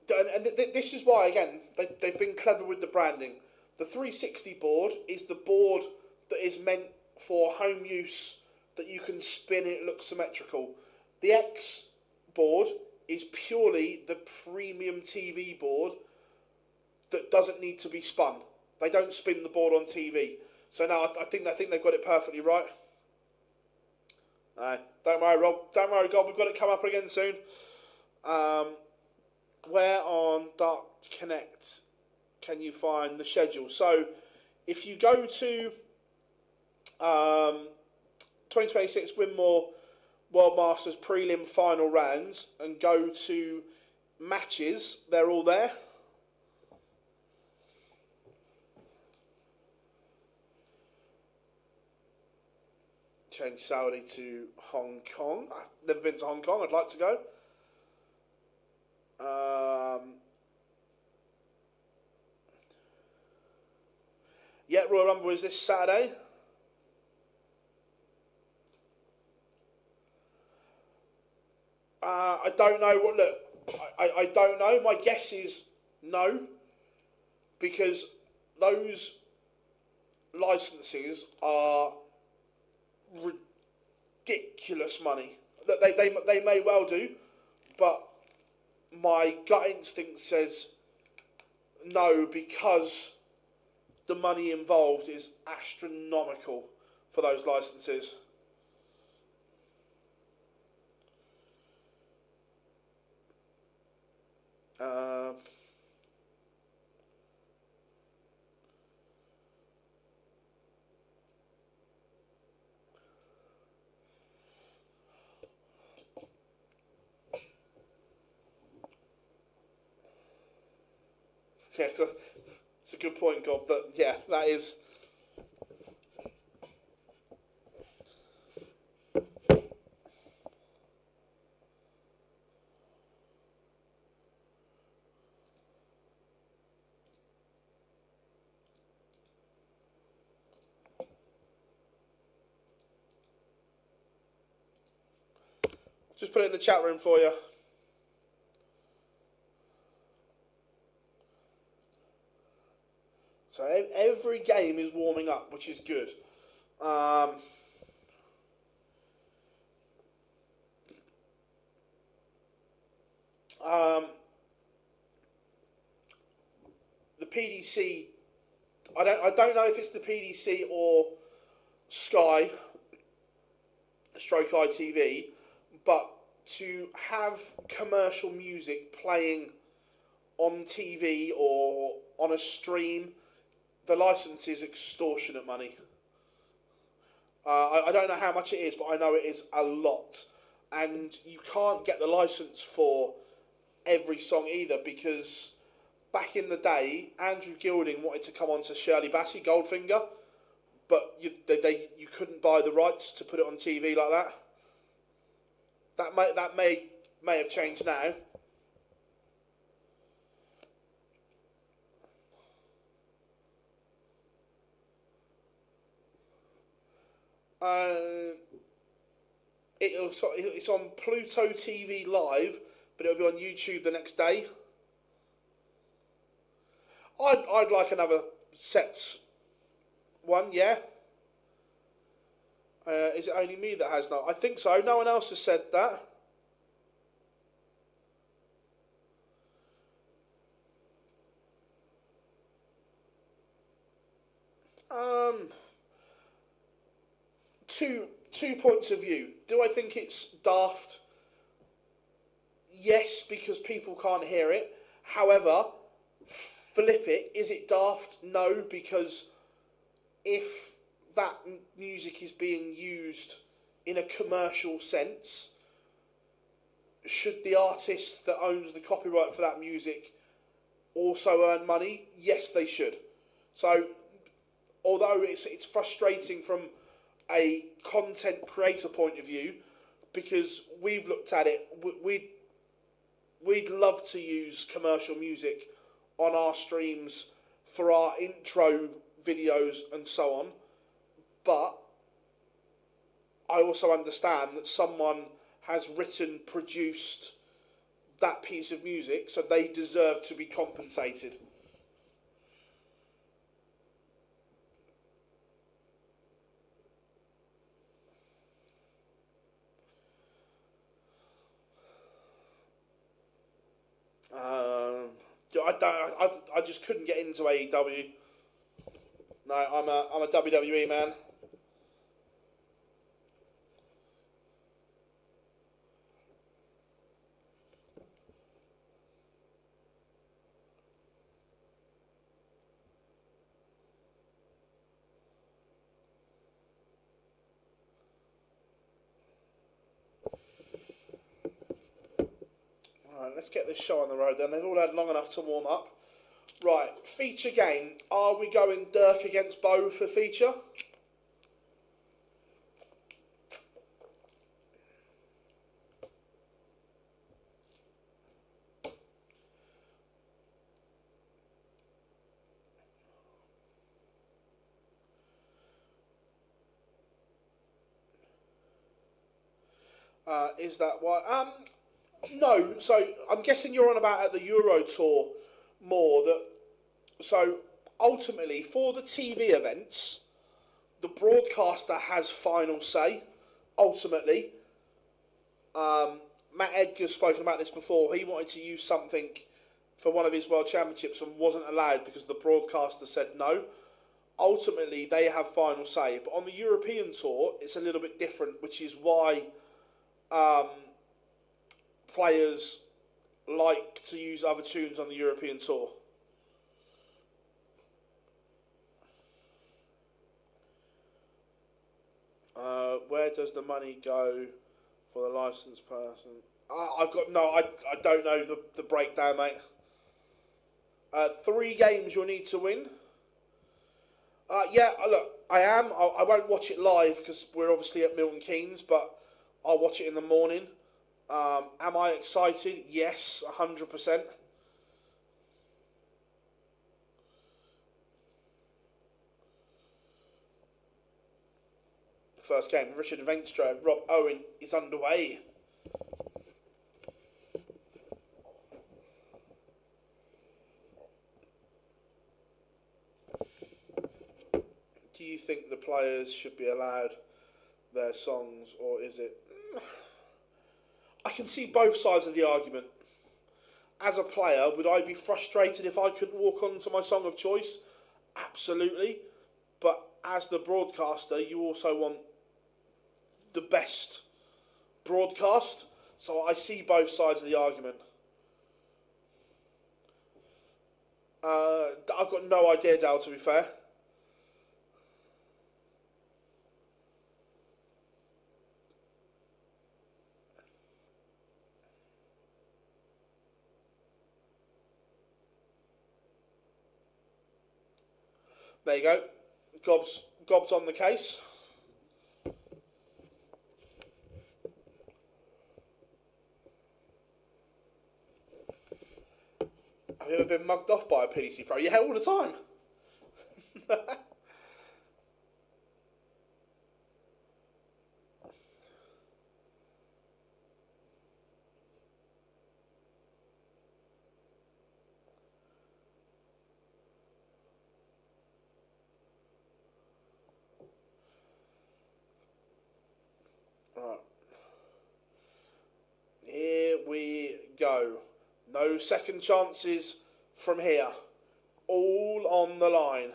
this is why, again, they've been clever with the branding. The 360 board is the board that is meant for home use, that you can spin and it looks symmetrical. The X board is purely the premium TV board that doesn't need to be spun. They don't spin the board on TV. So no, I think they've got it perfectly right. Don't worry, Rob. Don't worry, God. We've got it come up again soon. Where on Dart Connect can you find the schedule? So, if you go to 2026 Winmau World Masters prelim final rounds and go to matches, they're all there. Change Saudi to Hong Kong. I've never been to Hong Kong. I'd like to go. Yeah, Royal Rumble is this Saturday. I don't know. Look, I don't know. My guess is no, because those licenses are ridiculous money. That they may well do, but my gut instinct says no, because the money involved is astronomical for those licenses. Yeah, it's a good point, Gob. That yeah, that is. Just put it in the chat room for you. So every game is warming up, which is good. Um, the PDC, I don't know if it's the PDC or Sky, stroke ITV, but to have commercial music playing on TV or on a stream, the license is extortionate money. I don't know how much it is, but I know it is a lot. And you can't get the license for every song either, because back in the day, Andrew Gilding wanted to come on to Shirley Bassey, Goldfinger, but you couldn't buy the rights to put it on TV like that. That may have changed now. It's on Pluto TV Live, but it'll be on YouTube the next day. I'd like another sets one, yeah. Is it only me that has no? I think so. No one else has said that. Two points of view. Do I think it's daft? Yes, because people can't hear it. However, flip it. Is it daft? No, because if that music is being used in a commercial sense, should the artist that owns the copyright for that music also earn money? Yes, they should. So, although it's frustrating from a content creator point of view, because we've looked at it, we'd love to use commercial music on our streams for our intro videos and so on, but I also understand that someone has produced that piece of music, so they deserve to be compensated. I just couldn't get into AEW. No, I'm a WWE man. Alright, let's get this show on the road then. They've all had long enough to warm up. Right, feature game. Are we going Dirk against Bo for feature? Is that why? No. So I'm guessing you're on about at the Euro Tour more. So ultimately, for the TV events, the broadcaster has final say. Ultimately, Matt Edgar's spoken about this before. He wanted to use something for one of his World Championships and wasn't allowed because the broadcaster said no. Ultimately, they have final say. But on the European Tour, it's a little bit different, which is why players like to use other tunes on the European Tour. Where does the money go for the licensed person? I don't know the breakdown, mate. 3 games you'll need to win. Yeah, look, I am. I won't watch it live because we're obviously at Milton Keynes, but I'll watch it in the morning. Am I excited? Yes, 100%. First game, Richard Veenstra, Rob Owen is underway. Do you think the players should be allowed their songs, or is it... I can see both sides of the argument. as a player, would I be frustrated if I couldn't walk on to my song of choice? Absolutely. But as the broadcaster, you also want the best broadcast. So I see both sides of the argument. I've got no idea, Dal, to be fair. There you go. Gob's on the case. Have you ever been mugged off by a PDC Pro? Yeah, all the time. Right. Here we go. No second chances from here. All on the line.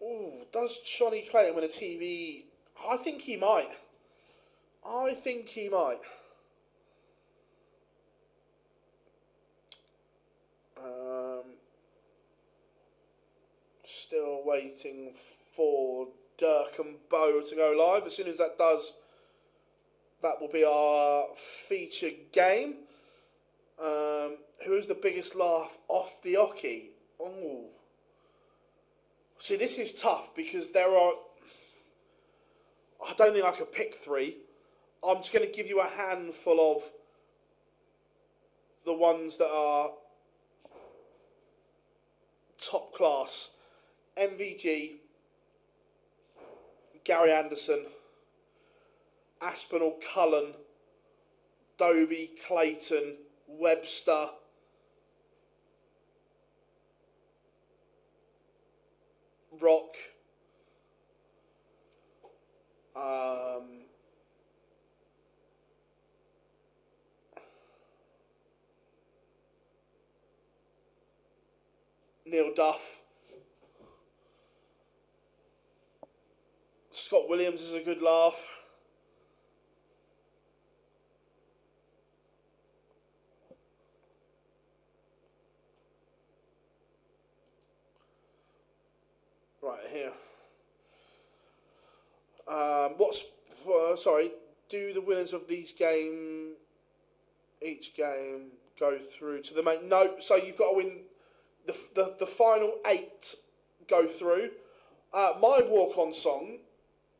Ooh, does Johnny Clayton win a TV? I think he might. I think he might. Still waiting for Dirk and Bo to go live. As soon as that does, that will be our featured game. Who is the biggest laugh off the oche? Oh. See, this is tough because there are... I don't think I could pick three. I'm just going to give you a handful of the ones that are top class. MVG, Gary Anderson, Aspinall, Cullen, Dobie, Clayton, Webster, Rock, Neil Duff, Scott Williams is a good laugh. Right here. Do the winners of each game go through to the main? No, so you've got to win the final 8 go through. My walk-on song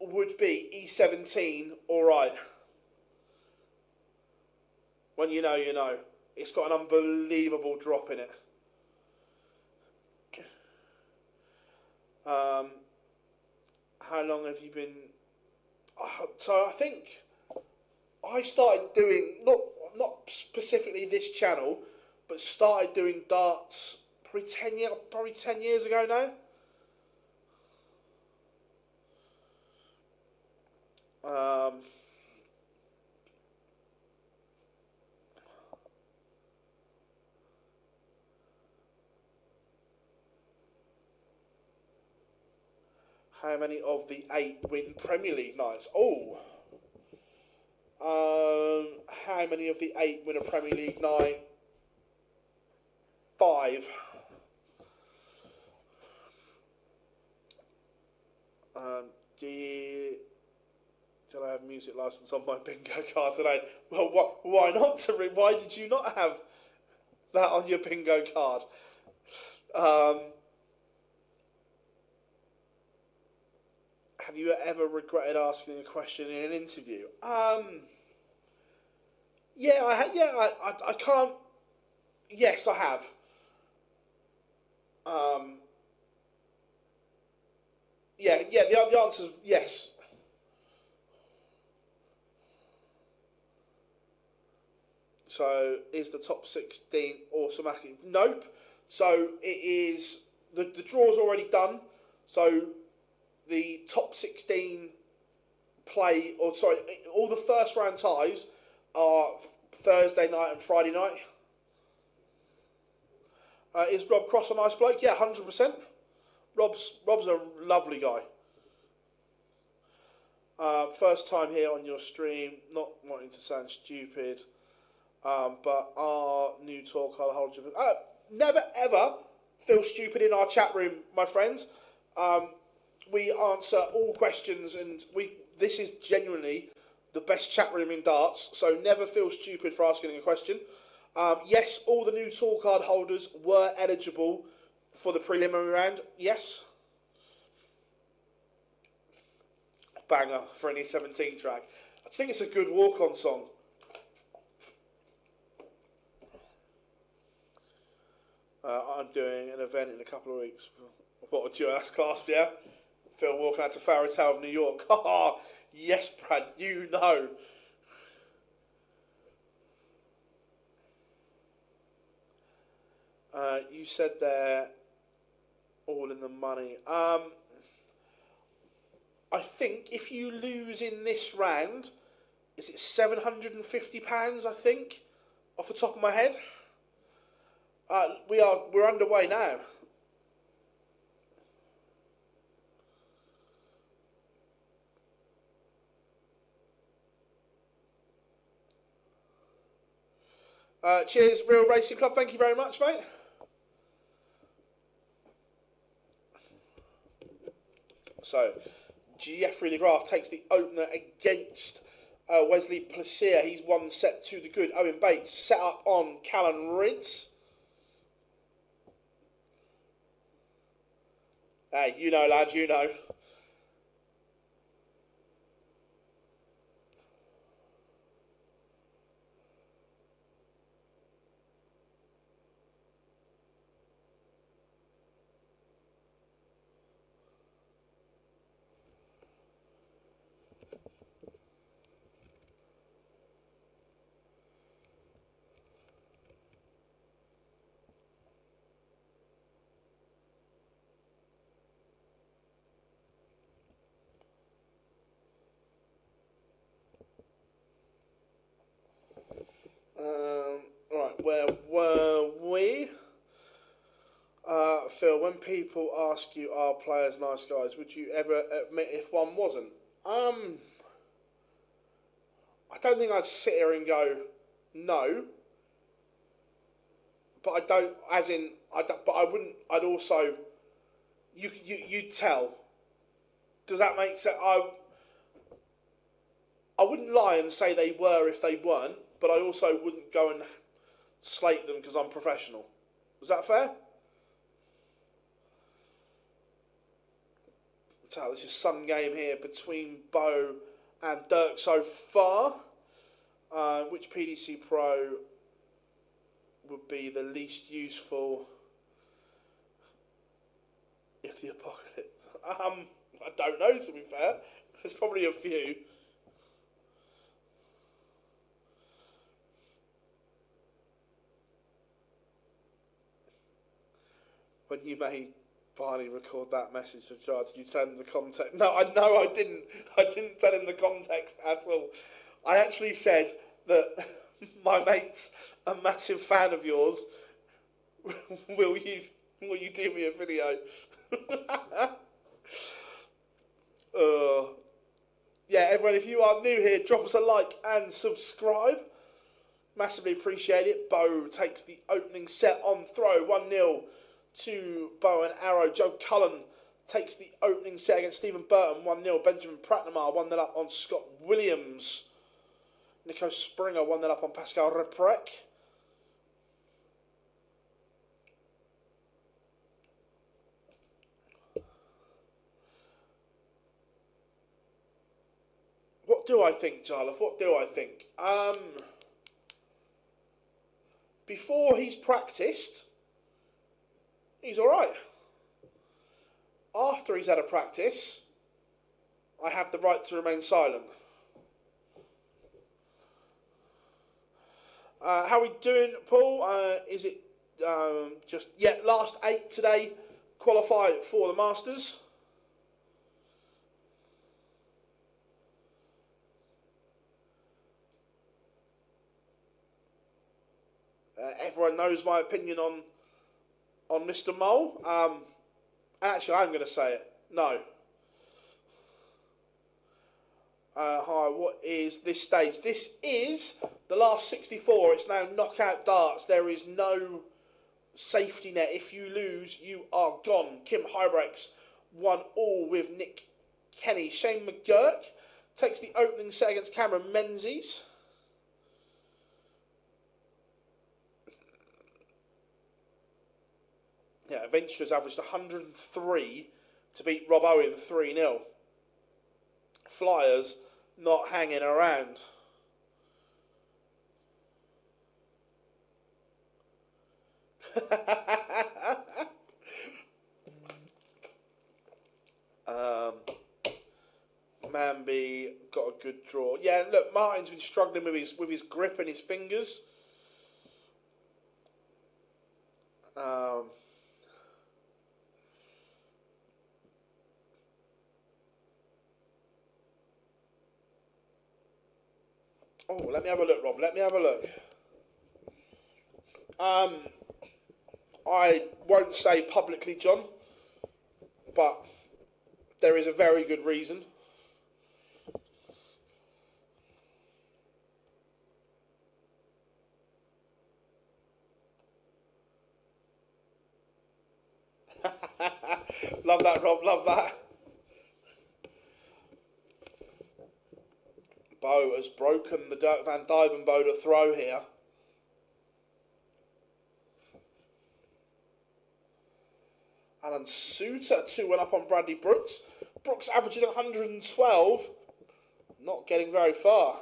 would be E17, Alright. When you know, you know. It's got an unbelievable drop in it. How long have you been... So I think I started doing, not specifically this channel, but started doing darts probably 10 years ago now. How many of the 8 win Premier League nights? Oh. How many of the 8 win a Premier League night? 5. Did I have music license on my bingo card today? Well, why not? Why did you not have that on your bingo card? Have you ever regretted asking a question in an interview? Yeah, I can't. Yes, I have. The answer is yes. So is the top 16 automatic? Nope. So it is, the draw's already done. So the top 16 play, or sorry, all the first round ties are Thursday night and Friday night. Is Rob Cross a nice bloke? Yeah, 100%. Rob's a lovely guy. First time here on your stream, not wanting to sound stupid, but our new talk holder, never ever feel stupid in our chat room, my friends. We answer all questions, and this is genuinely the best chat room in darts, so never feel stupid for asking a question. Yes, all the new tool card holders were eligible for the preliminary round. Yes. Banger for any 17 track. I think it's a good walk-on song. I'm doing an event in a couple of weeks. What would you ask, class? Yeah? Phil walking out to Farrow Tower of New York. Haha, yes, Brad, you know. You said they're all in the money. I think if you lose in this round, is it £750? I think, off the top of my head. We're underway now. Cheers, Real Racing Club. Thank you very much, mate. So, Jeffrey DeGraff takes the opener against Wesley Placier. He's one set to the good. Owen Bates set up on Callan Ridds. Hey, you know, lad, you know. Right, where were we? Phil, when people ask you, are players nice guys, would you ever admit if one wasn't? I don't think I'd sit here and go, no. But I don't, as in, but I wouldn't, I'd also, you'd tell. Does that make sense? I wouldn't lie and say they were if they weren't, but I also wouldn't go and slate them because I'm professional. Was that fair? So this is some game here between Bo and Dirk so far. Which PDC Pro would be the least useful if the apocalypse? I don't know, to be fair. There's probably a few. When you made Barney record that message to Charles, did you tell him the context? No, I didn't. I didn't tell him the context at all. I actually said that my mate's a massive fan of yours. Will you do me a video? Yeah, everyone, if you are new here, drop us a like and subscribe. Massively appreciate it. Bo takes the opening set on throw, 1-0 to Bow and Arrow. Joe Cullen takes the opening set against Stephen Burton, 1-0. Benjamin Pratnamar 1-0 up on Scott Williams. Nico Springer 1-0 up on Pascal Reprek. What do I think, Jarlath? What do I think? Before he's practiced, he's alright. After he's had a practice, I have the right to remain silent. How we doing, Paul? Is it last 8 today qualify for the Masters? Everyone knows my opinion on Mr. Mole. Actually, I'm going to say it. No. Hi, what is this stage? This is the last 64. It's now knockout darts. There is no safety net. If you lose, you are gone. Kim Hybrex won all with Nick Kenny. Shane McGurk takes the opening set against Cameron Menzies. Yeah, Adventurers averaged 103 to beat Rob Owen 3-0. Flyers not hanging around. Manby got a good draw. Yeah, look, Martin's been struggling with his grip and his fingers. Oh, let me have a look, Rob. Let me have a look. I won't say publicly, John, but there is a very good reason. Love that, Rob. Love that. Bo has broken the Dirk van Dijvenbode throw here. Alan Suter 2-1 up on Bradley Brooks. Brooks averaging 112. Not getting very far.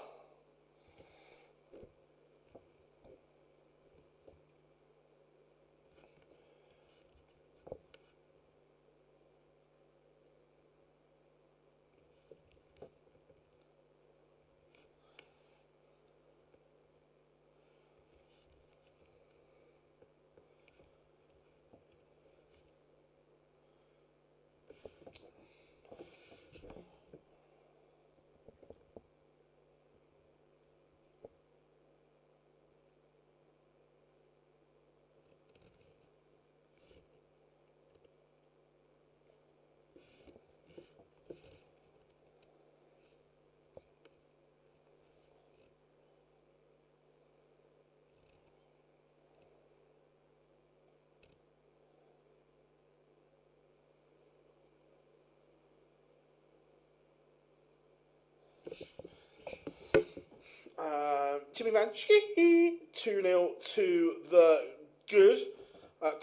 Jimmy Manchke 2-0 to the good.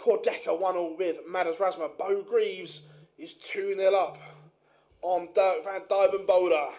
Cordecca 1-1 with Madders Rasma. Bo Greaves is 2-0 up on Dirk van Dijvenbode.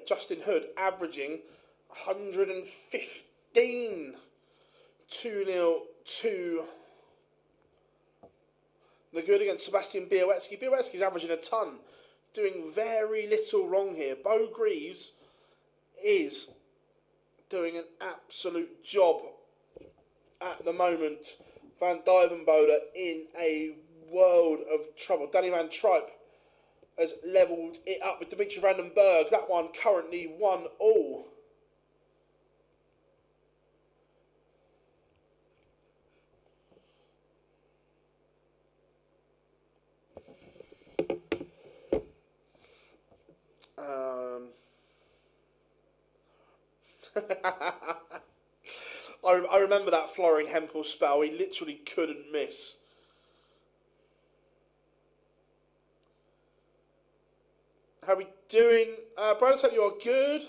Justin Hood averaging 115. 2-0 to the good against Sebastian Białecki. Białecki's averaging a ton, doing very little wrong here. Bo Greaves is doing an absolute job at the moment. Van Dijvenbode in a world of trouble. Danny Van Tripe has levelled it up with Dimitri Vandenberg. That one currently 1-1. I remember that Florian Hempel spell. He literally couldn't miss. How are we doing? Brad, I hope you are good.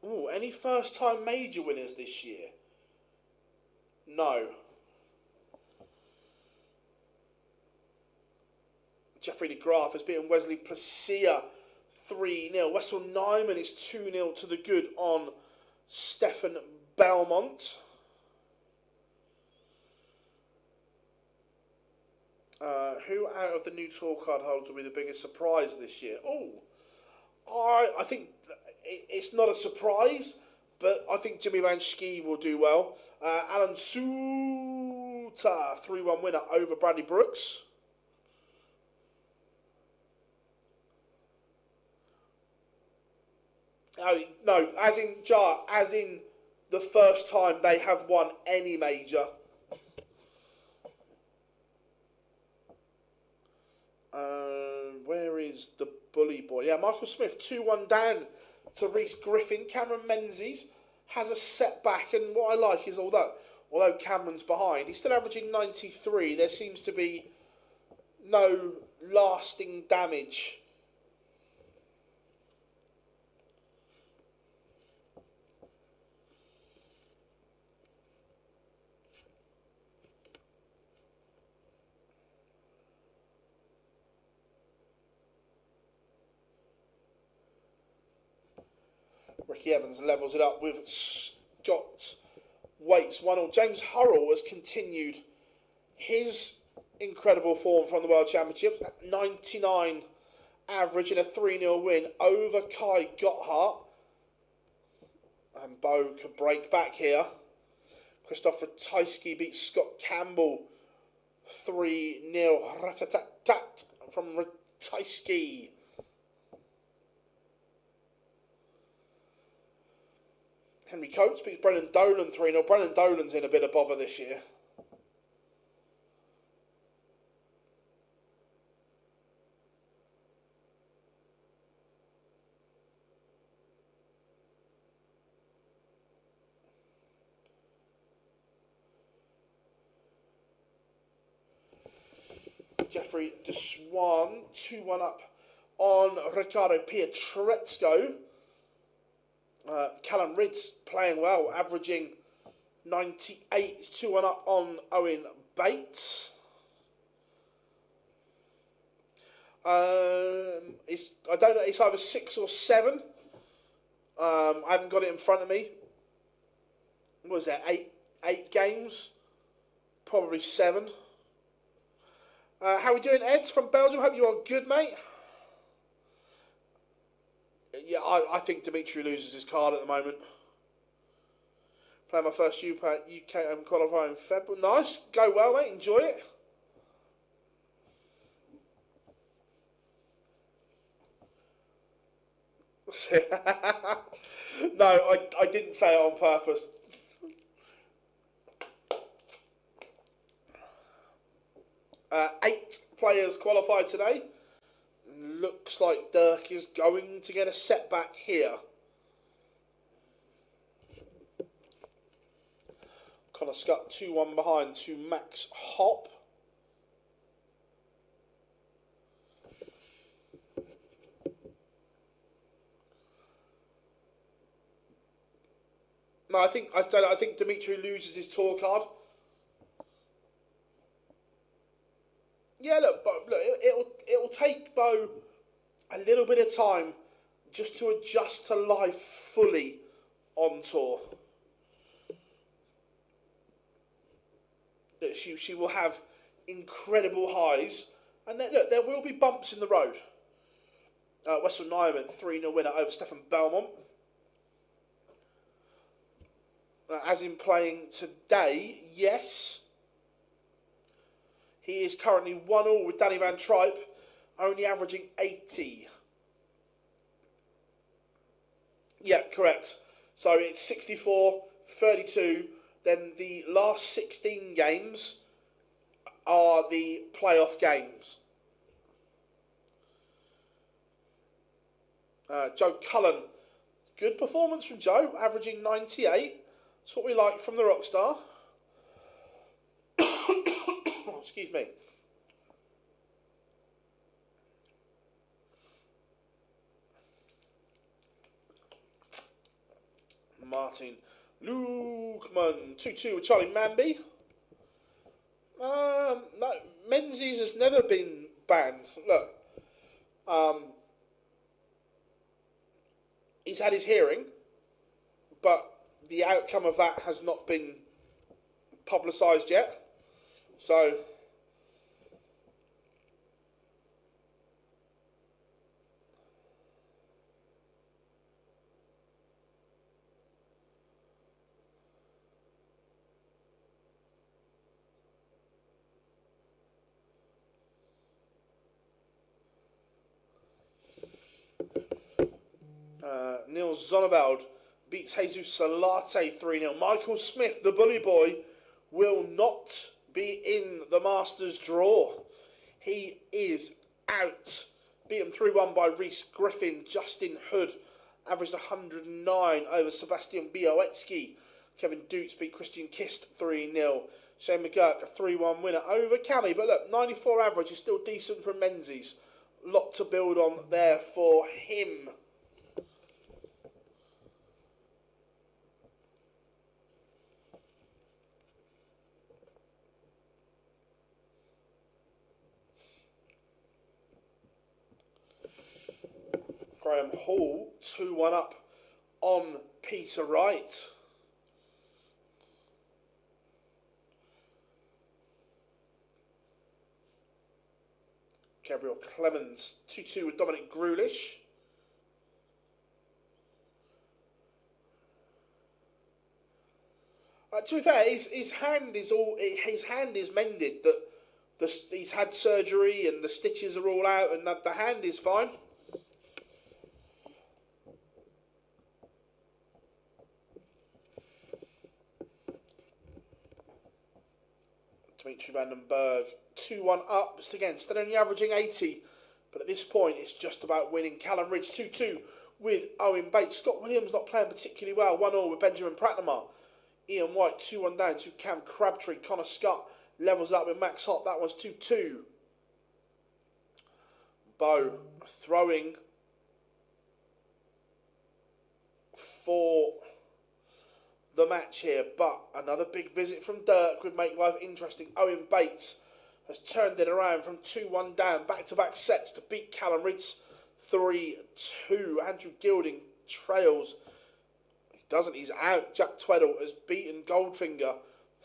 Ooh, any first-time major winners this year? No. Jeffrey de Graaf has beaten Wesley Placia 3-0. Wessel Nyman is 2-0 to the good on Stefan Belmont. Who out of the new tour card holders will be the biggest surprise this year? I think it's not a surprise, but I think Jimmy Van Schie will do well. Alan Suter, 3-1 winner over Bradley Brooks. No, as in the first time they have won any major. Where is the bully boy? Yeah, Michael Smith, 2-1 down to Reese Griffin. Cameron Menzies has a setback, and what I like is although Cameron's behind, he's still averaging 93. There seems to be no lasting damage. Ricky Evans levels it up with Scott Waits 1-0. James Hurrell has continued his incredible form from the World Championships. 99 average in a 3-0 win over Kai Gotthard. And Bo could break back here. Christopher Tysky beats Scott Campbell 3-0. Rat-tat-tat from Tysky. Henry Coates beats Brennan Dolan 3-0. Brennan Dolan's in a bit of bother this year. Jeffrey de Swan, 2-1 up on Riccardo Pietrezco. Callum Ridds playing well, averaging 98, 2-1 up on Owen Bates. I don't know, it's either 6 or 7. I haven't got it in front of me. What was that, 8 games? Probably 7. How are we doing, Eds from Belgium? Hope you are good, mate. Yeah, I think Dimitri loses his card at the moment. Playing my first UK Open qualifier in February. Nice, go well, mate. Enjoy it. No, I didn't say it on purpose. Eight players qualified today. Looks like Dirk is going to get a setback here. Connor Scott 2-1 behind to Max Hopp. No, I think Dimitri loses his tour card. Yeah, look, it'll take Bo a little bit of time just to adjust to life fully on tour. She will have incredible highs, and then, look, there will be bumps in the road. Wessel Nyman 3-0 winner over Stefan Belmont. As in playing today, yes. He is currently 1-1 with Danny Van Tripe, only averaging 80. Yeah, correct. So it's 64, 32. Then the last 16 games are the playoff games. Joe Cullen. Good performance from Joe, averaging 98. That's what we like from the Rockstar. Oh, excuse me. Martin Lukeman, 2-2 with Charlie Manby. No, Menzies has never been banned. Look, he's had his hearing, but the outcome of that has not been publicised yet. So, Neil Zonneveld beats Jesus Salate 3-0. Michael Smith, the bully boy, will not be in the Masters draw. He is out. Beaten 3-1 by Reese Griffin. Justin Hood averaged 109 over Sebastian Białecki. Kevin Dukes beat Christian Kist 3-0. Shane McGurk, a 3-1 winner over Cammy. But look, 94 average is still decent from Menzies. Lot to build on there for him. Graham Hall, 2-1 up on Peter Wright. Gabriel Clemens, 2-2 with Dominic Grulish. To be fair, his hand is mended. He's had surgery and the stitches are all out, and the hand is fine. Dimitri Vandenberg, 2-1 up. Just again, still only averaging 80. But at this point, it's just about winning. Callum Ridge, 2-2 with Owen Bates. Scott Williams not playing particularly well. 1-1 with Benjamin Pratnamar. Ian White, 2-1 down to Cam Crabtree. Connor Scott levels up with Max Hopp. That one's 2-2. Bo throwing for the match here, but another big visit from Dirk would make life interesting. Owen Bates has turned it around from 2-1 down, back-to-back sets to beat Callum Ridge 3-2. Andrew Gilding trails. He doesn't, he's out. Jack Tweddle has beaten Goldfinger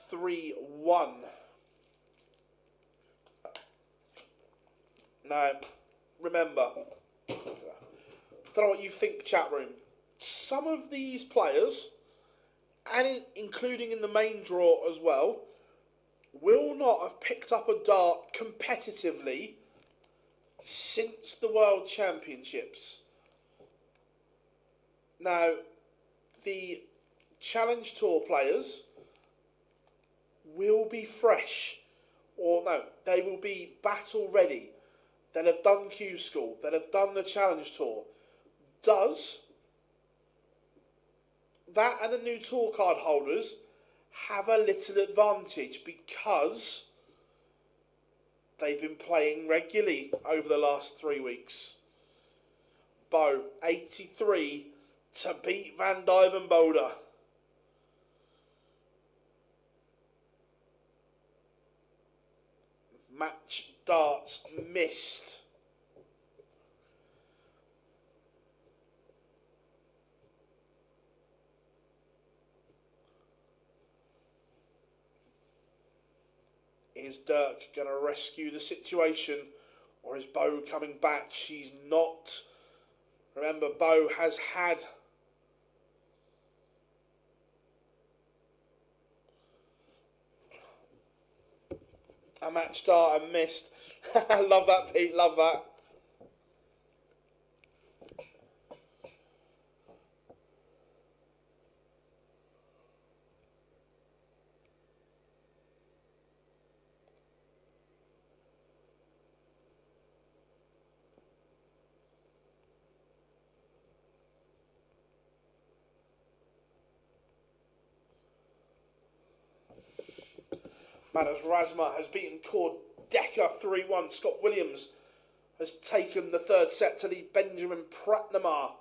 3-1. Now, remember, I don't know what you think, chat room. Some of these players, and including in the main draw as well, will not have picked up a dart competitively since the World Championships. Now, the Challenge Tour players will be fresh, or no, they will be battle ready. They'll have done Q School, they'll have done the Challenge Tour. Does that and the new tour card holders have a little advantage because they've been playing regularly over the last 3 weeks? Bo, 83 to beat Van Dyvenbode. Match darts missed. Is Dirk going to rescue the situation, or is Bo coming back? She's not. Remember, Bo has had A match start and missed. Love that, Pete. Love that. Manos Razma has beaten Cord Decker 3-1. Scott Williams has taken the third set to lead Benjamin Pratnamar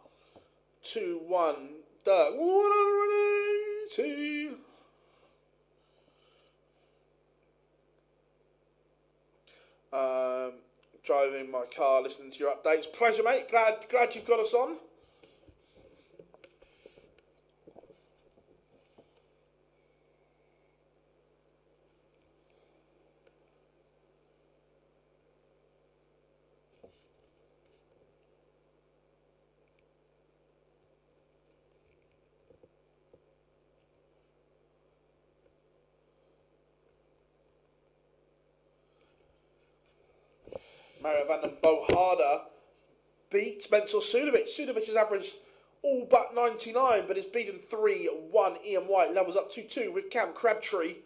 2-1. Dirk 180. Driving my car, listening to your updates. Pleasure, mate. Glad you've got us on. Mario van den Boharder beat Spencer Sudovic. Sudovic has averaged all but 99, but has beaten 3-1. Ian White levels up 2-2 with Cam Crabtree.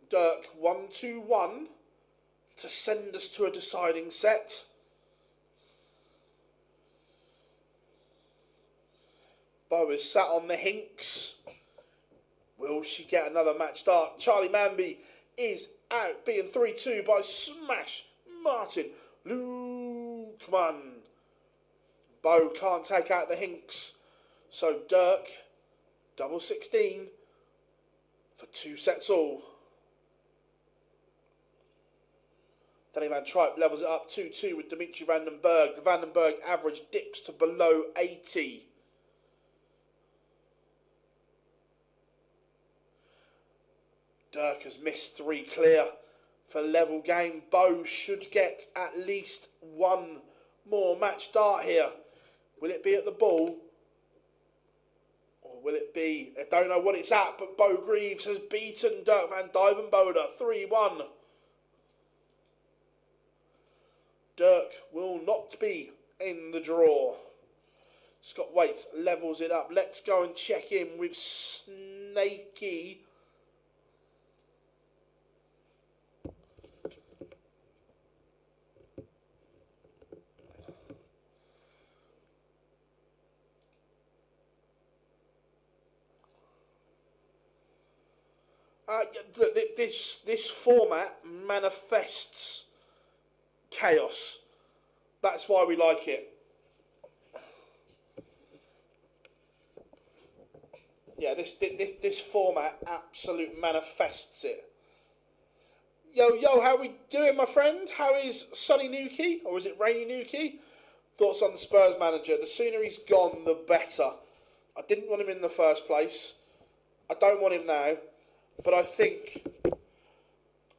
Dirk 1-2-1 to send us to a deciding set. Bo is sat on the hinks. Will she get another match start? Charlie Manby is out, being 3-2 by Smash Martin Lukeman. Bo can't take out the hinks. So Dirk, double 16 for 2 sets all. Danny Van Tripe levels it up 2-2 with Dimitri Vandenberg. The Vandenberg average dips to below 80. Dirk has missed 3 clear for level game. Bo should get at least one more match start here. Will it be at the ball? Or will it be... I don't know what it's at, but Bo Greaves has beaten Dirk van Dijvenbode 3-1. Dirk will not be in the draw. Scott Waits levels it up. Let's go and check in with Snakey. This format manifests chaos. That's why we like it. Yeah, this format absolute manifests it. Yo, how we doing, my friend? How is sunny Newquay, or is it rainy Newquay? Thoughts on the Spurs manager? The sooner he's gone, the better. I didn't want him in the first place. I don't want him now. But I think,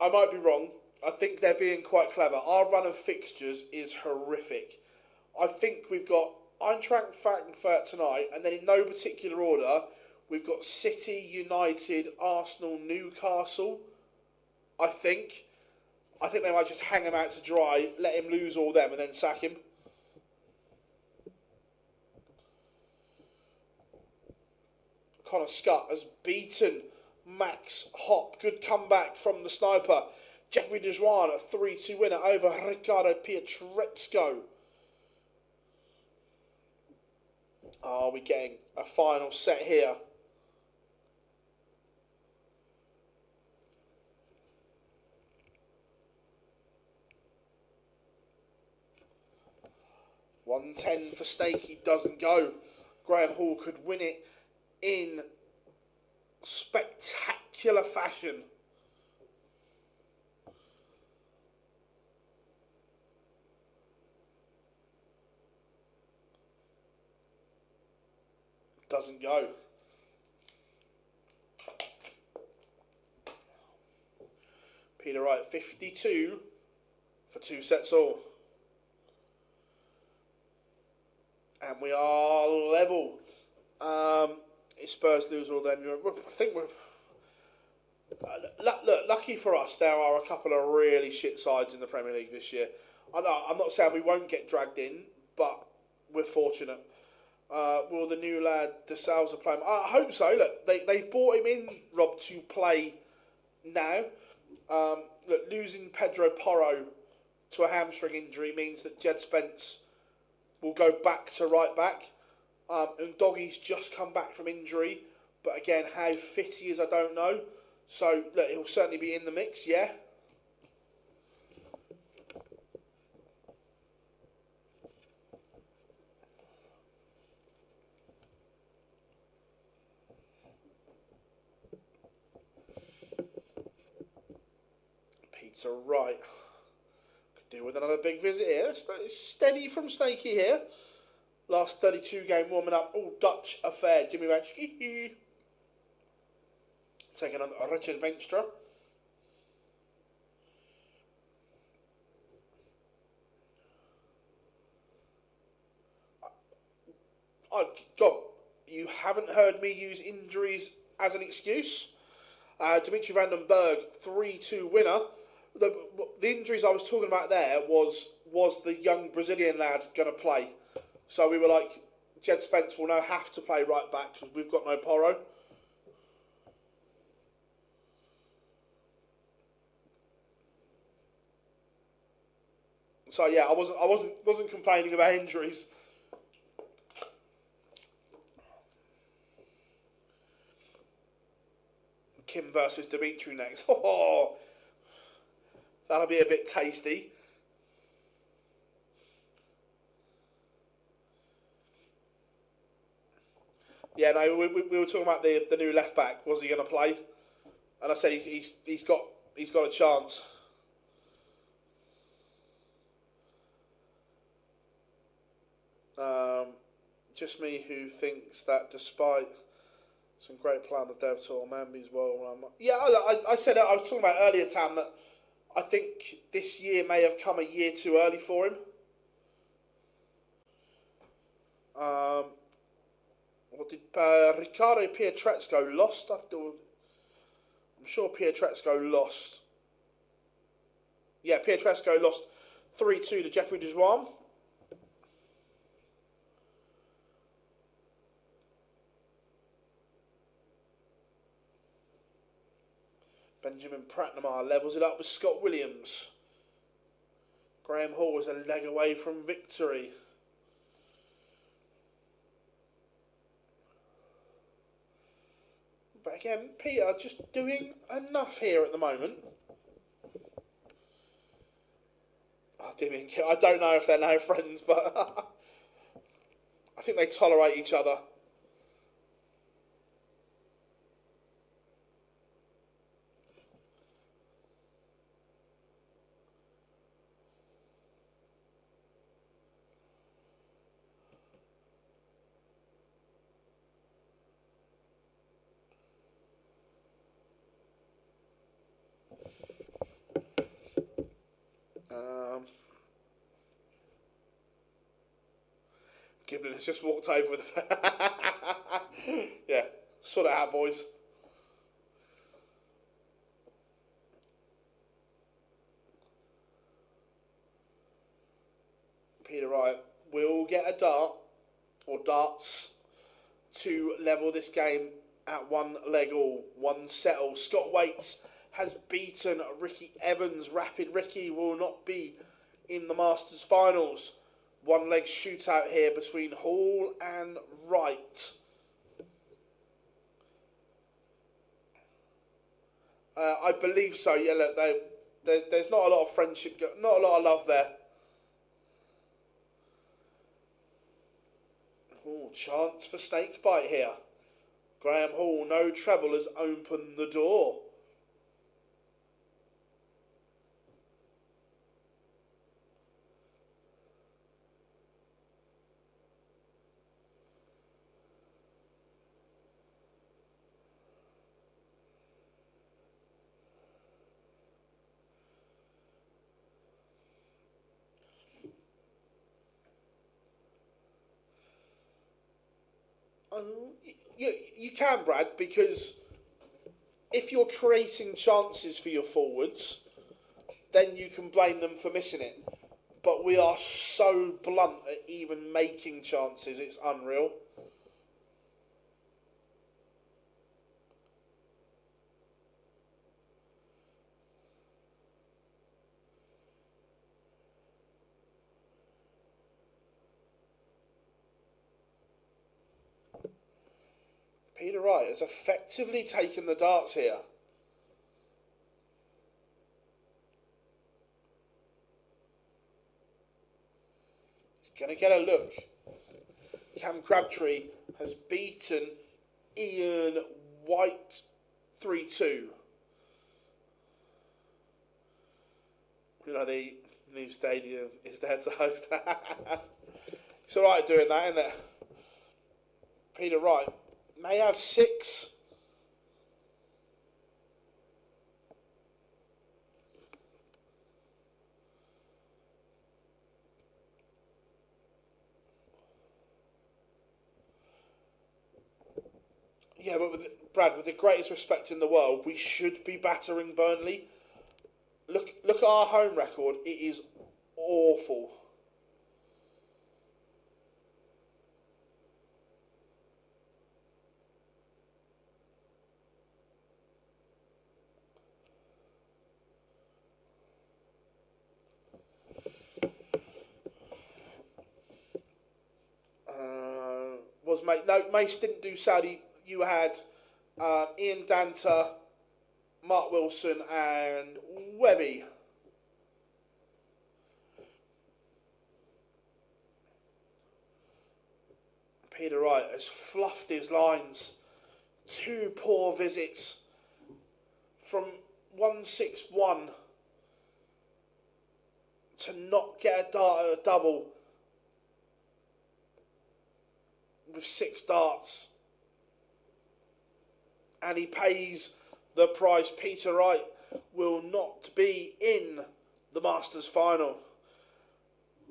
I might be wrong, I think they're being quite clever. Our run of fixtures is horrific. I think we've got Eintracht Frankfurt tonight, and then in no particular order, we've got City, United, Arsenal, Newcastle, I think. I think they might just hang him out to dry, let him lose all them, and then sack him. Connor Scott has beaten Max Hopp. Good comeback from the sniper. Jeffrey Dejuan, a 3-2 winner over Riccardo Pietrezco. Are we getting a final set here? $110 for Stakey, doesn't go. Graham Hall could win it in spectacular fashion. Doesn't go. Peter Wright 52 for 2 sets all. And we are level. If Spurs lose all them, I think Look, lucky for us, there are a couple of really shit sides in the Premier League this year. I'm not saying we won't get dragged in, but we're fortunate. Will the new lad, De Salza, play him? I hope so. Look, they've brought him in, Rob, to play now. Look, losing Pedro Porro to a hamstring injury means that Jed Spence will go back to right back. And Doggy's just come back from injury, but again, how fit he is, I don't know. So, look, he'll certainly be in the mix, yeah. Peter Wright. Could do with another big visit here. It's steady from Snakey here. Last 32 game warming up. All Dutch affair. Jimmy Ratchke. Taking on Richard Venstra. God, you haven't heard me use injuries as an excuse. Dimitri van den Berg, 3-2 winner. The injuries I was talking about there was the young Brazilian lad going to play. So we were like, Jed Spence will now have to play right back because we've got no Porro. So yeah, I wasn't complaining about injuries. Kim versus Dimitri next. Oh, that'll be a bit tasty. Yeah, no, we were talking about the new left back. Was he going to play? And I said he's got a chance. Just me who thinks that despite some great play on the dev tour, Mambi's well run. Yeah, I said I was talking about earlier, Tam, that I think this year may have come a year too early for him. What did Riccardo Pietrezco lost? I'm sure Pietrezco lost. Yeah, Pietrezco lost 3-2 to Jeffrey Dejuan. Benjamin Pratnamar levels it up with Scott Williams. Graham Hall was a leg away from victory. But again, Peter just doing enough here at the moment. Oh, Damien, I don't know if they're now friends, but I think they tolerate each other. Giblin has just walked over with yeah, sort it out, boys. Peter Wright will get a dart, or darts, to level this game at one leg all, one settle. Scott Waits has beaten Ricky Evans. Rapid Ricky will not be in the Masters finals. One leg shootout here between Hall and Wright. I believe so. Yeah, look, there's not a lot of friendship, not a lot of love there. Oh, chance for snake bite here. Graham Hall, no treble, has opened the door. You can, Brad, because if you're creating chances for your forwards, then you can blame them for missing it. But we are so blunt at even making chances, it's unreal. Peter Wright has effectively taken the darts here. He's going to get a look. Cam Crabtree has beaten Ian White 3-2. You know, the new stadium is there to host. It's alright doing that, isn't it? Peter Wright may have 6. Yeah, but Brad, with the greatest respect in the world, we should be battering Burnley. Look at our home record. It is awful. Mace didn't do Saudi. You had Ian Danter, Mark Wilson and Webby. Peter Wright has fluffed his lines. 2 poor visits from 161 to not get a dart at a double with 6 darts. And he pays the price. Peter Wright will not be in the Masters final.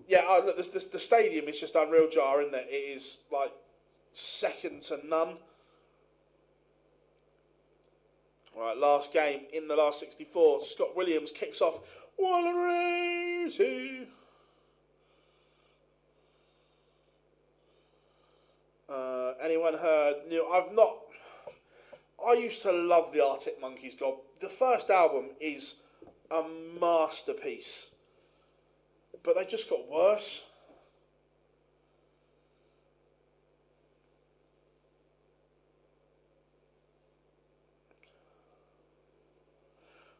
Yeah, look, the stadium is just unreal, Jar, isn't it? It is like second to none. All right, last game in the last 64. Scott Williams kicks off 180. Anyone heard? I used to love the Arctic Monkeys, God. The first album is a masterpiece. But they just got worse.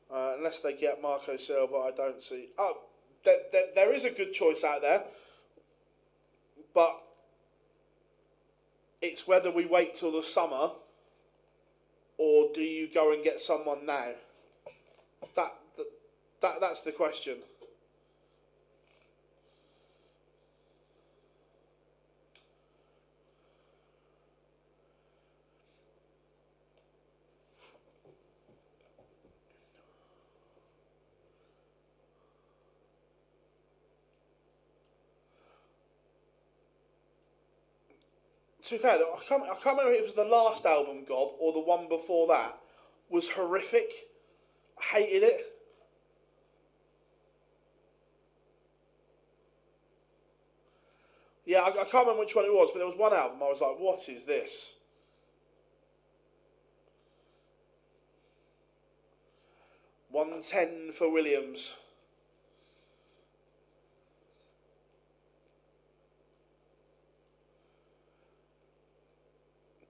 Unless they get Marco Silva, I don't see. Oh, there is a good choice out there. But it's whether we wait till the summer or do you go and get someone now? That's the question. To be fair, I can't remember if it was the last album, Gob, or the one before that, was horrific. I hated it. Yeah, I can't remember which one it was, but there was one album I was like, what is this? $110 for Williams.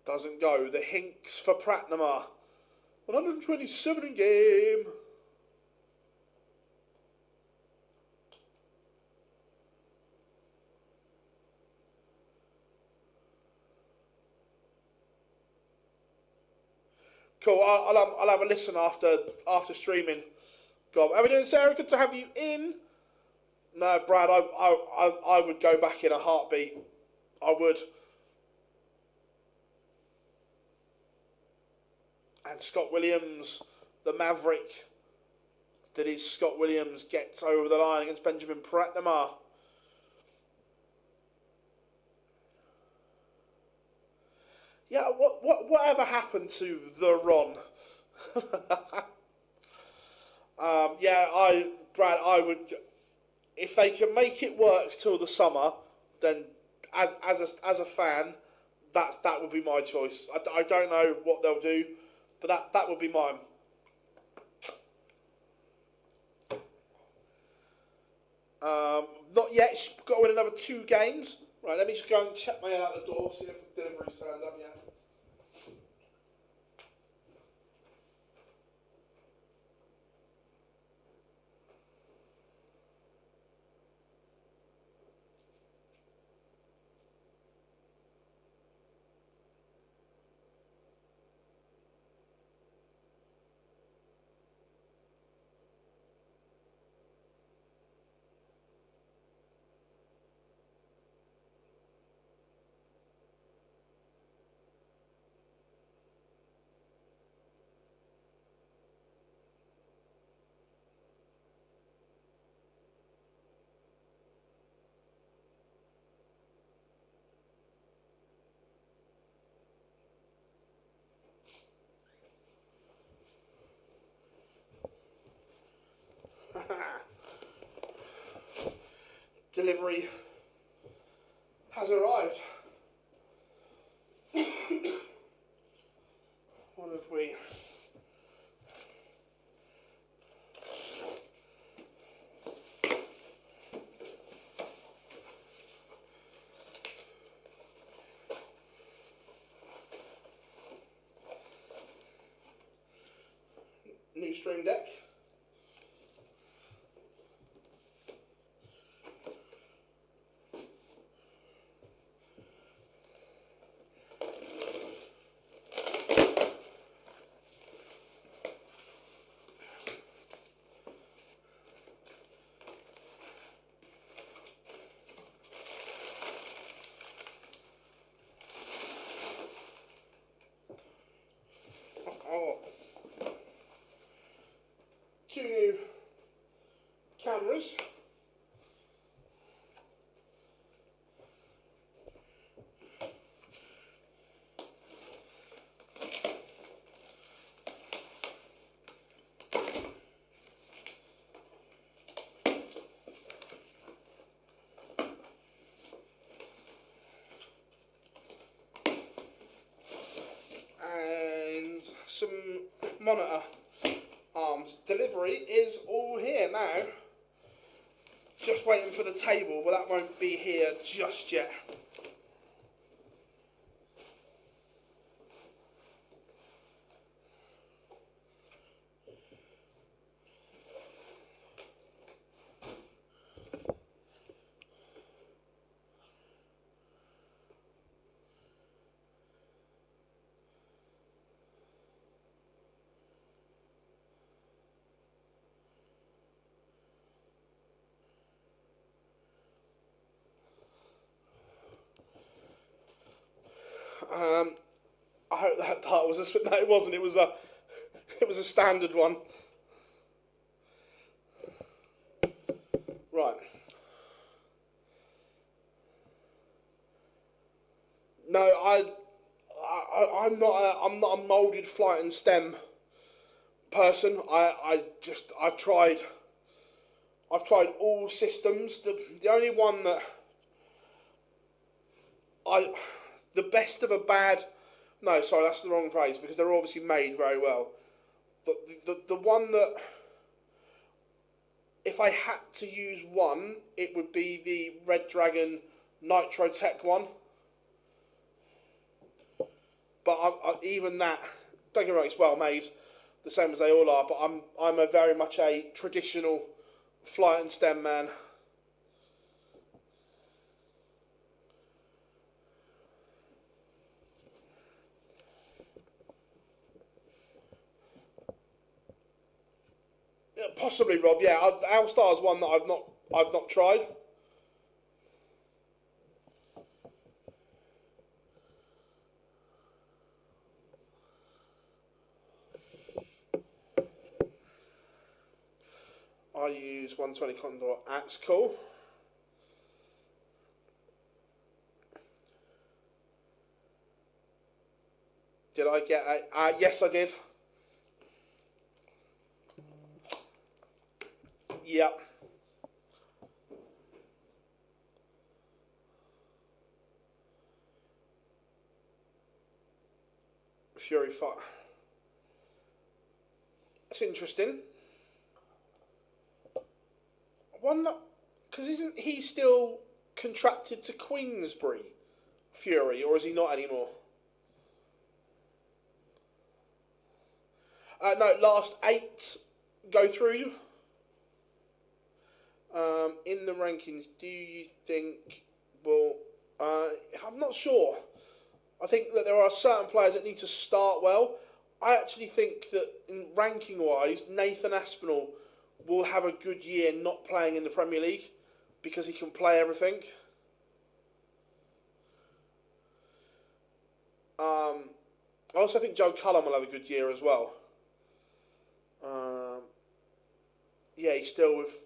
Doesn't go. The Hinks for Pratnama. 127 in game. Cool. I'll have a listen after streaming. God, how are we doing, Sarah? Good to have you in. No, Brad, I would go back in a heartbeat. I would. And Scott Williams, the Maverick, that is Scott Williams, gets over the line against Benjamin Pratnama. Yeah, whatever happened to the Ron? Yeah, Brad, I would, if they can make it work till the summer, then as a fan, that would be my choice. I don't know what they'll do, but that would be mine. Not yet. She's got to win another 2 games. Right, let me just go and check my out the door, see if the delivery's turned up yet. Delivery has arrived. What have we? New Stream Deck. Oh. 2 new cameras. And some monitor arms. Delivery is all here now. Just waiting for the table, but that won't be here just yet. I hope that dart was a... No, it wasn't. It was a standard one. Right. No, I'm not a moulded flight and stem person. I've tried all systems. The only one that the best of a bad... No, sorry, that's the wrong phrase, because they're obviously made very well. The one that, if I had to use one, it would be the Red Dragon Nitro Tech one. But even that, don't get me wrong, it's well made, the same as they all are, but I'm a very much a traditional flight and stem man. Possibly, Rob. Yeah, Owlstar's one that I've not tried. I use 120 Condor. That's cool. Did I get a... yes, I did. Yep. Fury fight. That's interesting. One that, because isn't he still contracted to Queensbury, Fury, or is he not anymore? No, last 8 go through. In the rankings, do you think? Well, I'm not sure. I think that there are certain players that need to start well. I actually think that in ranking wise, Nathan Aspinall will have a good year not playing in the Premier League because he can play everything. I also think Joe Cullen will have a good year as well. Yeah, he's still with.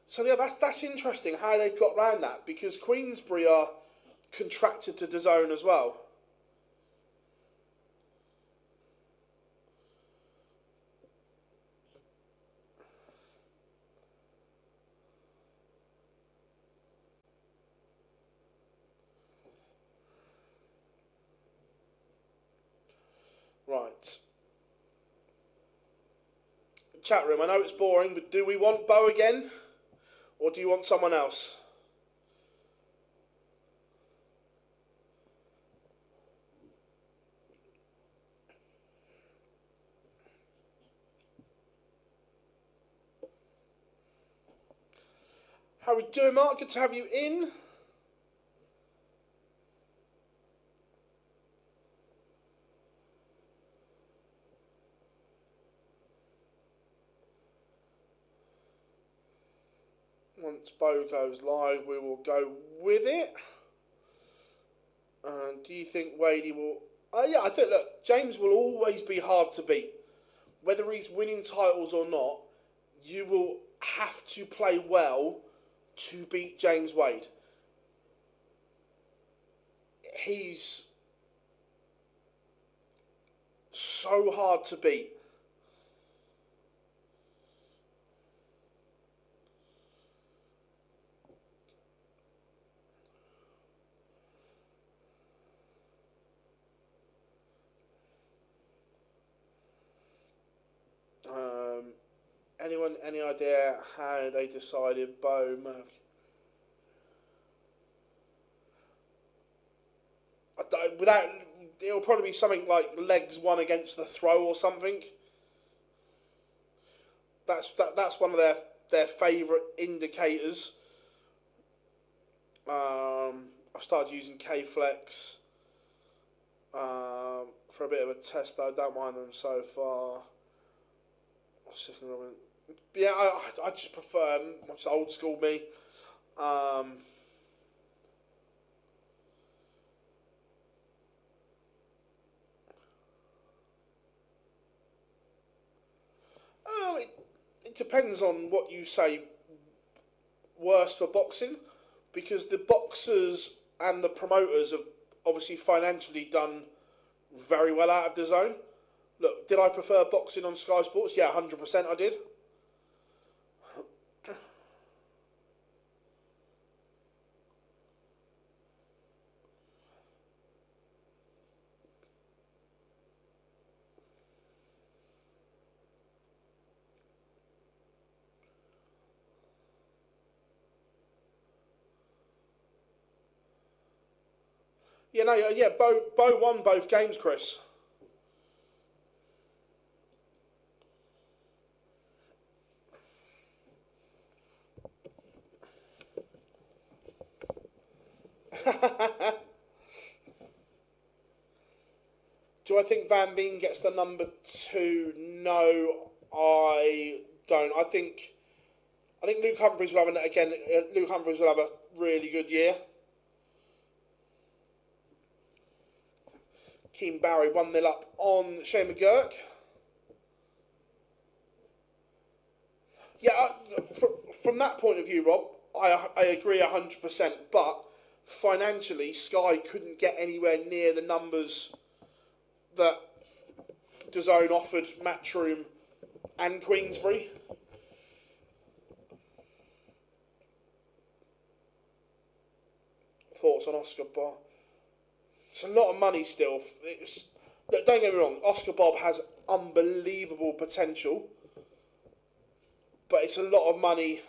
So yeah, that's interesting how they've got around that, because Queensbury are contracted to DAZN as well. Right. Chat room, I know it's boring, but do we want Bo again? Or do you want someone else? How are we doing, Mark? Good to have you in. Once Bo goes live, we will go with it. Do you think Wadey will... yeah, I think, look, James will always be hard to beat. Whether he's winning titles or not, you will have to play well to beat James Wade. He's so hard to beat. Anyone, any idea how they decided Bo Murphy? Without, it'll probably be something like legs won against the throw or something. That's one of their favourite indicators. I've started using K-Flex for a bit of a test though. Don't mind them so far. Yeah, I just prefer much old school me. It depends on what you say worst for boxing, because the boxers and the promoters have obviously financially done very well out of the zone. Look, did I prefer boxing on Sky Sports? Yeah, 100% I did. Yeah, no, yeah, Bo won both games, Chris. Do I think Van Veen gets the number 2? No, I don't. I think Luke Humphries will have Luke Humphries will have a really good year. Keane Barry 1-0 up on Shane McGurk. Yeah, from that point of view, Rob, I agree 100%. But financially, Sky couldn't get anywhere near the numbers that DAZN offered Matchroom and Queensbury. Thoughts on Oscar Bob? It's a lot of money still. Don't get me wrong, Oscar Bob has unbelievable potential, but it's a lot of money.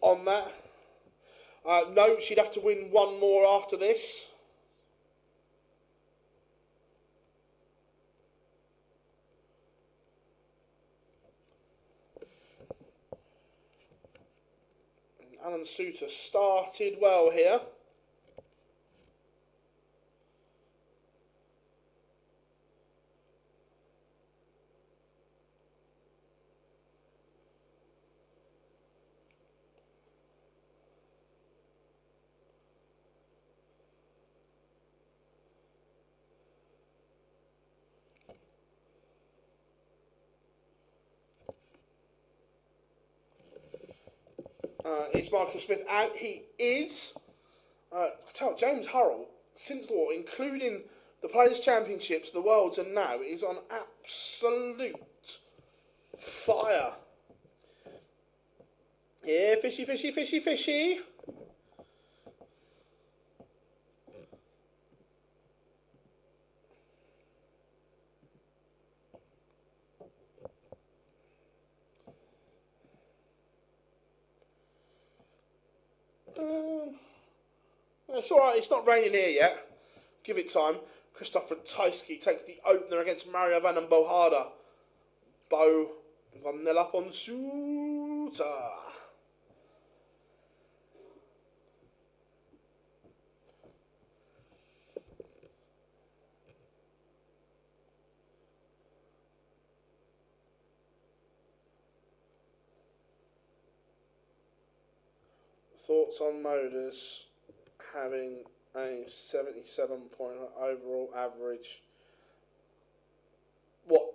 On that. No, she'd have to win one more after this. Alan Suter started well here. Is Michael Smith out? He is. James Hurrell, since law, including the Players' Championships, the Worlds, and now, is on absolute fire. Yeah, fishy, fishy, fishy, fishy. It's alright, it's not raining here yet. Give it time. Krzysztof Ratajski takes the opener against Mario van den Bohada. Bo van der Lap on Suter. Thoughts on MODUS having a 77-point overall average? What?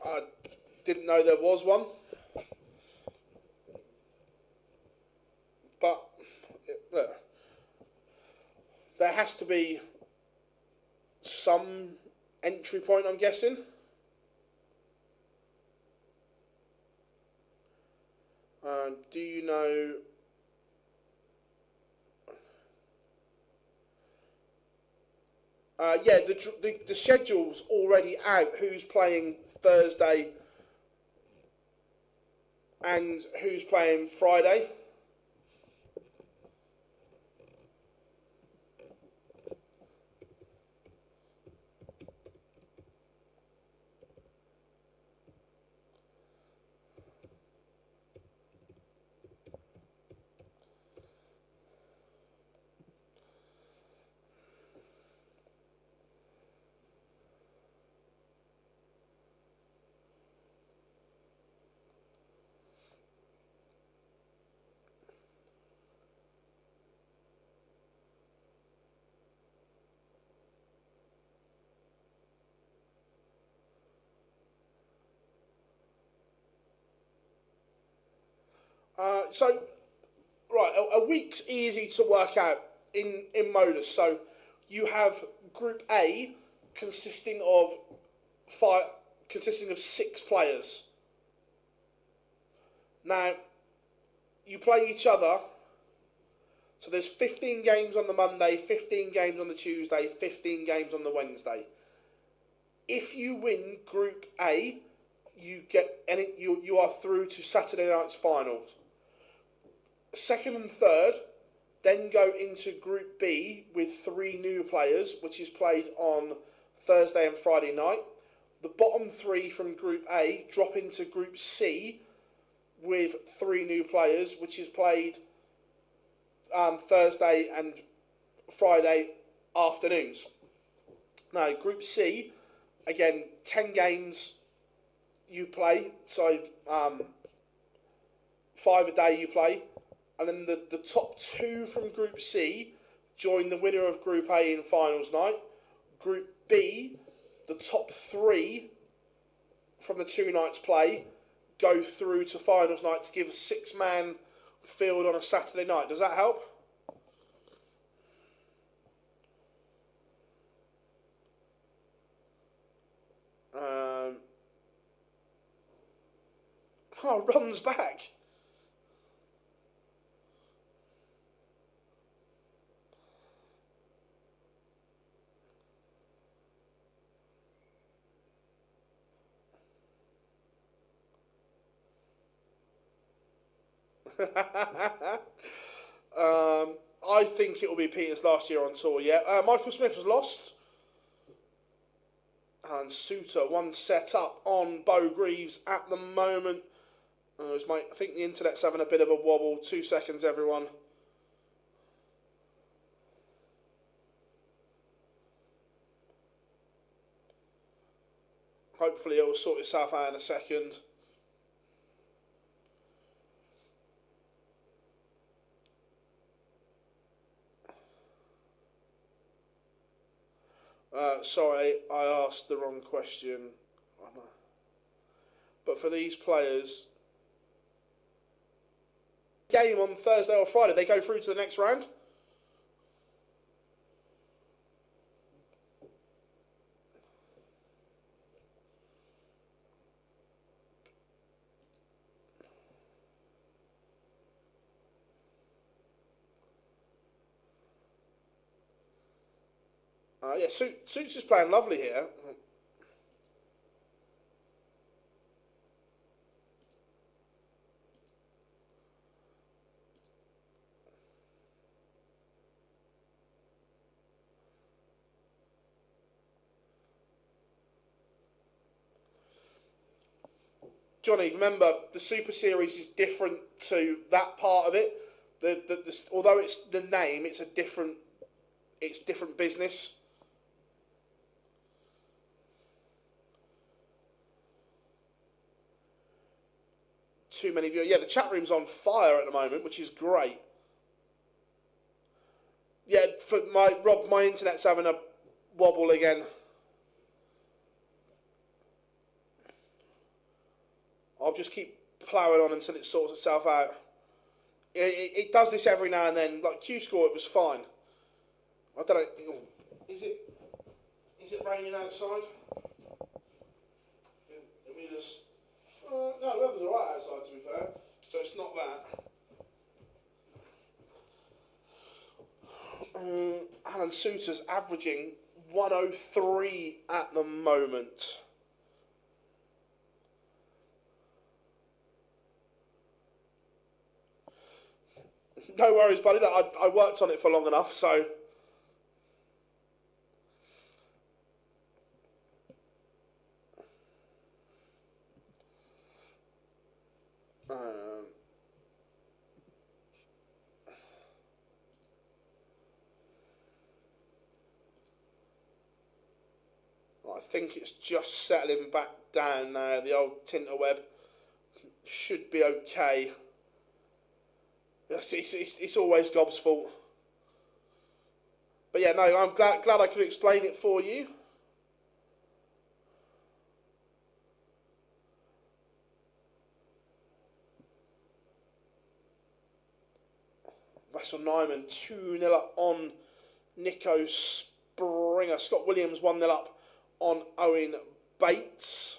I didn't know there was one. But, look. There has to be some entry point, I'm guessing. Do you know... yeah, the schedule's already out. Who's playing Thursday and who's playing Friday. A week's easy to work out in MODUS. So you have Group A consisting of 6 players. Now, you play each other. So there's 15 games on the Monday, 15 games on the Tuesday, 15 games on the Wednesday. If you win Group A, you are through to Saturday night's finals. Second and third then go into Group B with 3 new players, which is played on Thursday and Friday night. The bottom 3 from Group A drop into Group C with 3 new players, which is played Thursday and Friday afternoons. Now, Group C, again, 10 games you play, so 5 a day you play, and then the top 2 from Group C join the winner of Group A in finals night. Group B, the top 3 from the 2 nights play go through to finals night to give a 6-man field on a Saturday night. Does that help? Oh, runs back. I think it will be Peter's last year on tour, yeah. Michael Smith has lost. And Suter, one set up on Bo Greaves at the moment. I think the internet's having a bit of a wobble. 2 seconds, everyone. Hopefully it will sort itself out in a second. Sorry, I asked the wrong question. But for these players, game on Thursday or Friday, they go through to the next round. Yeah, Suits is playing lovely here. Johnny, remember, the Super Series is different to that part of it. Although it's the name, it's different business. Too many viewers. Yeah, the chat room's on fire at the moment, which is great. Yeah, Rob, my internet's having a wobble again. I'll just keep ploughing on until it sorts itself out. It does this every now and then. Like Q-Score, it was fine. I don't know. Is it raining outside? Let me just. No, the weather's alright outside, to be fair. So it's not that. Alan Suter's averaging 103 at the moment. No worries, buddy. I worked on it for long enough, so. I think it's just settling back down now. The old Tinterweb should be okay. It's always Gob's fault. But yeah, no, I'm glad I could explain it for you. Russell Nyman 2-0 up on Nico Springer. Scott Williams 1-0 up on Owen Bates.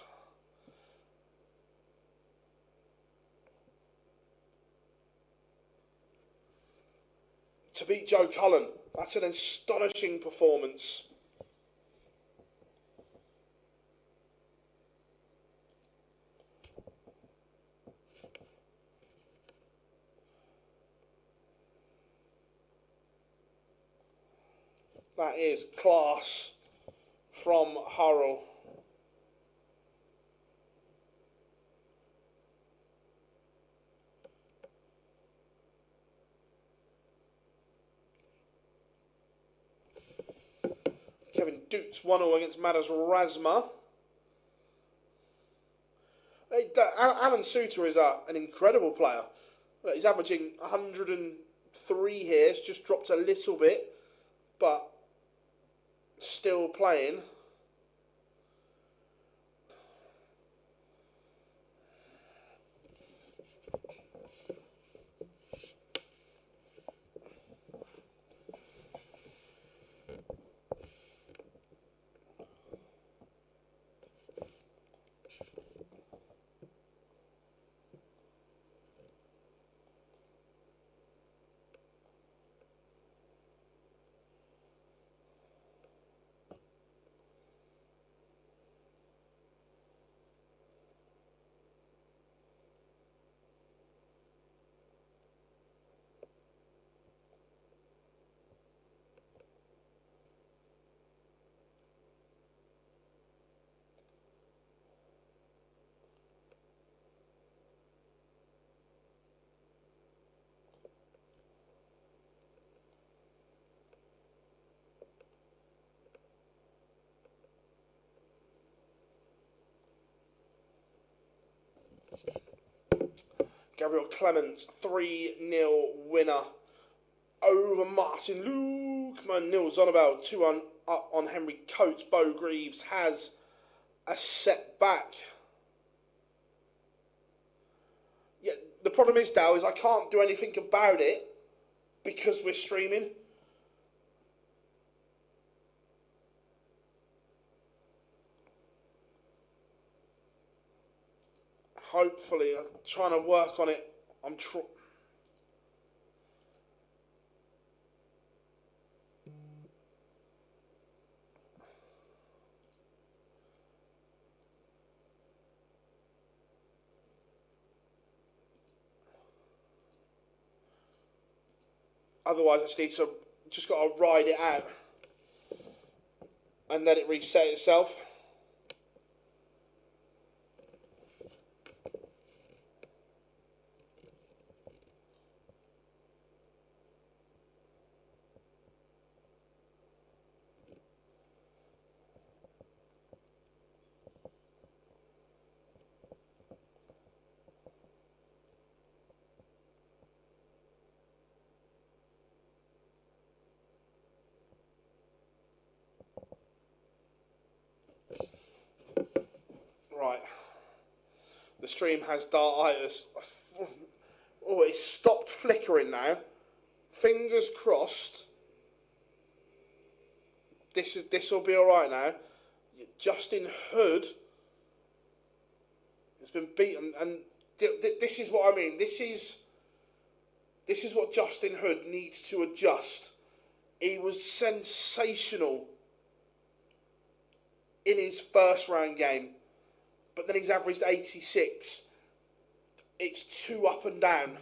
To beat Joe Cullen, that's an astonishing performance. That is class from Hurrell. Kevin Dutz 1-0 against Madas Razma. Alan Suter is an incredible player. He's averaging 103 here. It's just dropped a little bit, but still playing. Gabriel Clements, 3-0 winner over Martin Lukeman. Neil Zonnebel, 2-1 up on Henry Coates. Bo Greaves has a setback. Yeah, the problem is, Dal, is I can't do anything about it because we're streaming. Hopefully, I'm trying to work on it. Otherwise, I just got to ride it out and let it reset itself. Right. The stream has dartitis. Oh, it's stopped flickering now. Fingers crossed. This will be all right now. Justin Hood has been beaten, and this is what I mean. This is what Justin Hood needs to adjust. He was sensational in his first round game, but then he's averaged 86. It's too up and down.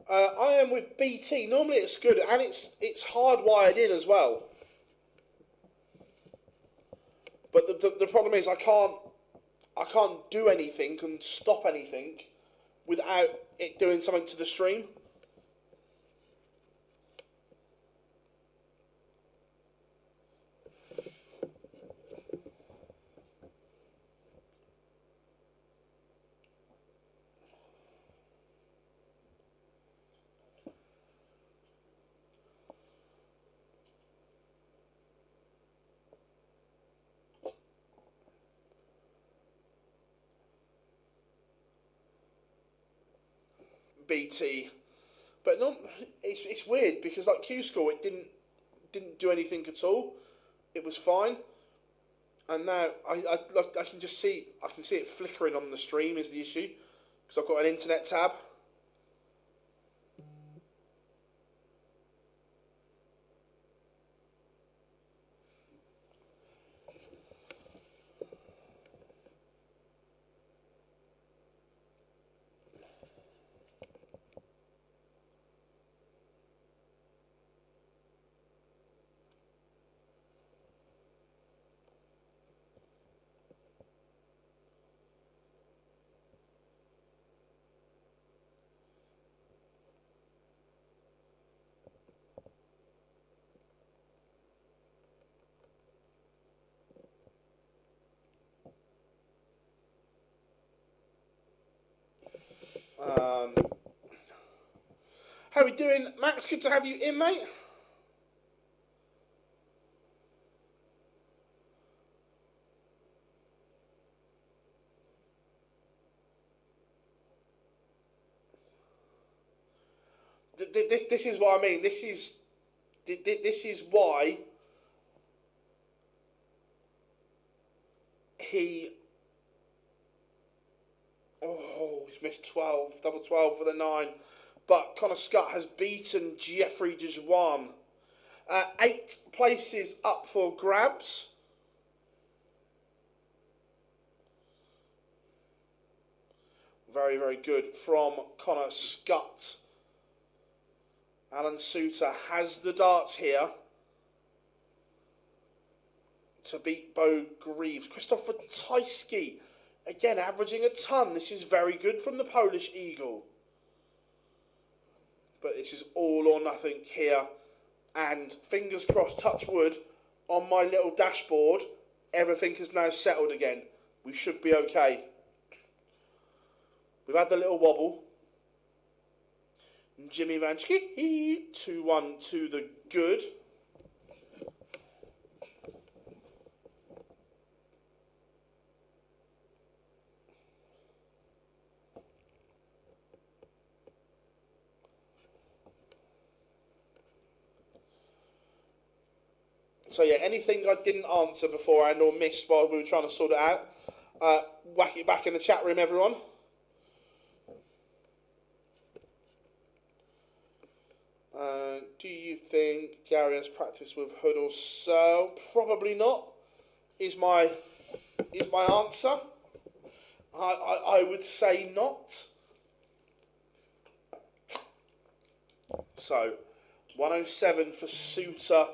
I am with BT. Normally it's good, and it's hardwired in as well. But the problem is I can't do anything and stop anything without it doing something to the stream. BT, but no, it's weird because like Q Score, it didn't do anything at all. It was fine, and now I can just see it flickering on the stream is the issue because I've got an internet tab. How are we doing, Max? Good to have you in, mate. This is what I mean. This is why he's missed 12, double 12 for the 9. But Connor Scott has beaten Jeffrey Dejuan. 8 places up for grabs. Very, very good from Connor Scott. Alan Suter has the darts here to beat Bo Greaves. Christopher Tysky, again averaging a ton. This is very good from the Polish Eagle. But this is all or nothing here. And fingers crossed, touch wood, on my little dashboard, everything is now settled again. We should be okay. We've had the little wobble. Jimmy Vanchke, 2-1 to the good. So yeah, anything I didn't answer beforehand or missed while we were trying to sort it out, whack it back in the chat room, everyone. Do you think Gary has practiced with Hood or so? Probably not. Is my answer. I would say not. So 107 for Suter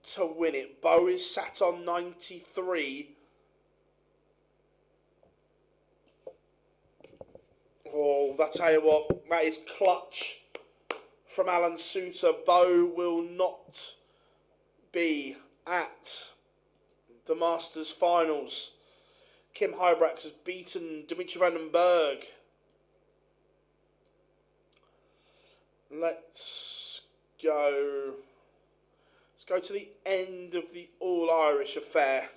to win it. Bo is sat on 93. Oh, I tell you what, that is clutch from Alan Suter. Bo will not be at the Masters finals. Kim Hybrax has beaten Dimitri van den Berg. Let's go to the end of the All-Irish affair.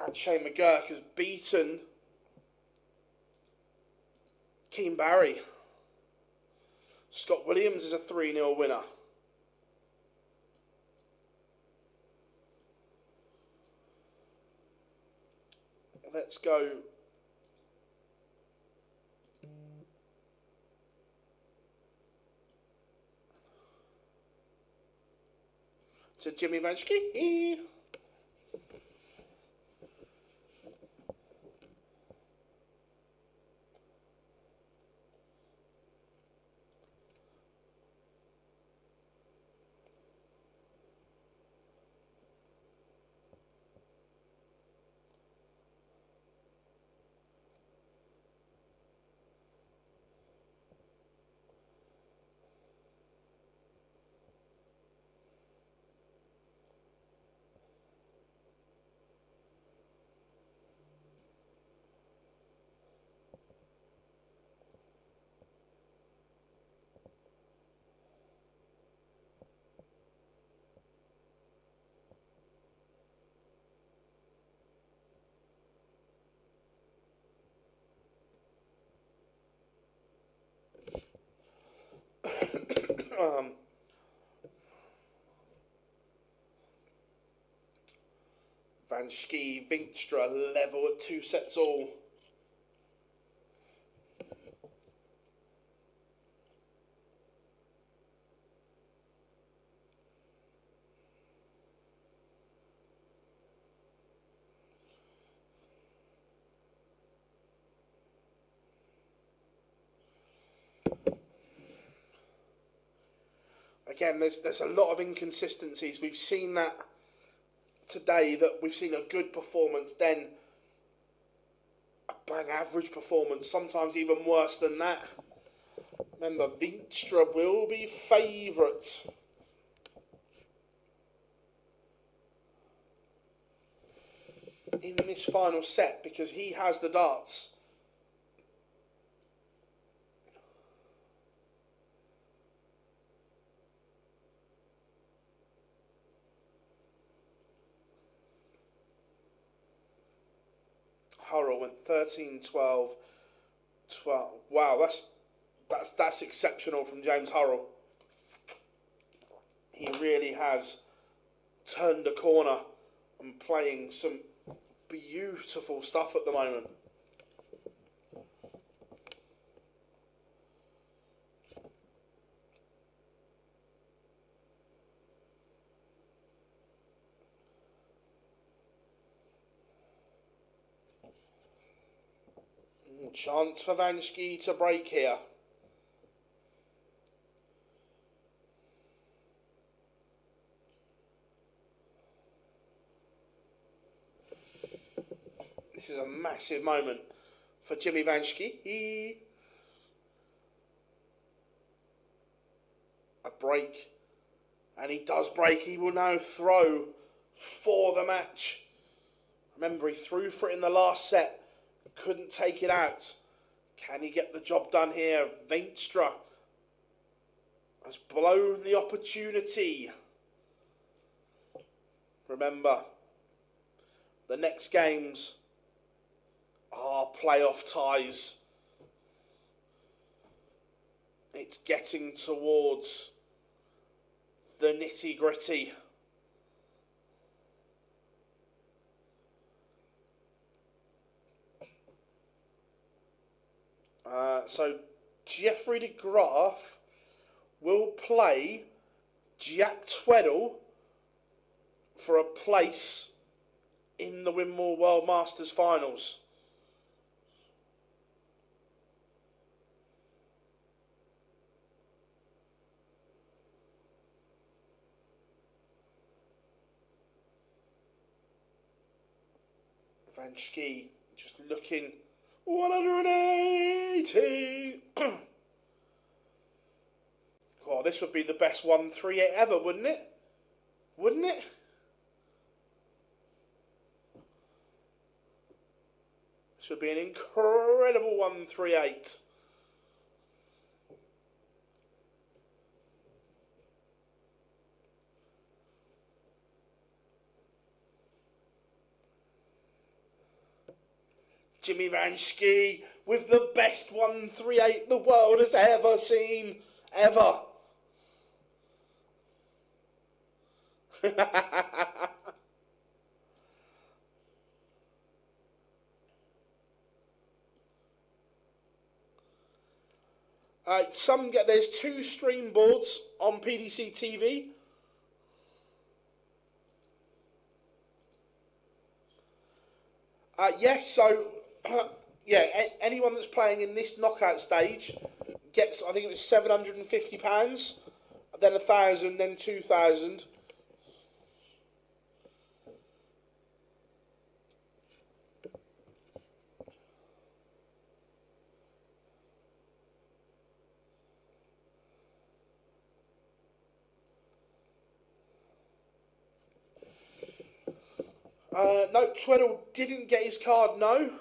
And Shane McGurk has beaten Keane Barry. Scott Williams is a 3-0 winner. Let's go to Jimmy Vanchke. Vanchke, Vinstra level at 2 sets all. Again, there's a lot of inconsistencies. We've seen that today, that we've seen a good performance, then a bang average performance, sometimes even worse than that. Remember, Vinstra will be favourite. In this final set, because he has the darts. Hurrell went 13, 12, 12. Wow, that's exceptional from James Hurrell. He really has turned a corner and playing some beautiful stuff at the moment. Chance for Vanchke to break here. is a massive moment for Jimmy Vanschke. A break. And he does break. He will now throw for the match. Remember, he threw for it in the last set. Couldn't take it out. Can he get the job done here? Veenstra has blown the opportunity. Remember, the next games are playoff ties. It's getting towards the nitty-gritty. So Jeffrey de Graaf will play Jack Tweddle for a place in the Winmau World Masters finals. Vanschke just looking 180. Oh, this would be the best 138 ever, wouldn't it? Wouldn't it? This would be an incredible 138. Jimmy Vanschke with the best 138 the world has ever seen. Ever. There's 2 stream boards on PDC TV. Yes, so yeah, anyone that's playing in this knockout stage gets, I think it was £750, then 1,000, then 2,000. No, Tweddle didn't get his card, no.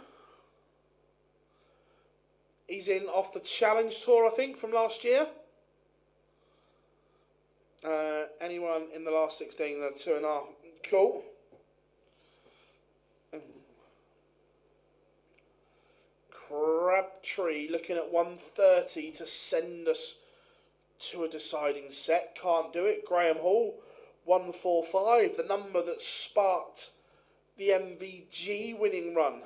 He's in off the Challenge Tour, I think, from last year. Anyone in the last 16, 2.5. Cool. Crabtree looking at 130 to send us to a deciding set. Can't do it. Graham Hall, 145, the number that sparked the MVG winning run.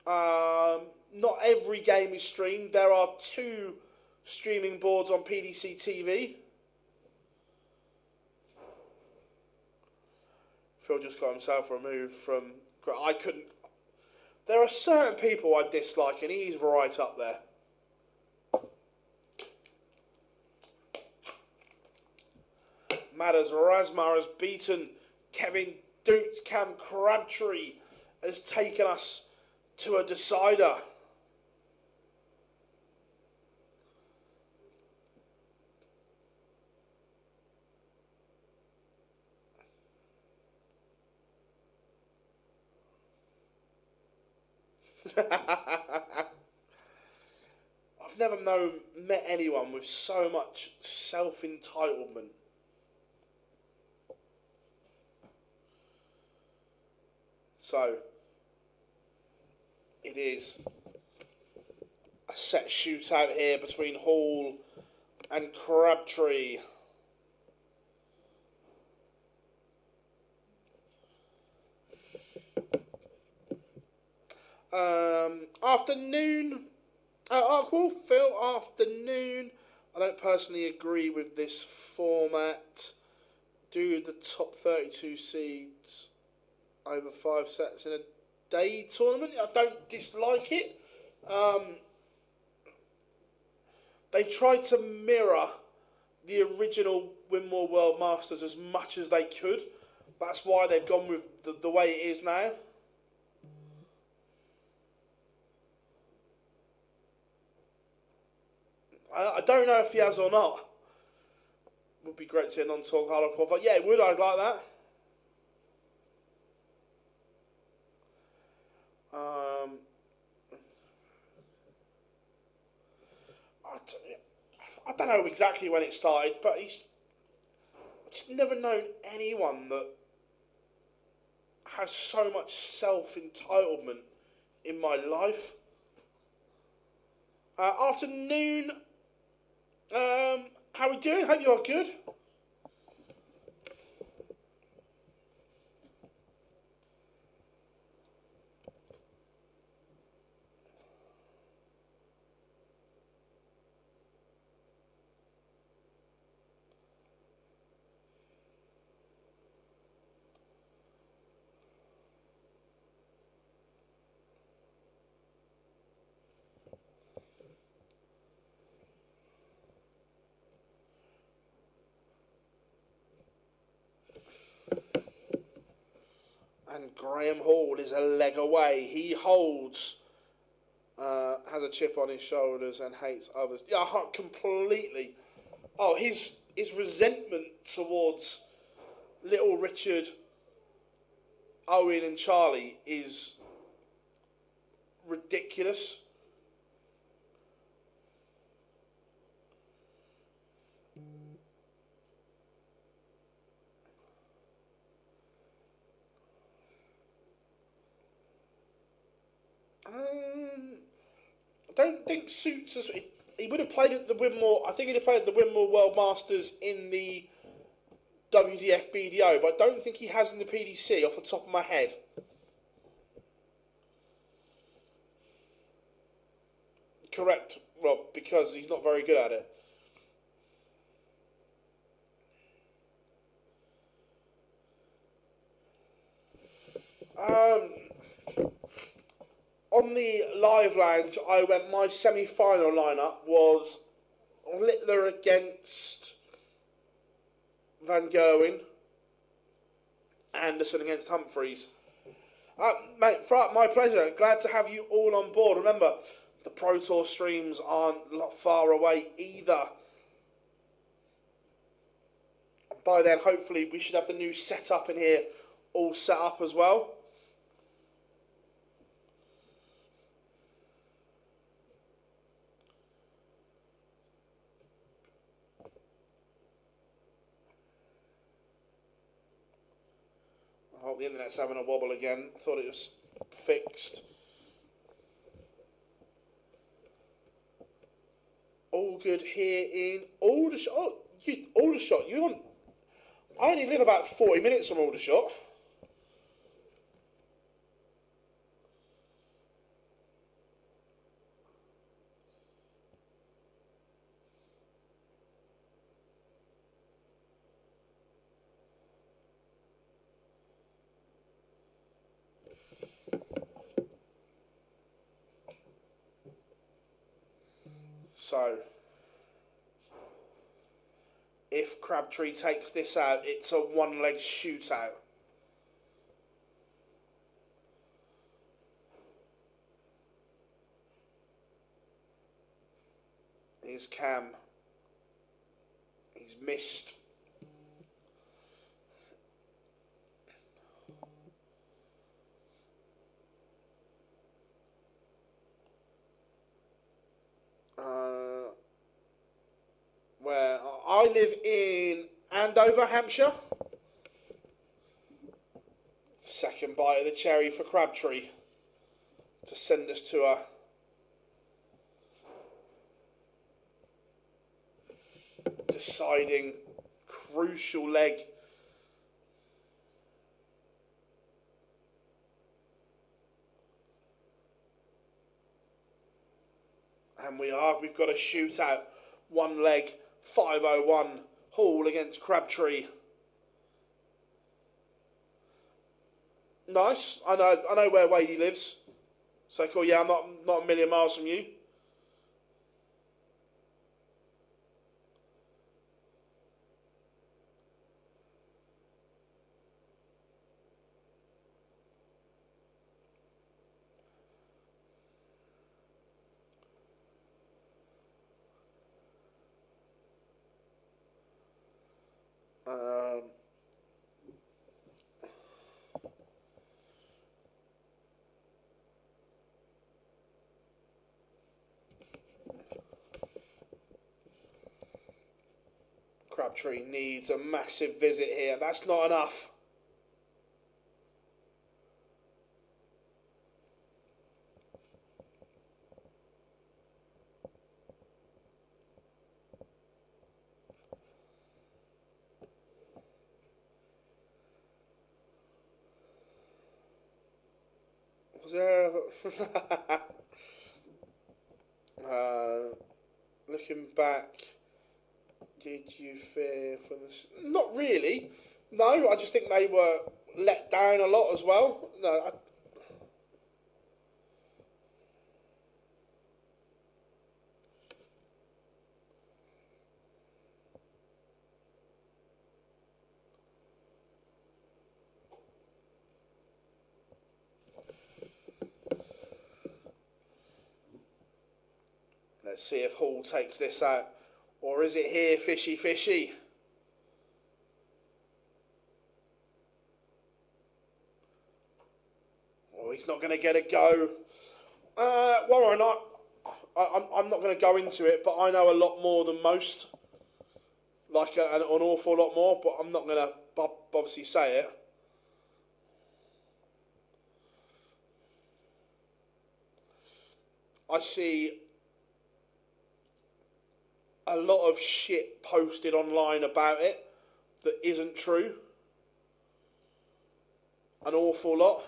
Not every game is streamed. There are 2 streaming boards on PDC TV. Phil just got himself removed from... I couldn't... There are certain people I dislike, and he's right up there. Matters Razmar has beaten Kevin Doots. Cam Crabtree has taken us to a decider. I've never met anyone with so much self-entitlement. So, it is a set shootout here between Hall and Crabtree. Afternoon. Cool, Phil, afternoon. I don't personally agree with this format. Do the top 32 seeds over 5 sets in a day tournament. I don't dislike it. They've tried to mirror the original Winmau World Masters as much as they could. That's why they've gone with the way it is now. I don't know if he has or not. Would be great to see a non-talk hard qualifier. Yeah, it would. I'd like that. I don't know exactly when it started, but I've just never known anyone that has so much self-entitlement in my life. Afternoon. How we doing? Hope you are good. And Graham Hall is a leg away. He holds, has a chip on his shoulders and hates others. Yeah, completely. Oh, his resentment towards little Richard, Owen and Charlie is ridiculous. I don't think Suits. He would have played at the Winmau. I think he'd have played at the Winmau World Masters in the WDF BDO, but I don't think he has in the PDC off the top of my head. Correct, Rob, because he's not very good at it. On the live lounge, my semi-final lineup was Littler against Van Gerwen, Anderson against Humphreys. Mate, my pleasure. Glad to have you all on board. Remember, the Pro Tour streams aren't a lot far away either. By then, hopefully, we should have the new setup in here all set up as well. I hope the internet's having a wobble again. I thought it was fixed. All good here in Aldershot. Oh, Aldershot, you're on. I only live about 40 minutes from Aldershot. So, if Crabtree takes this out, it's a one-leg shootout. Here's Cam. He's missed. Where I live in Andover, Hampshire. Second bite of the cherry for Crabtree to send us to a deciding crucial leg. And we've got a shootout. One leg, 501, Hall against Crabtree. Nice. I know where Wadey lives. So cool. Yeah, I'm not a million miles from you. Um, Crabtree needs a massive visit here. That's not enough. Was there... looking back, did you fear for this? Not really. No, I just think they were let down a lot as well. No, let's see if Hall takes this out. Or is it here, fishy, fishy? Oh, he's not going to get a go. Warren, I'm not going to go into it, but I know a lot more than most. Like an awful lot more, but I'm not going to obviously say it. I see a lot of shit posted online about it that isn't true. An awful lot.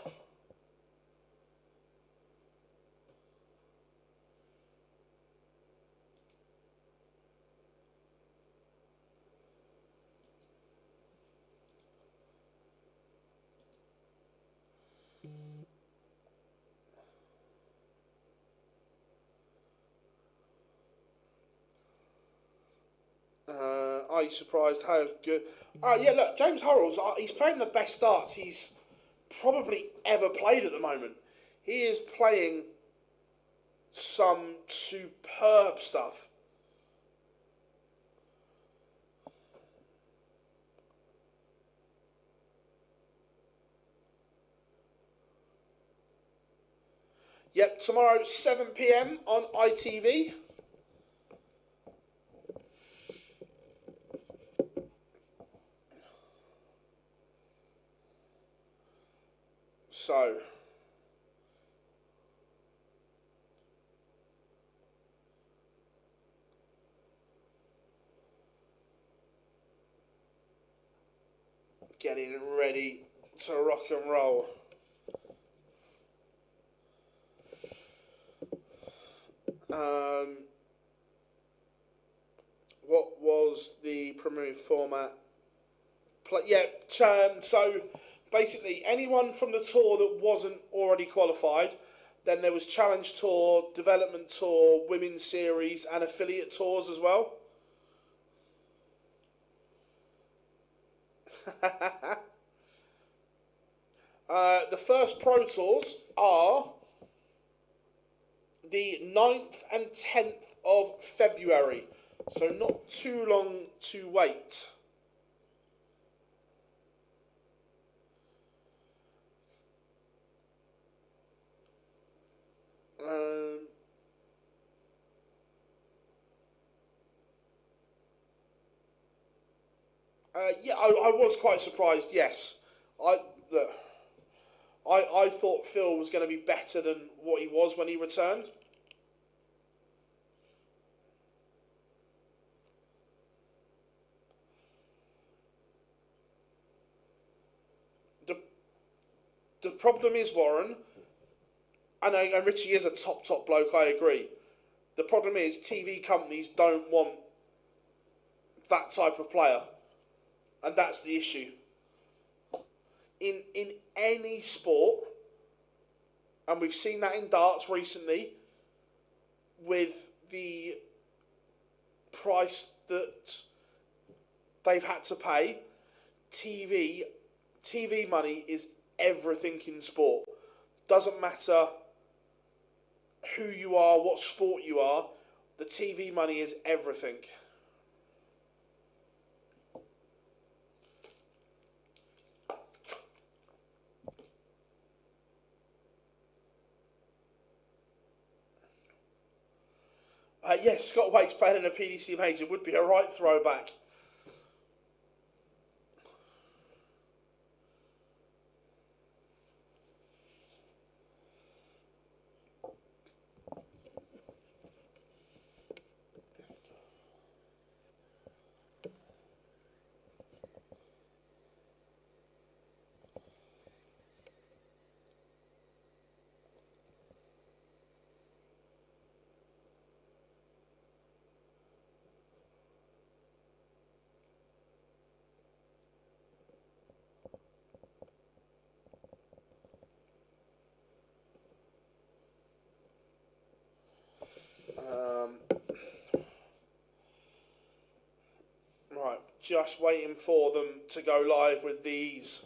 Are you surprised how good? Yeah, look, James Hurrells, he's playing the best starts he's probably ever played at the moment. He is playing some superb stuff. Yep, tomorrow 7 p.m. on ITV. So, getting ready to rock and roll. What was the promoted format? So basically anyone from the tour that wasn't already qualified, then there was Challenge Tour, Development Tour, Women's Series and Affiliate Tours as well. The first Pro Tours are the 9th and 10th of February, so not too long to wait. I was quite surprised. Yes, I thought Phil was going to be better than what he was when he returned. The problem is, Warren, and Richie is a top bloke, I agree. The problem is TV companies don't want that type of player. And that's the issue. In any sport, and we've seen that in darts recently, with the price that they've had to pay, TV money is everything in sport. Doesn't matter who you are, what sport you are, the TV money is everything. Yes, Scott Waite's playing in a PDC Major would be a right throwback. Right, just waiting for them to go live with these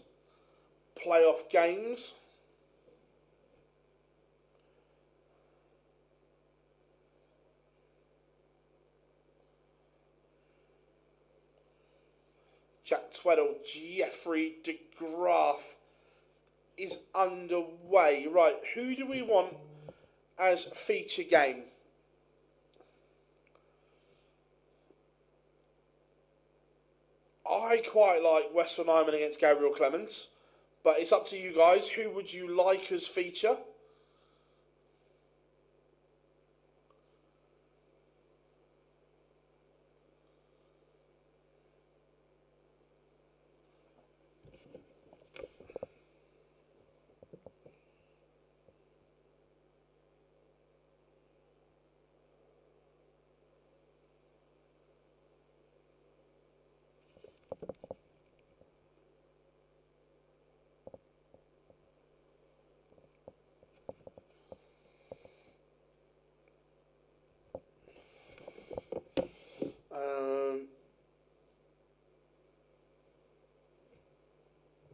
playoff games. Jack Tweddle, Jeffrey DeGraff is underway. Right, who do we want as feature game? I quite like Western Nyman against Gabriel Clemens, but it's up to you guys. Who would you like as feature?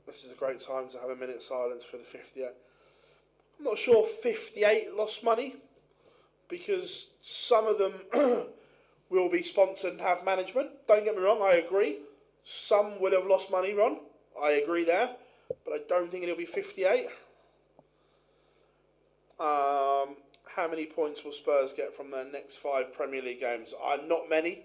This is a great time to have a minute silence for the 58. I'm not sure 58 lost money, because some of them will be sponsored and have management. Don't get me wrong, I agree. Some would have lost money, Ron. I agree there. But I don't think it'll be 58. How many points will Spurs get from their next 5 Premier League games? Not many.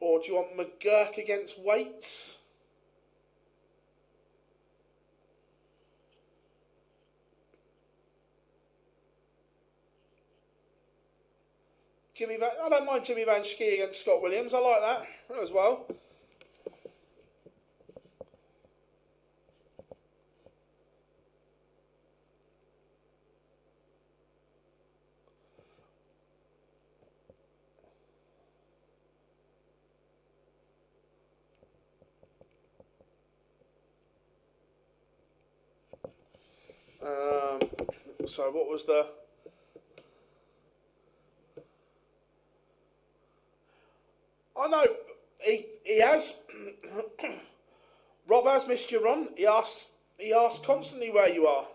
Or do you want McGurk against Waits? I don't mind Jimmy Van Schie against Scott Williams. I like that as well. So what was the... I know, he has... Rob has missed you, Ron. He asks constantly where you are.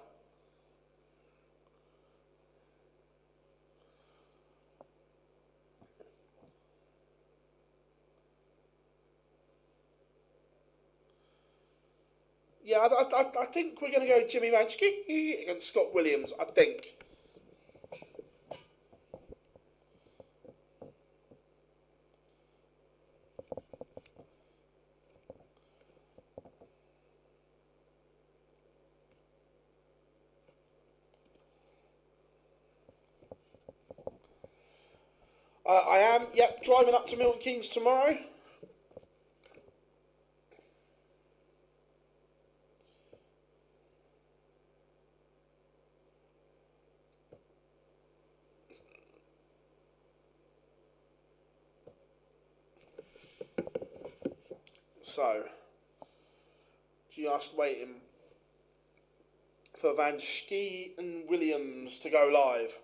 Yeah, I think we're going to go Jimmy Van Schie against Scott Williams, I think. I am, driving up to Milton Keynes tomorrow. So, just waiting for Van Schie and Williams to go live.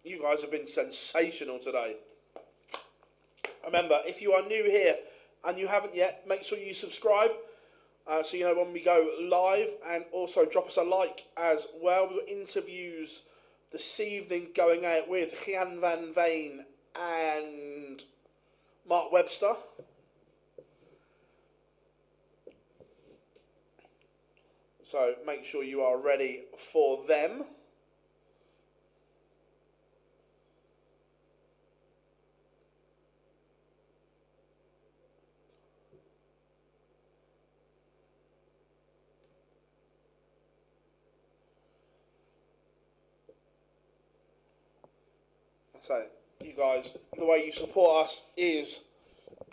You guys have been sensational today. Remember, if you are new here and you haven't yet, make sure you subscribe so you know when we go live, and also drop us a like as well. We've got interviews this evening going out with Gian van Veen and Mark Webster. So make sure you are ready for them. So, you guys, the way you support us is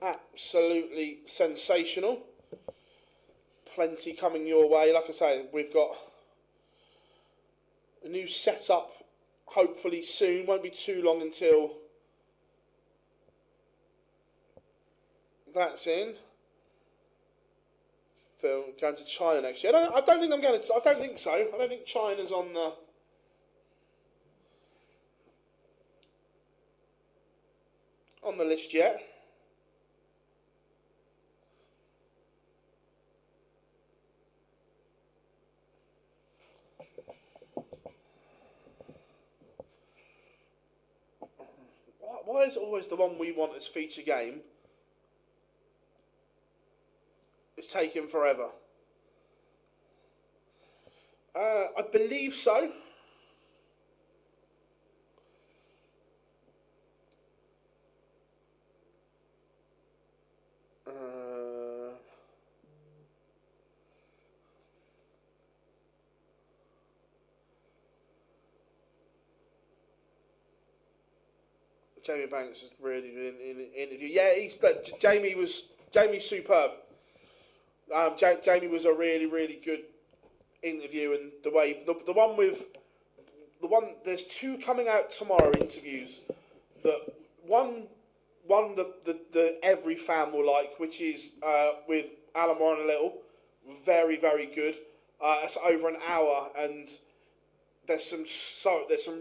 absolutely sensational. Plenty coming your way. Like I say, we've got a new setup hopefully soon. Won't be too long until that's in. Phil, going to China next year. I don't think I'm going to. I don't think so. I don't think China's on the list yet. Why is it always the one we want as feature game? It's taking forever. I believe so. Jamie Banks is really in an interview. Yeah, Jamie's superb. Jamie was a really good interview, and the one there's two coming out tomorrow interviews. One the every fan will like, which is with Alan Moore and a Little, very good. It's over an hour, and there's some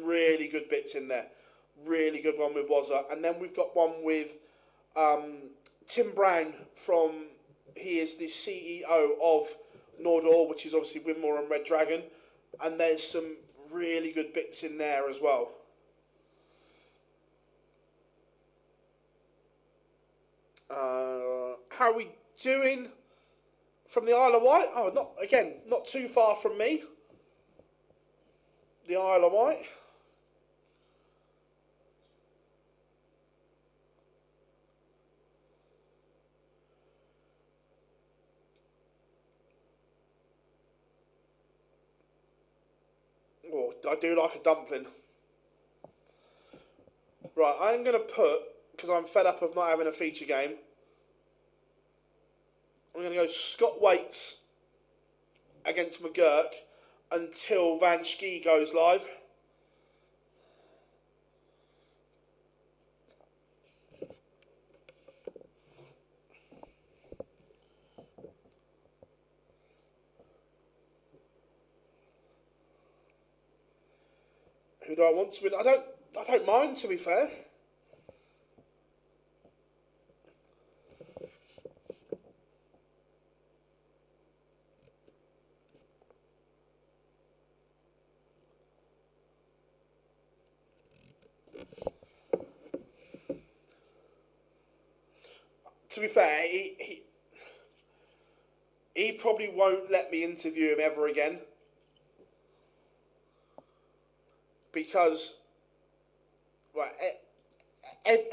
really good bits in there. Really good one with Wazza, and then we've got one with Tim Brown he is the CEO of Nordor, which is obviously Winmau and Red Dragon, and there's some really good bits in there as well. How are we doing from the Isle of Wight? Oh, not too far from me. The Isle of Wight. Oh, I do like a dumpling. Right, I'm going to put, because I'm fed up of not having a feature game, I'm going to go Scott Waits against McGurk until Van Schie goes live. Who do I want to win? I don't mind, to be fair. To be fair, he probably won't let me interview him ever again. Because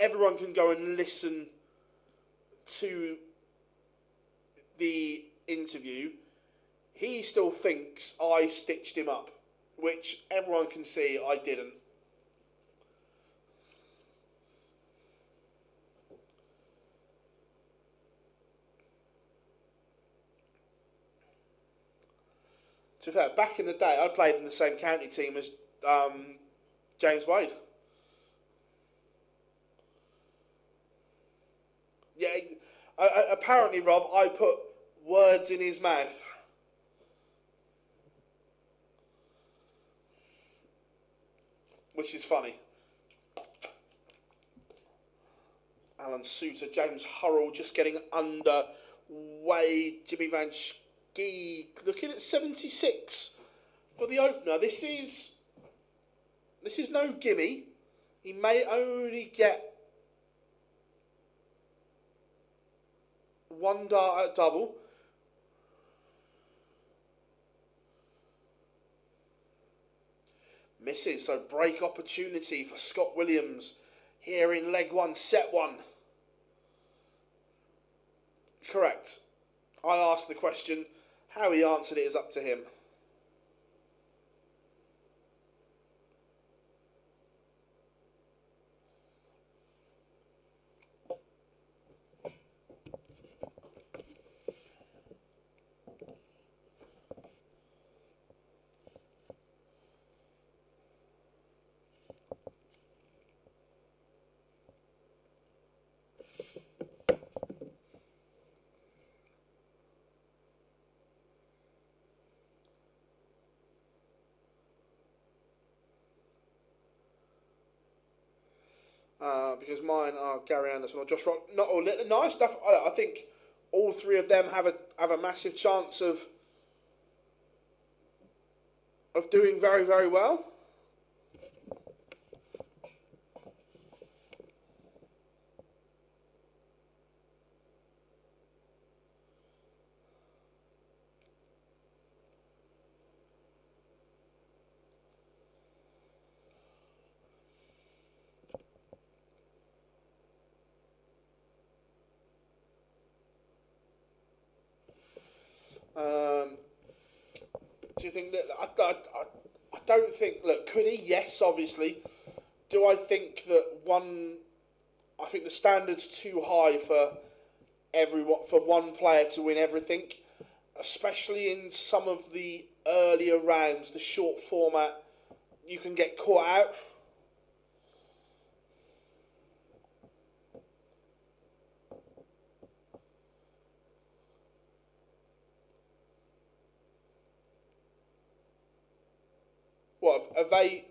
everyone can go and listen to the interview. He still thinks I stitched him up, which everyone can see I didn't. To be fair, back in the day, I played in the same county team as James Wade. Yeah, apparently, Rob, I put words in his mouth. Which is funny. Alan Suter, James Hurrell just getting underway. Jimmy Van Schie looking at 76 for the opener. This is This is no gimme. He may only get one dart at double. Misses, so break opportunity for Scott Williams here in leg one, set one. Correct. I asked the question. How he answered it is up to him. Because mine are Gary Anderson or Josh Rock. Not all nice stuff. I think all three of them have a massive chance of doing very, very well. Do you think that I don't think. Look, could he? Yes, obviously. Do I think that one? I think the standard's too high for everyone, for one player to win everything, especially in some of the earlier rounds, the short format. You can get caught out. What have they?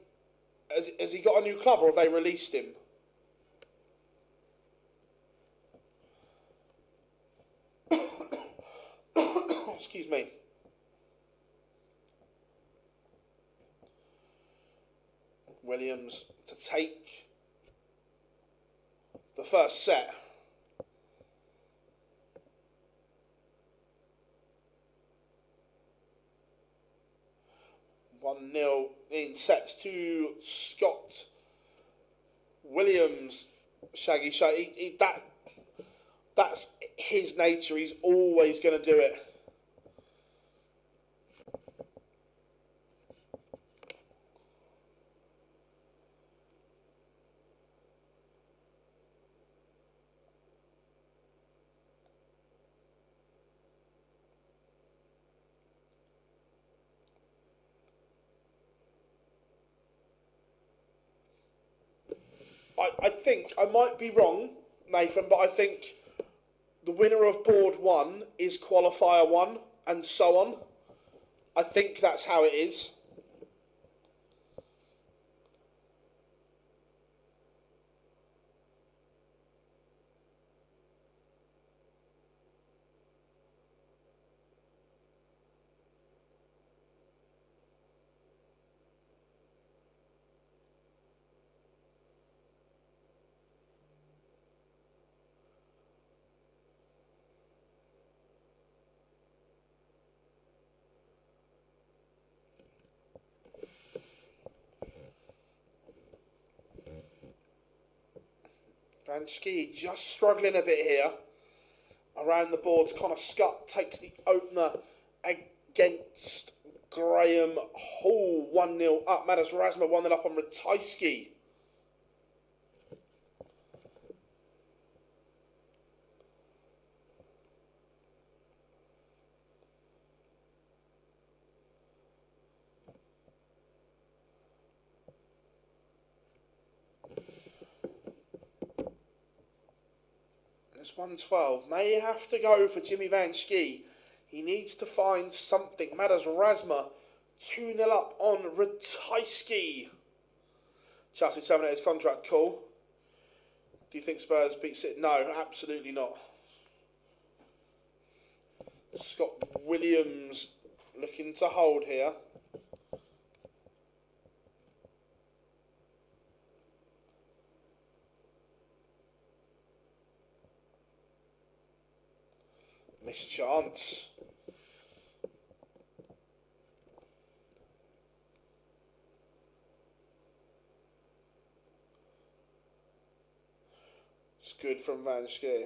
Has he got a new club, or have they released him? Excuse me. Williams to take the first set. One 0 in sets to Scott Williams. Shaggy Shaggy. That's his nature. He's always going to do it. I think, I might be wrong, Nathan, but I think the winner of board one is qualifier one, and so on. I think that's how it is. Van Schie just struggling a bit here. Around the boards, Connor Scott takes the opener against Graham Hall. 1-0 up. Madus Razma 1-0 up on Ratajski. It's 1-12. May have to go for Jimmy Van Schie. He needs to find something. Madus Razma 2-0 up on Ratajski. Chelsea terminate his contract. Cool. Do you think Spurs beat City? No, absolutely not. Scott Williams looking to hold here. Mischance. It's good from Van Schie.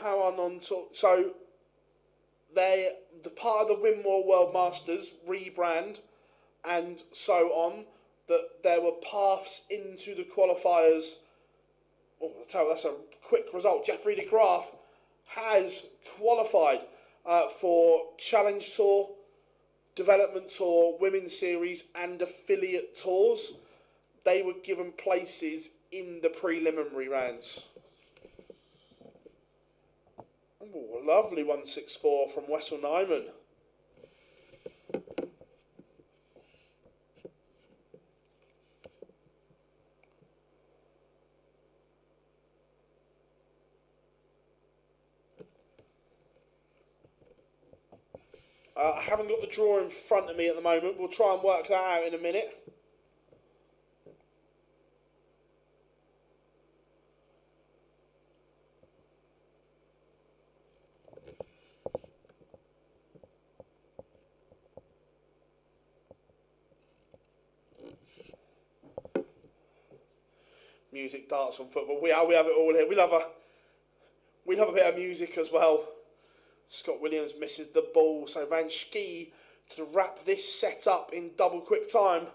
How on top? So the part of the Winmau World Masters rebrand and so on, that there were paths into the qualifiers. Oh, I'll tell you, that's a quick result. Jeffrey de Graaf has qualified for Challenge Tour, Development Tour, Women's Series and Affiliate Tours. They were given places in the preliminary rounds. Oh, lovely 164 from Wessel Nyman. I haven't got the draw in front of me at the moment. We'll try and work that out in a minute. Music, darts and football. We have it all here. We love a bit of music as well. Scott Williams misses the ball, so Van Schie to wrap this set up in double quick time.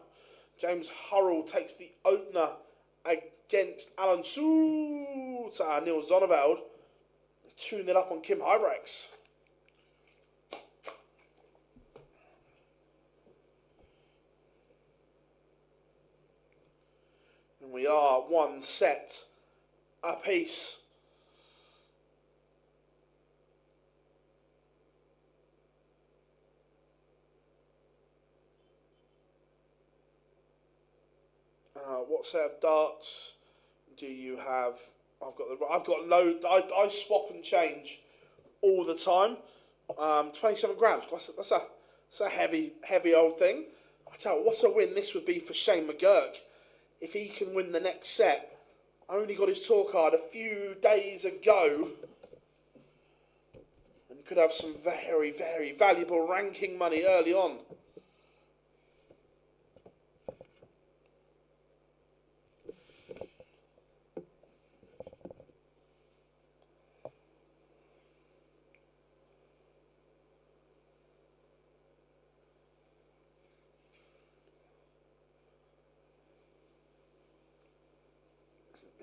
James Hurrell takes the opener against Alan Soot. Neil Zonneveld 2-0 up on Kim Hybrex. And we are one set apiece. What set of darts do you have? I've got loads. I swap and change all the time. 27 grams. That's a heavy old thing. I tell you, what a win this would be for Shane McGurk if he can win the next set. I only got his tour card a few days ago, and could have some very, very valuable ranking money early on.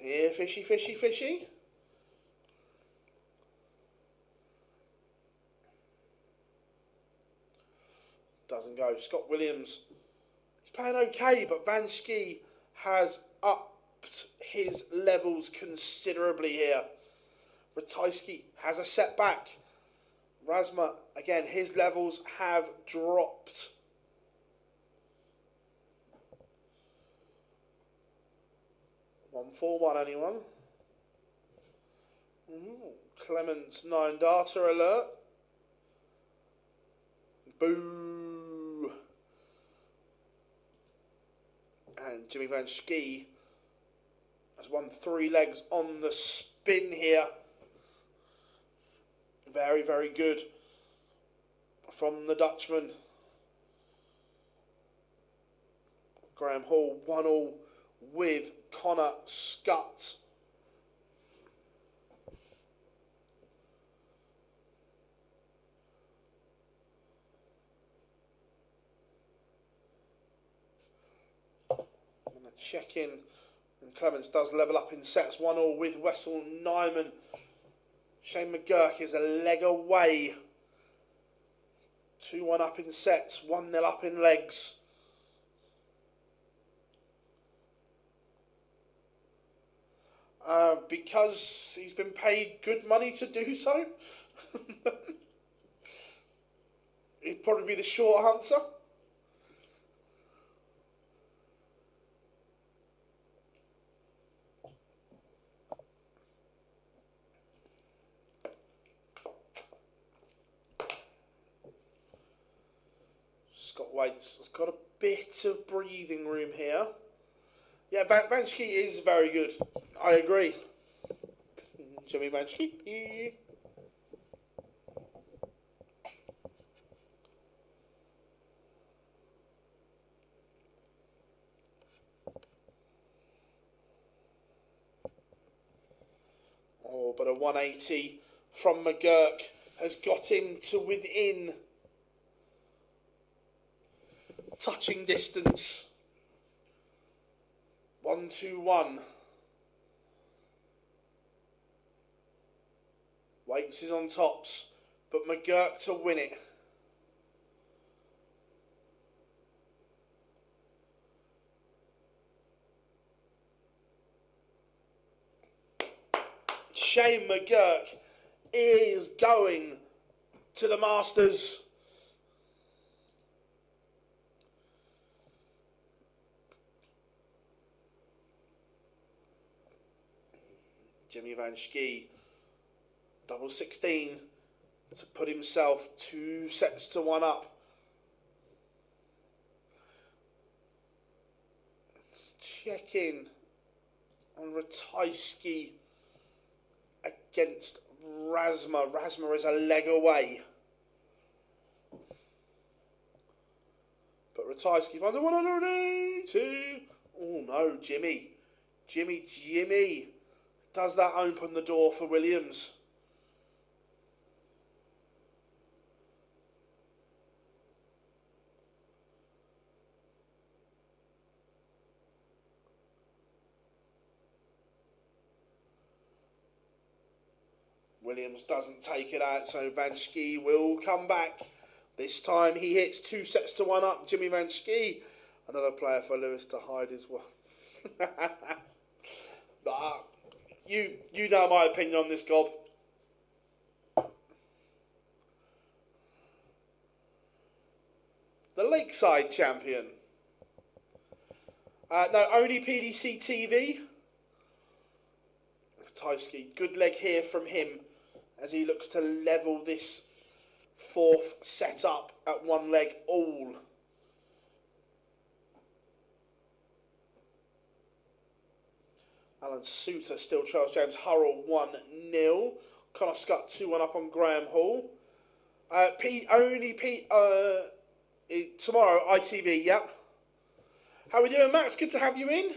Here, fishy, fishy, fishy. Doesn't go. Scott Williams, he's playing okay, but Van Schie has upped his levels considerably here. Ratajski has a setback. Razma, again, his levels have dropped. One for one, anyone? Clemens 9 data alert. Boo. And Jimmy Van Schie has won 3 legs on the spin here. Very, very good from the Dutchman. Graham Hall 1-1 with Connor Scott. I'm going to check in, and Clements does level up in sets 1-1 with Wessel Nyman. Shane McGurk is a leg away. 2-1 up in sets, 1-0 up in legs. Because he's been paid good money to do so. It'd probably be the short answer. weights. It's got a bit of breathing room here. Yeah, Vanschke is very good. I agree. Jimmy Vanschke. Oh, but a 180 from McGurk has got him to within touching distance. 1-2-1. Waits is on tops, but McGurk to win it. Shane McGurk is going to the Masters. Jimmy Vanschke, double 16 to put himself 2 sets to 1 up. Let's check in on Ratajski against Razma. Razma is a leg away. But Ratajski finds a 182. Oh no, Jimmy. Jimmy. Does that open the door for Williams? Williams doesn't take it out, so Vanschke will come back. This time he hits 2 sets to 1 up. Jimmy Vanschke, another player for Lewis to hide as well. You know my opinion on this, Gob. The Lakeside champion. No, only PDC TV. Ratajski, good leg here from him as he looks to level this 4th set up at 1 leg all. Alan Suter still trails James Hurrell 1-0. Connor Scott 2-1 up on Graham Hall. Tomorrow, ITV, yep. How we doing, Max? Good to have you in.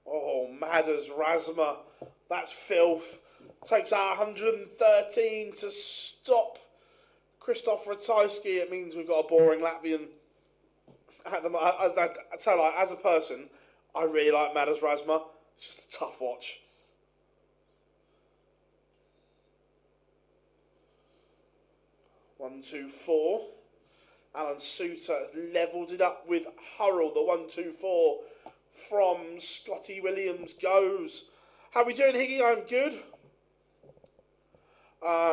Oh, Madders Razma. That's filth. Takes out 113 to stop Krzysztof Ratajski. It means we've got a boring Latvian. I tell you, as a person, I really like Madders Razma. It's just a tough watch. One, 2, 4. Alan Suter has levelled it up with Hurrell. The 1-2-4 from Scotty Williams goes. How are we doing, Higgy? I'm good.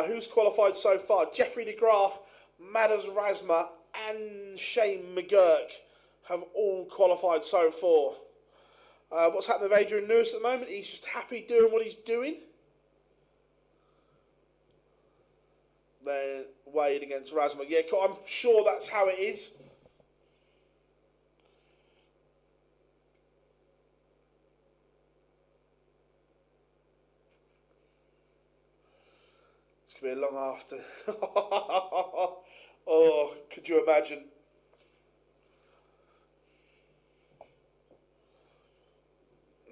Who's qualified so far? Jeffrey de Graaf, Madders Razma and Shane McGurk have all qualified so far. What's happening with Adrian Lewis at the moment? He's just happy doing what he's doing. Then Wade against Razma. Yeah, I'm sure that's how it is. It's going to be a long after. Oh, could you imagine?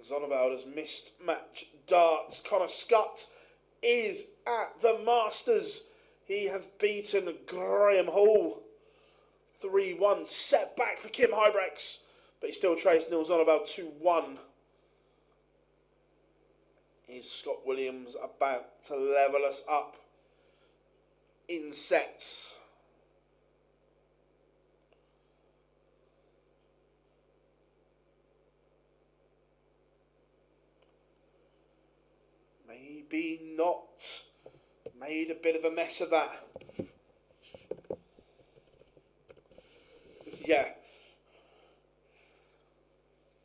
Zonneveld has missed match darts. Connor Scott is at the Masters. He has beaten Graham Hall 3-1. Setback for Kim Hybrex, but he still trails Neil Zonneveld 2-1. Is Scott Williams about to level us up in sets? Maybe not. Made a bit of a mess of that. Yeah.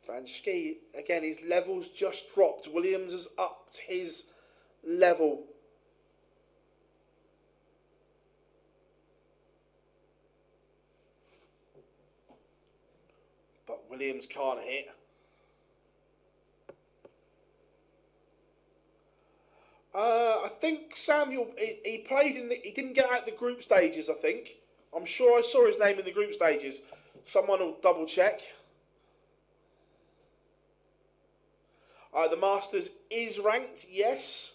Van Schie, again, his level's just dropped. Williams has upped his level. But Williams can't hit. I think Samuel, he played in he didn't get out the group stages, I think. I'm sure I saw his name in the group stages. Someone will double check. The Masters is ranked, yes.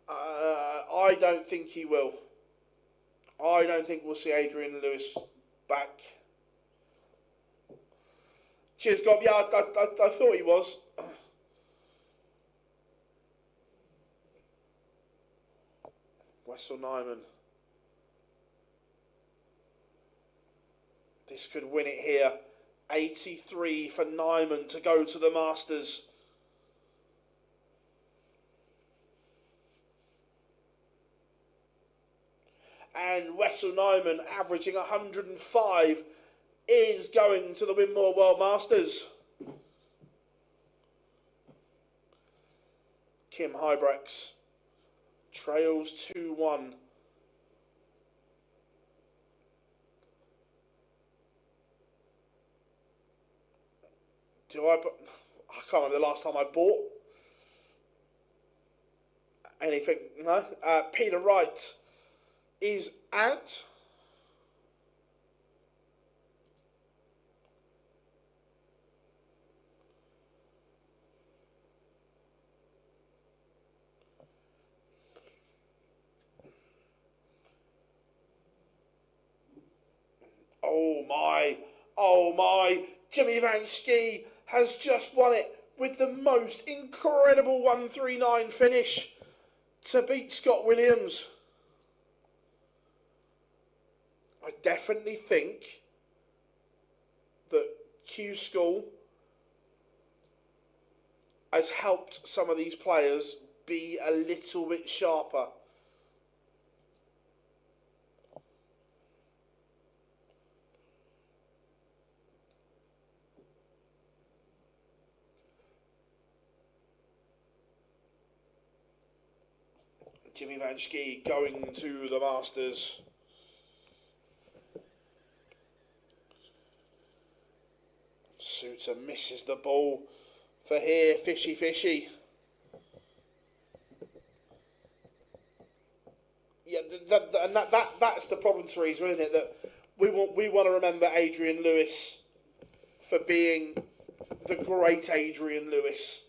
I don't think he will. I don't think we'll see Adrian Lewis back. Cheers, Gob. Yeah, I thought he was. Wessel Nyman. This could win it here. 83 for Nyman to go to the Masters. And Wessel Nyman, averaging 105, is going to the Winmau World Masters. Kim Hybrex trails 2-1. I can't remember the last time I bought anything. No. Peter Wright is out. Oh my, Jimmy Van Schie has just won it with the most incredible 139 finish to beat Scott Williams. I definitely think that Q School has helped some of these players be a little bit sharper. Jimmy Van Schie going to the Masters. Suter misses the ball for here. Fishy. Yeah, that's the problem, Teresa, isn't it? That we want to remember Adrian Lewis for being the great Adrian Lewis.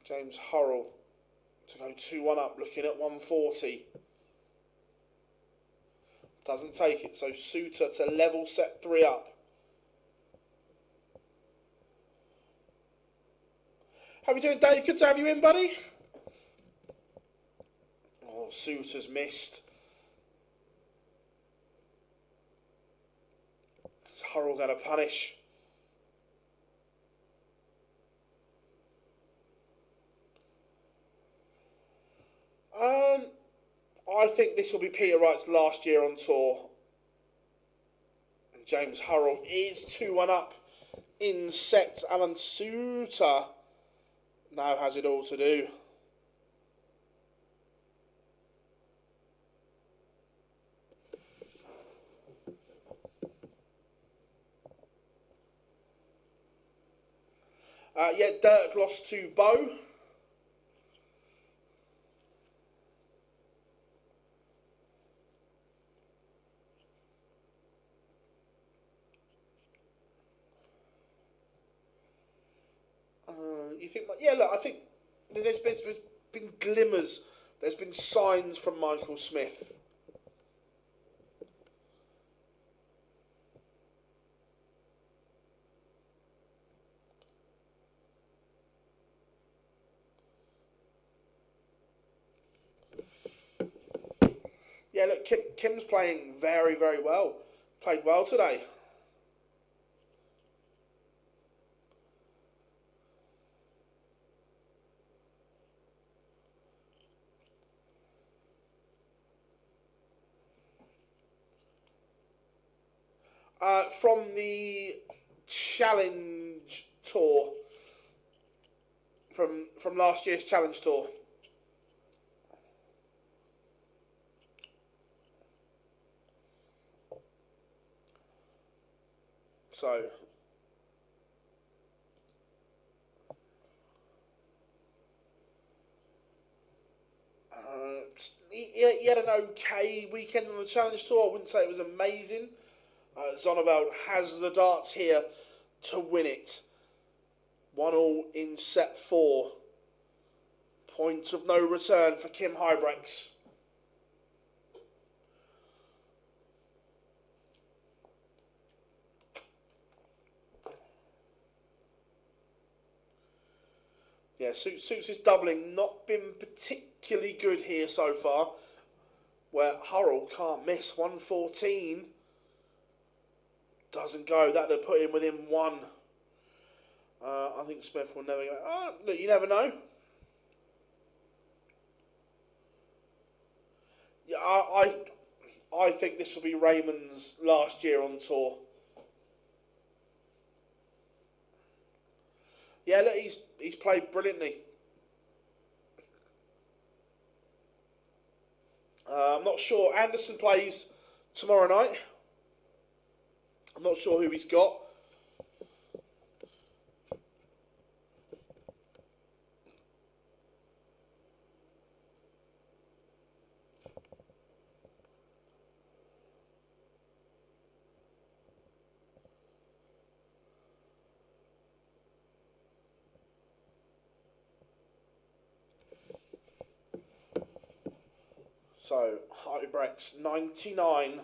James Hurrell to go 2-1 up, looking at 140. Doesn't take it, so Suter to level set 3 up. How are we doing, Dave? Good to have you in, buddy. Oh, Suter's missed. Is Hurrell going to punish? I think this will be Peter Wright's last year on tour. And James Hurrell is 2-1 up in set. Alan Suter now has it all to do. Yeah, Dirk lost to Bo. You think, yeah, look, I think there's been glimmers, there's been signs from Michael Smith. Yeah, look, Kim's playing very, very well. Played well today. From the Challenge Tour. From last year's Challenge Tour. So, he had an okay weekend on the Challenge Tour. I wouldn't say it was amazing. Zonneveld has the darts here to win it. 1-1 in set 4. Point of no return for Kim Huybrechts. Yeah, Suits is doubling. Not been particularly good here so far. Where Hurrell can't miss. 114. Doesn't go. That would put him within 1. I think Smith will never go. Oh, look, you never know. Yeah, I think this will be Raymond's last year on tour. Yeah, look, he's played brilliantly. I'm not sure. Anderson plays tomorrow night. I'm not sure who he's got. So, Huybrechts, 99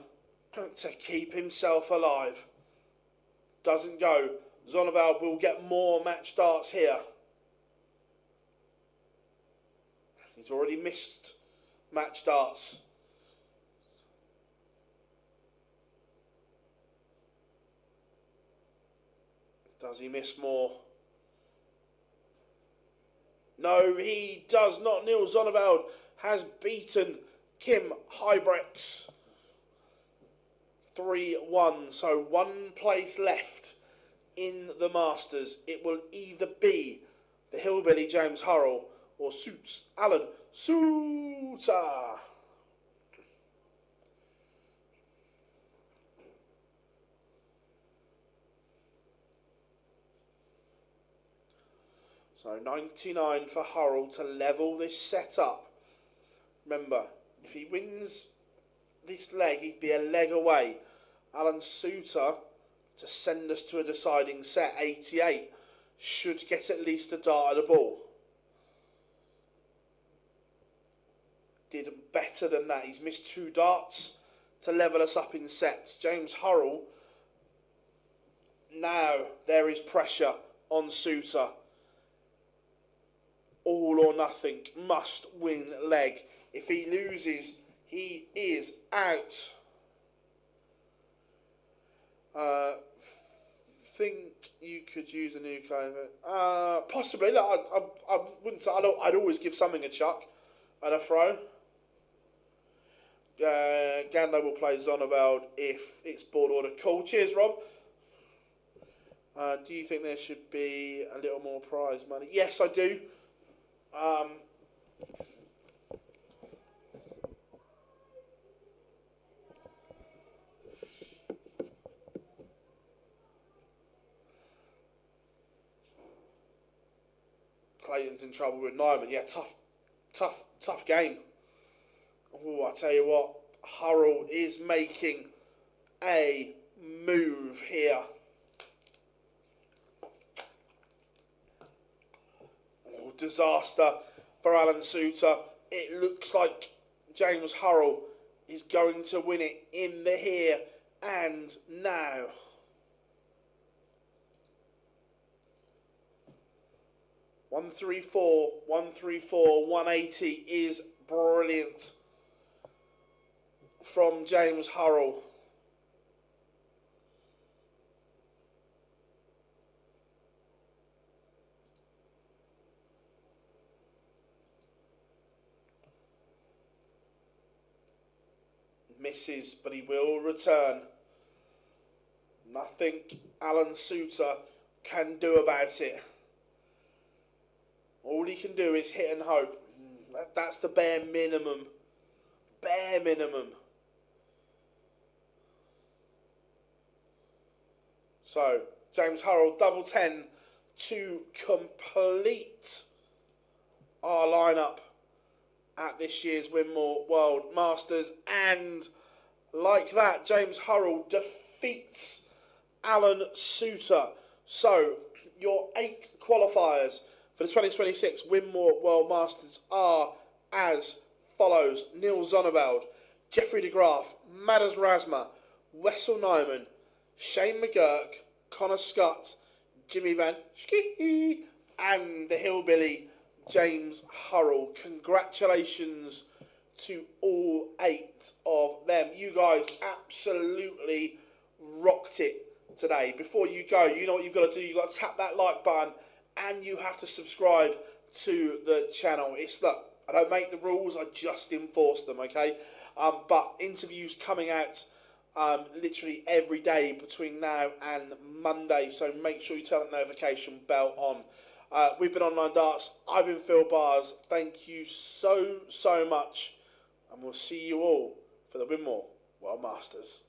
to keep himself alive. Doesn't go. Zonneveld will get more match darts here. He's already missed match darts. Does he miss more? No, he does not. Neil Zonneveld has beaten Kim Huybrechts 3-1. So 1 place left in the Masters. It will either be the Hillbilly James Hurrell or Suits Alan Soutar. So 99 for Hurrell to level this setup. Remember, if he wins this leg, he'd be a leg away. Alan Soutar to send us to a deciding set. 88 should get at least a dart at the ball. Did better than that. He's missed 2 darts to level us up in sets. James Hurrell. Now there is pressure on Soutar. All or nothing. Must win leg. If he loses, he is out. Think you could use a new climate? Possibly. Look, I wouldn't say. I'd always give something a chuck and a throw. Gando will play Zonneveld if it's board order. Cool. Cheers, Rob. Do you think there should be a little more prize money? Yes, I do. Clayton's in trouble with Nyman. Yeah, tough game. Oh, I tell you what, Hurrell is making a move here. Oh, disaster for Alan Soutar. It looks like James Hurrell is going to win it in the here and now. One three four, 180 is brilliant from James Hurrell. Misses, but he will return. Nothing Alan Suter can do about it. All he can do is hit and hope. That's the bare minimum. Bare minimum. So, James Hurrell, double 10 to complete our lineup at this year's Winmau World Masters. And like that, James Hurrell defeats Alan Suter. So, your 8 qualifiers for the 2026 Winmau World Masters are as follows: Neil Zonneveld, Jeffrey de Graaf, Madas Rasma, Wessel Nyman, Shane McGurk, Connor Scott, Jimmy Van Schie, and the Hillbilly James Hurrell. Congratulations to all 8 of them. You guys absolutely rocked it today. Before you go, you know what you've got to do. You've got to tap that like button and you have to subscribe to the channel. Look, I don't make the rules, I just enforce them, okay? But interviews coming out literally every day between now and Monday, so make sure you turn that notification bell on. We've been Online Darts. I've been Phil Bars. Thank you so much, and we'll see you all for the Winmau World Masters.